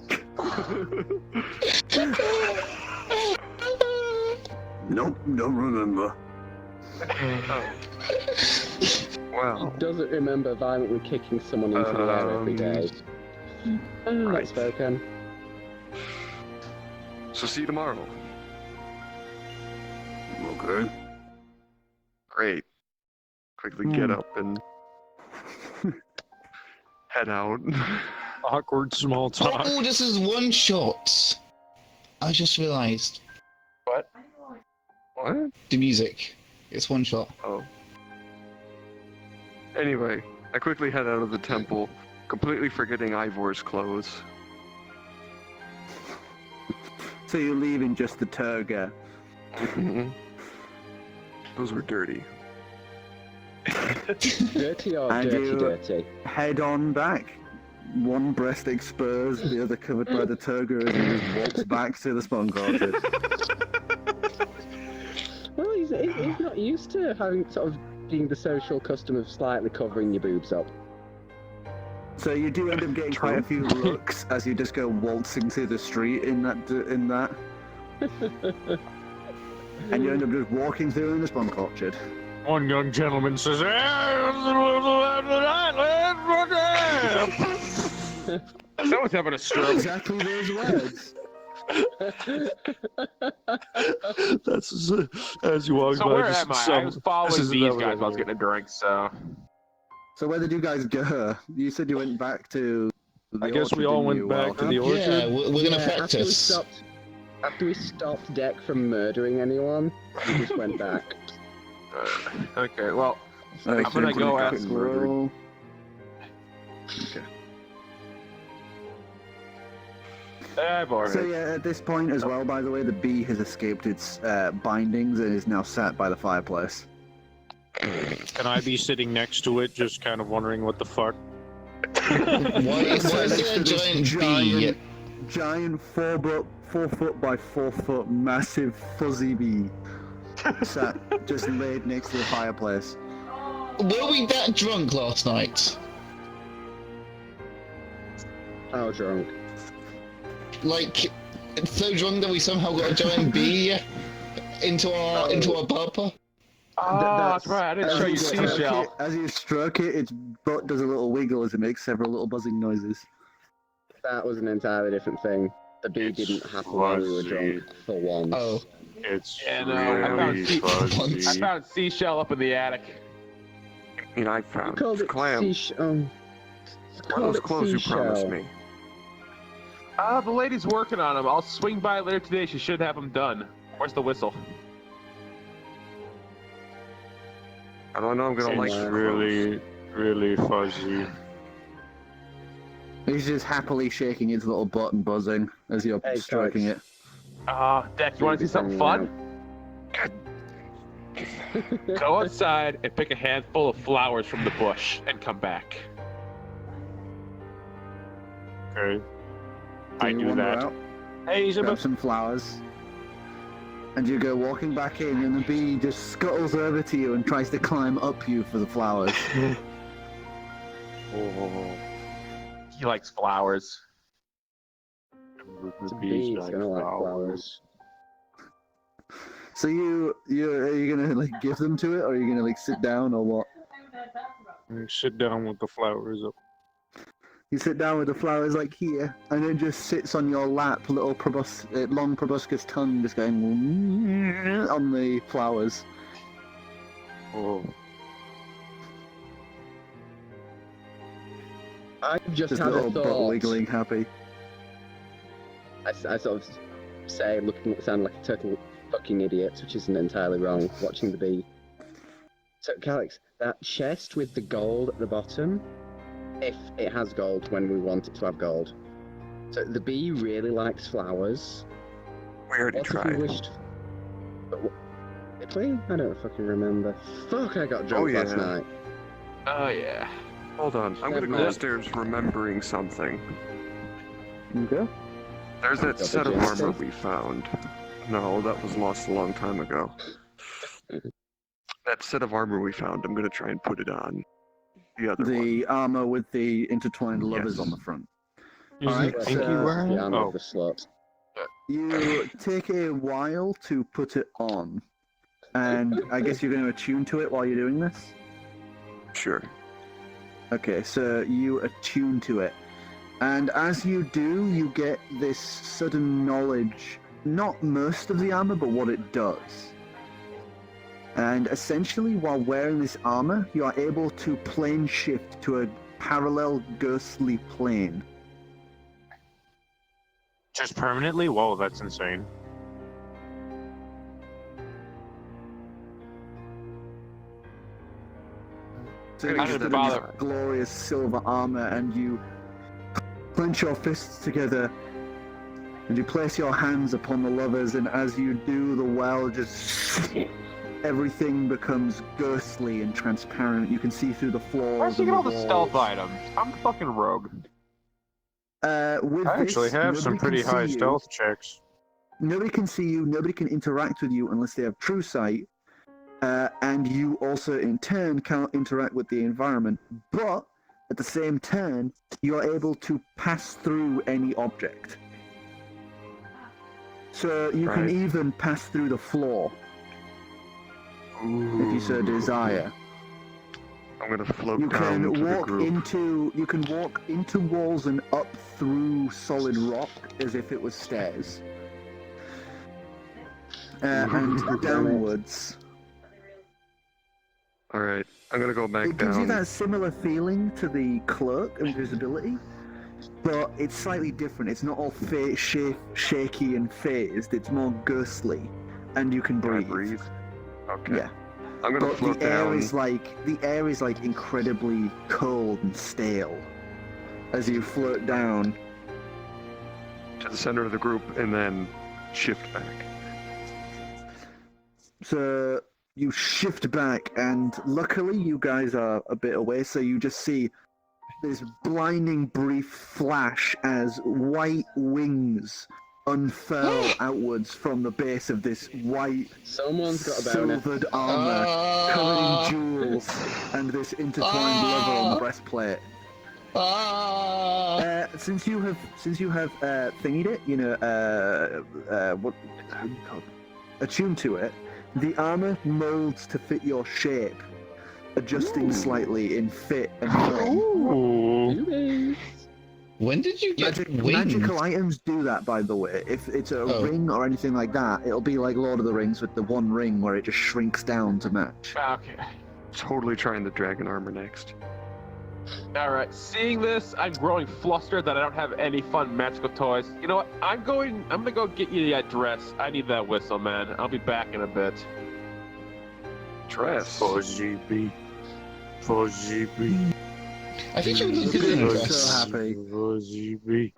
Nope, don't remember. Well, He doesn't remember violently kicking someone into the air every day. right. Not spoken. so see you tomorrow. Okay. Great. Quickly get up and head out. awkward small talk. Oh, this is one shot. I just realised What? the music. It's one shot. Oh. Anyway, I quickly head out of the temple, completely forgetting Ivor's clothes. So you leave in just the toga. Those were dirty. Dirty or And dirty you- dirty? Head on back. One breast exposed, the other covered by the toga as you just walks back to the Spunk orchard. Well, he's not used to having sort of being the social custom of slightly covering your boobs up. So you do end up getting quite a few looks as you just go waltzing through the street in that. And you end up just walking through in the Spunk orchard. One young gentleman says, Someone's having a stroke. Exactly those words. That's as you walk So by. where just am I? I some- was this following is these another guys while I was one. getting a drink, so... So where did you guys go? You said you went back to the I guess we orchard, all didn't went you, back to the Walter? orchard. Yeah, we're gonna Yeah, practice. After we stopped Deck from murdering anyone, we just went back. Okay, well, I'm gonna go ask roll. I've already... So yeah, at this point as well, by the way, the bee has escaped its bindings and is now sat by the fireplace. Can I be sitting next to it, just kind of wondering what the fuck? Why is there a giant bee? Giant 4 foot by 4 foot massive fuzzy bee sat just laid next to the fireplace. Were we that drunk last night? How drunk? Like, so drunk that we somehow got a giant bee into our pub? Oh, that's right, I didn't show you seashell. As you stroke it, its butt does a little wiggle as it makes several little buzzing noises. That was an entirely different thing. The bee didn't happen while we were drunk for once. Oh. It's And I fuzzy. found seashell up in the attic. I mean, I You found called it clam. seashell. What are those clothes you promised me? The lady's working on them. I'll swing by later today. She should have them done. Where's the whistle? I don't know. I'm gonna like It's the really, really fuzzy. He's just happily shaking his little butt and buzzing as you're Hey, stroking it. Deck, you want to see something fun? Go outside and pick a handful of flowers from the bush and come back. Okay. So I you do wander that. out, Hey, grab some flowers, and you go walking back in, and the bee just scuttles over to you and tries to climb up you for the flowers. Oh, He likes flowers. the Bees bees like gonna like flowers. flowers. So are you gonna like give them to it, or are you gonna like sit down, or what? Sit down with the flowers up. You sit down with the flowers like here, and it just sits on your lap, little long proboscis tongue just going on the flowers. Oh. I just Just had a little butt thought. wiggling happy. I sort of say, sound like a total fucking idiot, which isn't entirely wrong, watching the bee. So, Calix, that chest with the gold at the bottom, if it has gold when we want it to have gold. So, the bee really likes flowers. We already What if tried. you wished... Did we? I don't fucking remember. Fuck, I got drunk last yeah. night. Oh, yeah. Hold on. I'm gonna go Yeah. upstairs remembering something. Okay. There's that Got set the of gist. armor we found. No, that was lost a long time ago. That set of armor we found, I'm gonna try and put it on the other one. The armor with the intertwined levers Yes. on the front. Is Alright, it so- pinky wearing? The armor Oh, of the slut. You take a while to put it on, and I guess you're going to attune to it while you're doing this? Sure. Okay, so you attune to it. And as you do, you get this sudden knowledge, not most of the armor, but what it does. And essentially, while wearing this armor, you are able to plane shift to a parallel ghostly plane. just permanently? Whoa, that's insane. So I you didn't get this bother. glorious silver armor, and you clench your fists together, and you place your hands upon the levers, and as you do, the well just everything becomes ghostly and transparent. You can see through the floors. Where'd you and get all the walls. stealth items? I'm a fucking rogue. With I actually this, have some nobody pretty can see high you. stealth checks. Nobody can see you. Nobody can interact with you unless they have true sight. And you also, in turn, cannot interact with the environment. But at the same turn, you are able to pass through any object. So you can Right. even pass through the floor if you so desire. I'm gonna float You down can to the walk group. you can walk into walls and up through solid rock as if it was stairs. And downwards. Alright, I'm gonna go back It gives you down. that similar feeling to the cloak of invisibility, but it's slightly different. It's not all shaky and phased. It's more ghostly, and you can Can I breathe. breathe? Okay. Yeah, I'm gonna but float the air down. is like incredibly cold and stale as you float down. To the center of the group and then shift back. So you shift back, and luckily you guys are a bit away, so you just see this blinding brief flash as white wings unfurl outwards from the base of this white Someone's got a boner. silvered armor covered in jewels and this intertwined lever on the breastplate. Since you have thingied it, attuned to it, the armor molds to fit your shape, adjusting slightly in fit and form. Ooh. Boobies. When did you get wings? Magical items do that, by the way. If it's a ring or anything like that, it'll be like Lord of the Rings with the one ring where it just shrinks down to match. Okay. Totally trying the dragon armor next. Alright, seeing this, I'm growing flustered that I don't have any fun magical toys. You know what? I'm gonna go get you that dress. I need that whistle, man. I'll be back in a bit. Dress. 4GB. 4GB. I think you look good in a So dress. happy. 4GB.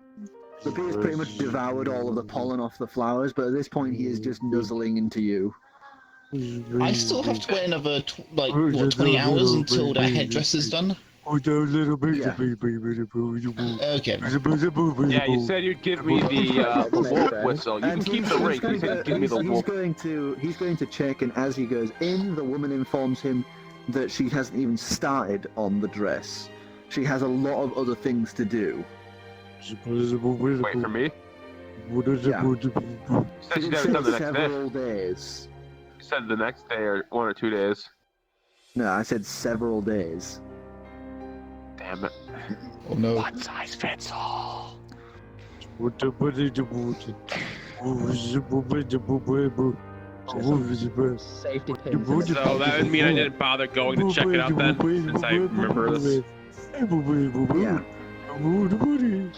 The bee has pretty much devoured all of the pollen off the flowers, but at this point he is just nuzzling into you. I still have to wait another 20 hours until that headdress is done. Yeah. Okay. Yeah, you said you'd give me the wolf whistle. You can keep the ring. You said you'd give me the wolf. He's going to check, and as he goes in, the woman informs him that she hasn't even started on the dress. She has a lot of other things to do. Wait for me? Yeah. You said She you'd did have it done the say next day. several days. You said the next day or 1 or 2 days. No, I said several days. Damn it. Oh no. One size fits all. Safety pins. So that would mean I didn't bother going to check it out then, since I remember this. Yeah. You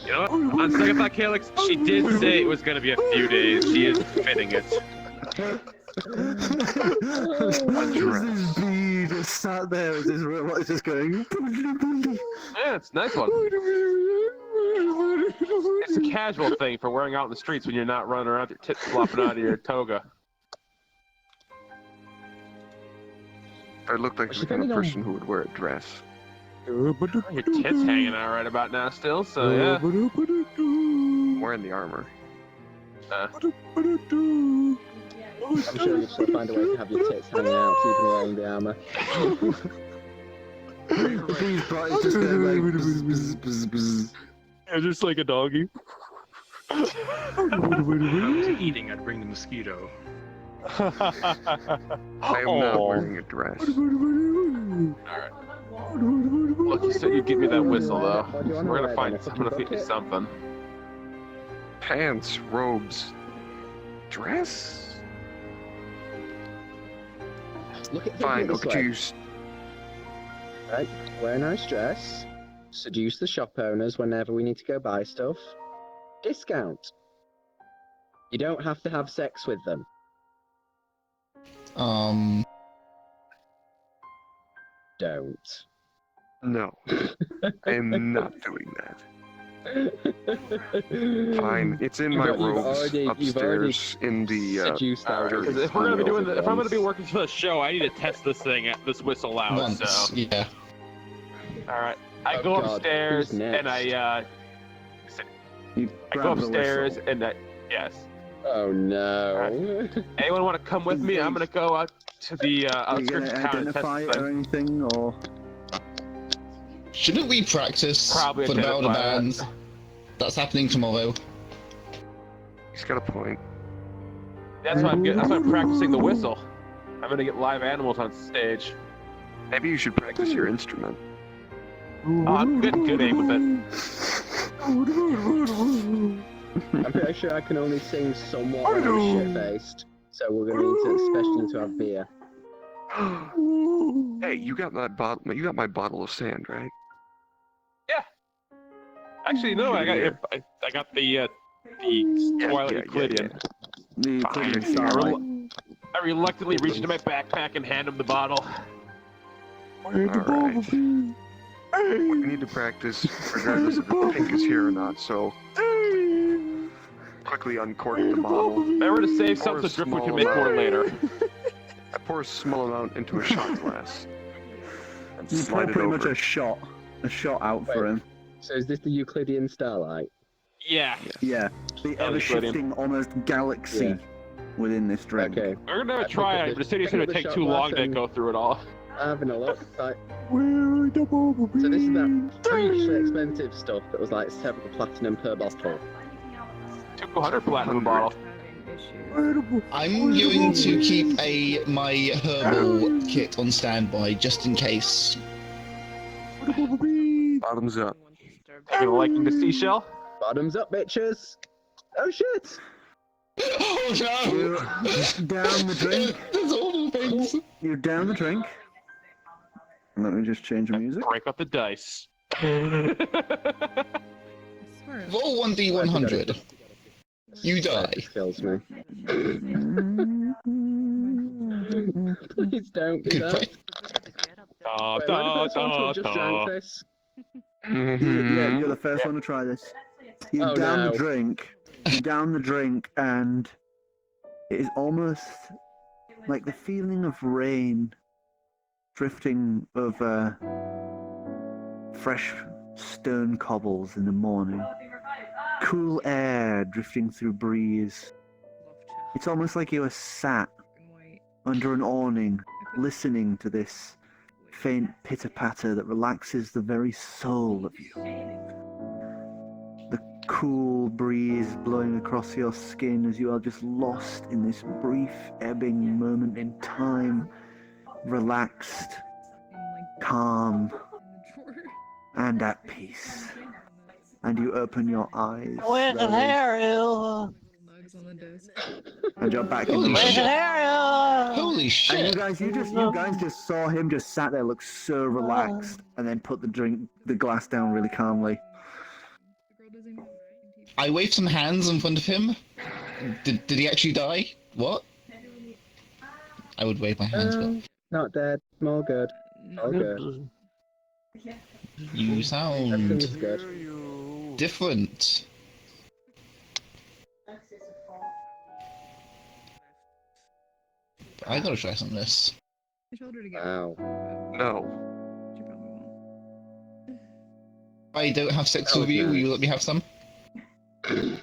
know what? On second thought, Calyx, she did say it was going to be a few days. She is fitting it. This bee just sat there with his robot just going. Yeah, it's a nice one. It's a casual thing for wearing out in the streets when you're not running around with your tits flopping out of your toga. I looked like the kind of person who would wear a dress. Your tits hanging out right about now still, so yeah. I'm wearing the armor. I'm sure you'll still find a way to have your tits hanging out even wearing the armor. The bee's butt is just going like bzz, bzz, bzz, bzz. Yeah, just like a doggy. If I was eating, I'd bring the mosquito. I am not wearing a dress. Alright. Look, you said you'd give me that whistle, though. What do you want We're to gonna wear find. then? I'm gonna get you something. Pants, robes, dress? Look at Fine, it this okay, way. choose. Right, wear a nice dress. Seduce the shop owners whenever we need to go buy stuff. Discount. You don't have to have sex with them. Don't. No. I am not doing that. Fine, it's in my robes upstairs in the seduced our Because if we're gonna be doing, if I'm gonna be working for the show, I need to test this thing, this whistle out. Once, So, yeah. all right, I Oh, go God, upstairs who's and next? You I go grab the upstairs whistle. and yes. Oh no. Anyone want to come with me? I'm gonna go out to the Are you outskirts gonna of town and test identify this it or thing. anything, or Shouldn't we practice Probably for the Battle of the identify Bands? That's happening tomorrow. He's got a point. That's why that's why I'm practicing the whistle. I'm gonna get live animals on stage. Maybe you should practice your instrument. Oh, I'm getting good aim with it. I'm pretty sure I can only sing somewhat when I'm shit-faced. So we're gonna need to especially to have beer. Hey, you got my bottle. You got my bottle of sand, right? Actually, no, I got the Twilight yeah, Euclidean. the Fine. Euclidean I, Starlight? I reluctantly reach into my backpack and hand him the bottle. Alright. We need to practice regardless if the pink is here or not, so quickly uncork the bottle. Remember to save some Pour so a Driftwood can small make more amount. later. I pour a small amount into a shot glass. And You pour slide it pretty much over. a shot out for him. So is this the Euclidean Starlight? Yeah. Yeah, the ever-shifting, almost galaxy within this dragon. Okay. We're gonna try it, but the city's gonna take too long to go through it all. Having a look. Like, so this is that freakishly expensive stuff that was like 7 platinum per bottle. 200 platinum bottle. I'm going to keep my herbal kit on standby just in case. Bottoms up. Taking a liking to seashell? Bottoms up, bitches. Oh shit. Oh no! You down the drink. There's all the things. You down the drink. Let me just change the music. Break up the dice. Roll 1d100. You die. That kills me. Please don't do that. Da, Wait, am I the first one to have just drank this? Yeah, you're the first one to try this. You Oh, down no. the drink. You down the drink, and it is almost like the feeling of rain drifting over fresh stone cobbles in the morning. Cool air drifting through breeze. It's almost like you were sat under an awning, listening to this faint pitter-patter that relaxes the very soul of you. The cool breeze blowing across your skin as you are just lost in this brief ebbing moment in time, relaxed, calm, and at peace. And you open your eyes slowly, and you're back in Holy the shit! Holy And you shit! guys just saw him just sat there, look so relaxed, and then put the glass down really calmly. I waved some hands in front of him. Did he actually die? What? I would wave my hands, but Not dead. All good. All good. you Everything sound is good. different. I gotta try some of this. Wow. No. If I don't have sex That with was you, will nice. you let me have some? Too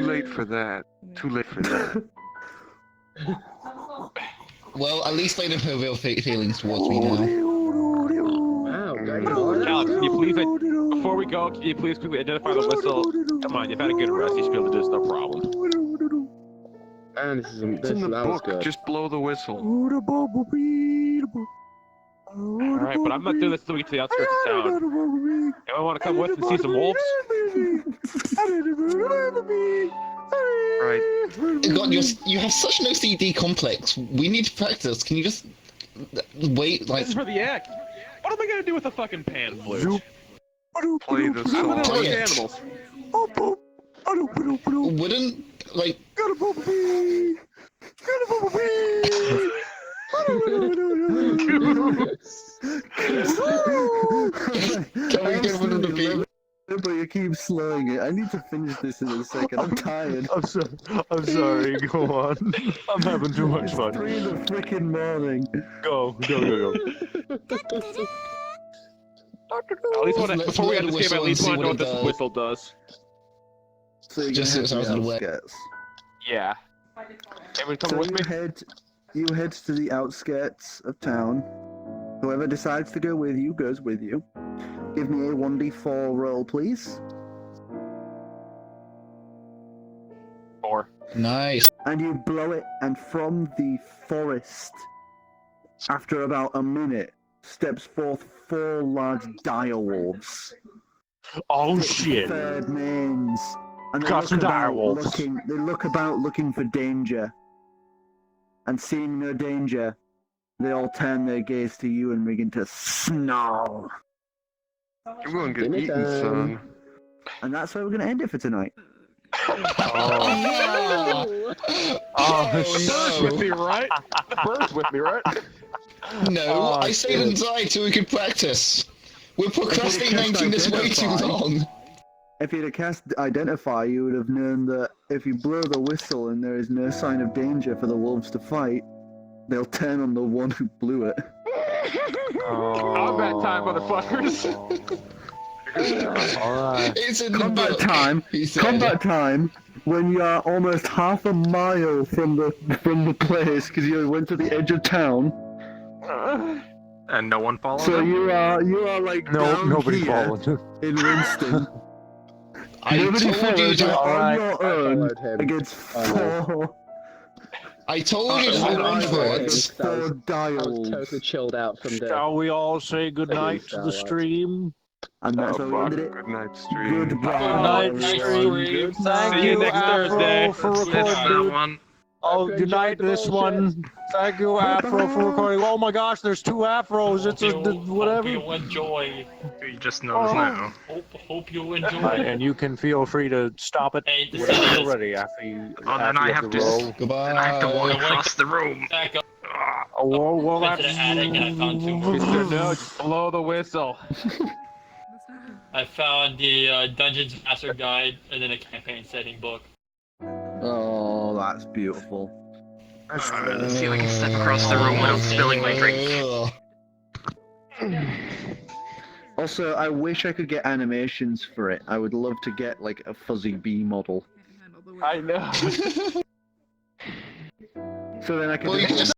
late for that. Too late for that. Well, at least I know her real feelings towards me now. Wow, got you more? Alex, can you please, before we go, can you please quickly identify the whistle? Come on, you've had a good rest. You should be able to do this, no problem. Man, this is It's in the that was book. good. Just blow the whistle. Alright, but I'm not doing this until we get to the outskirts of town. Anyone want to come with and see some wolves? Right. God, you have such an OCD complex. We need to practice. Can you just wait? Like, This is for the act. What am I gonna do with a fucking pan flute? Play the I'm gonna song. look Play at it. animals. wouldn't like? Can we get rid of the beat? But you keep slowing it. I need to finish this in a second. I'm tired. I'm sorry. Go on. I'm having too much It's fun. 3 in the freaking morning. Go. At least Let's before we blow end the this game, I whistle at least and see want to know what what it this does. whistle does. So you're Just gonna so head it's to out the of the way. outskirts. Yeah. Everyone coming So with me? you head to the outskirts of town. Whoever decides to go with you goes with you. Give me a 1d4 roll, please. 4. Nice. And you blow it, and from the forest, after about a minute, steps forth 4 large dire wolves. Oh shit. Third manes. And Got some dire wolves. They look about looking for danger. And seeing no danger, they all turn their gaze to you and begin to snarl. You're going to get Dinner eaten, time. son. And that's where we're going to end it for tonight. Oh, Bird's with me, right? The bird's with me, right? no! Oh, I stayed inside so we could practice. We're procrastinating this way too identify. long. If you'd have cast Identify, you would have known that if you blow the whistle and there is no sign of danger for the wolves to fight, they'll turn on the one who blew it. Combat time, motherfuckers. Alright. It's in the Combat book. time! He said. Combat time! When you are almost half a mile from the place, because you went to the edge of town. And no one followed So him? you are like down Nobody here followed. in Winston. I Nobody told you followed you to. on Alright. your I own followed him. against Oh, 4. I told you to hold on for it. Against 4 I was dials. totally chilled out from the. Shall we all say goodnight to the Starlight. stream? And that's how we ended it. Good night, stream. Goodbye. Good night, stream. Thank See you next Afro, Thursday. for That's recording. that one. Oh, good night, this one. Thank you, Afro, for recording. Oh my gosh, there's two Afros. It's a whatever. Hope you enjoy. You just knows now. Hope you enjoy. And you can feel free to stop it Hey, the whenever thing you're is- ready after you. Oh, then after I you have to. roll. Goodbye. Then I have to walk across the room. Back up Oh, well, into that's. the attic and I found two more. Mr. Notes, blow the whistle. I found the Dungeons Master Guide and then a campaign setting book. Oh, that's beautiful. Let's see if I can step across the room without spilling my drink. Also, I wish I could get animations for it. I would love to get like a fuzzy bee model. I know. So then I could Well, you can just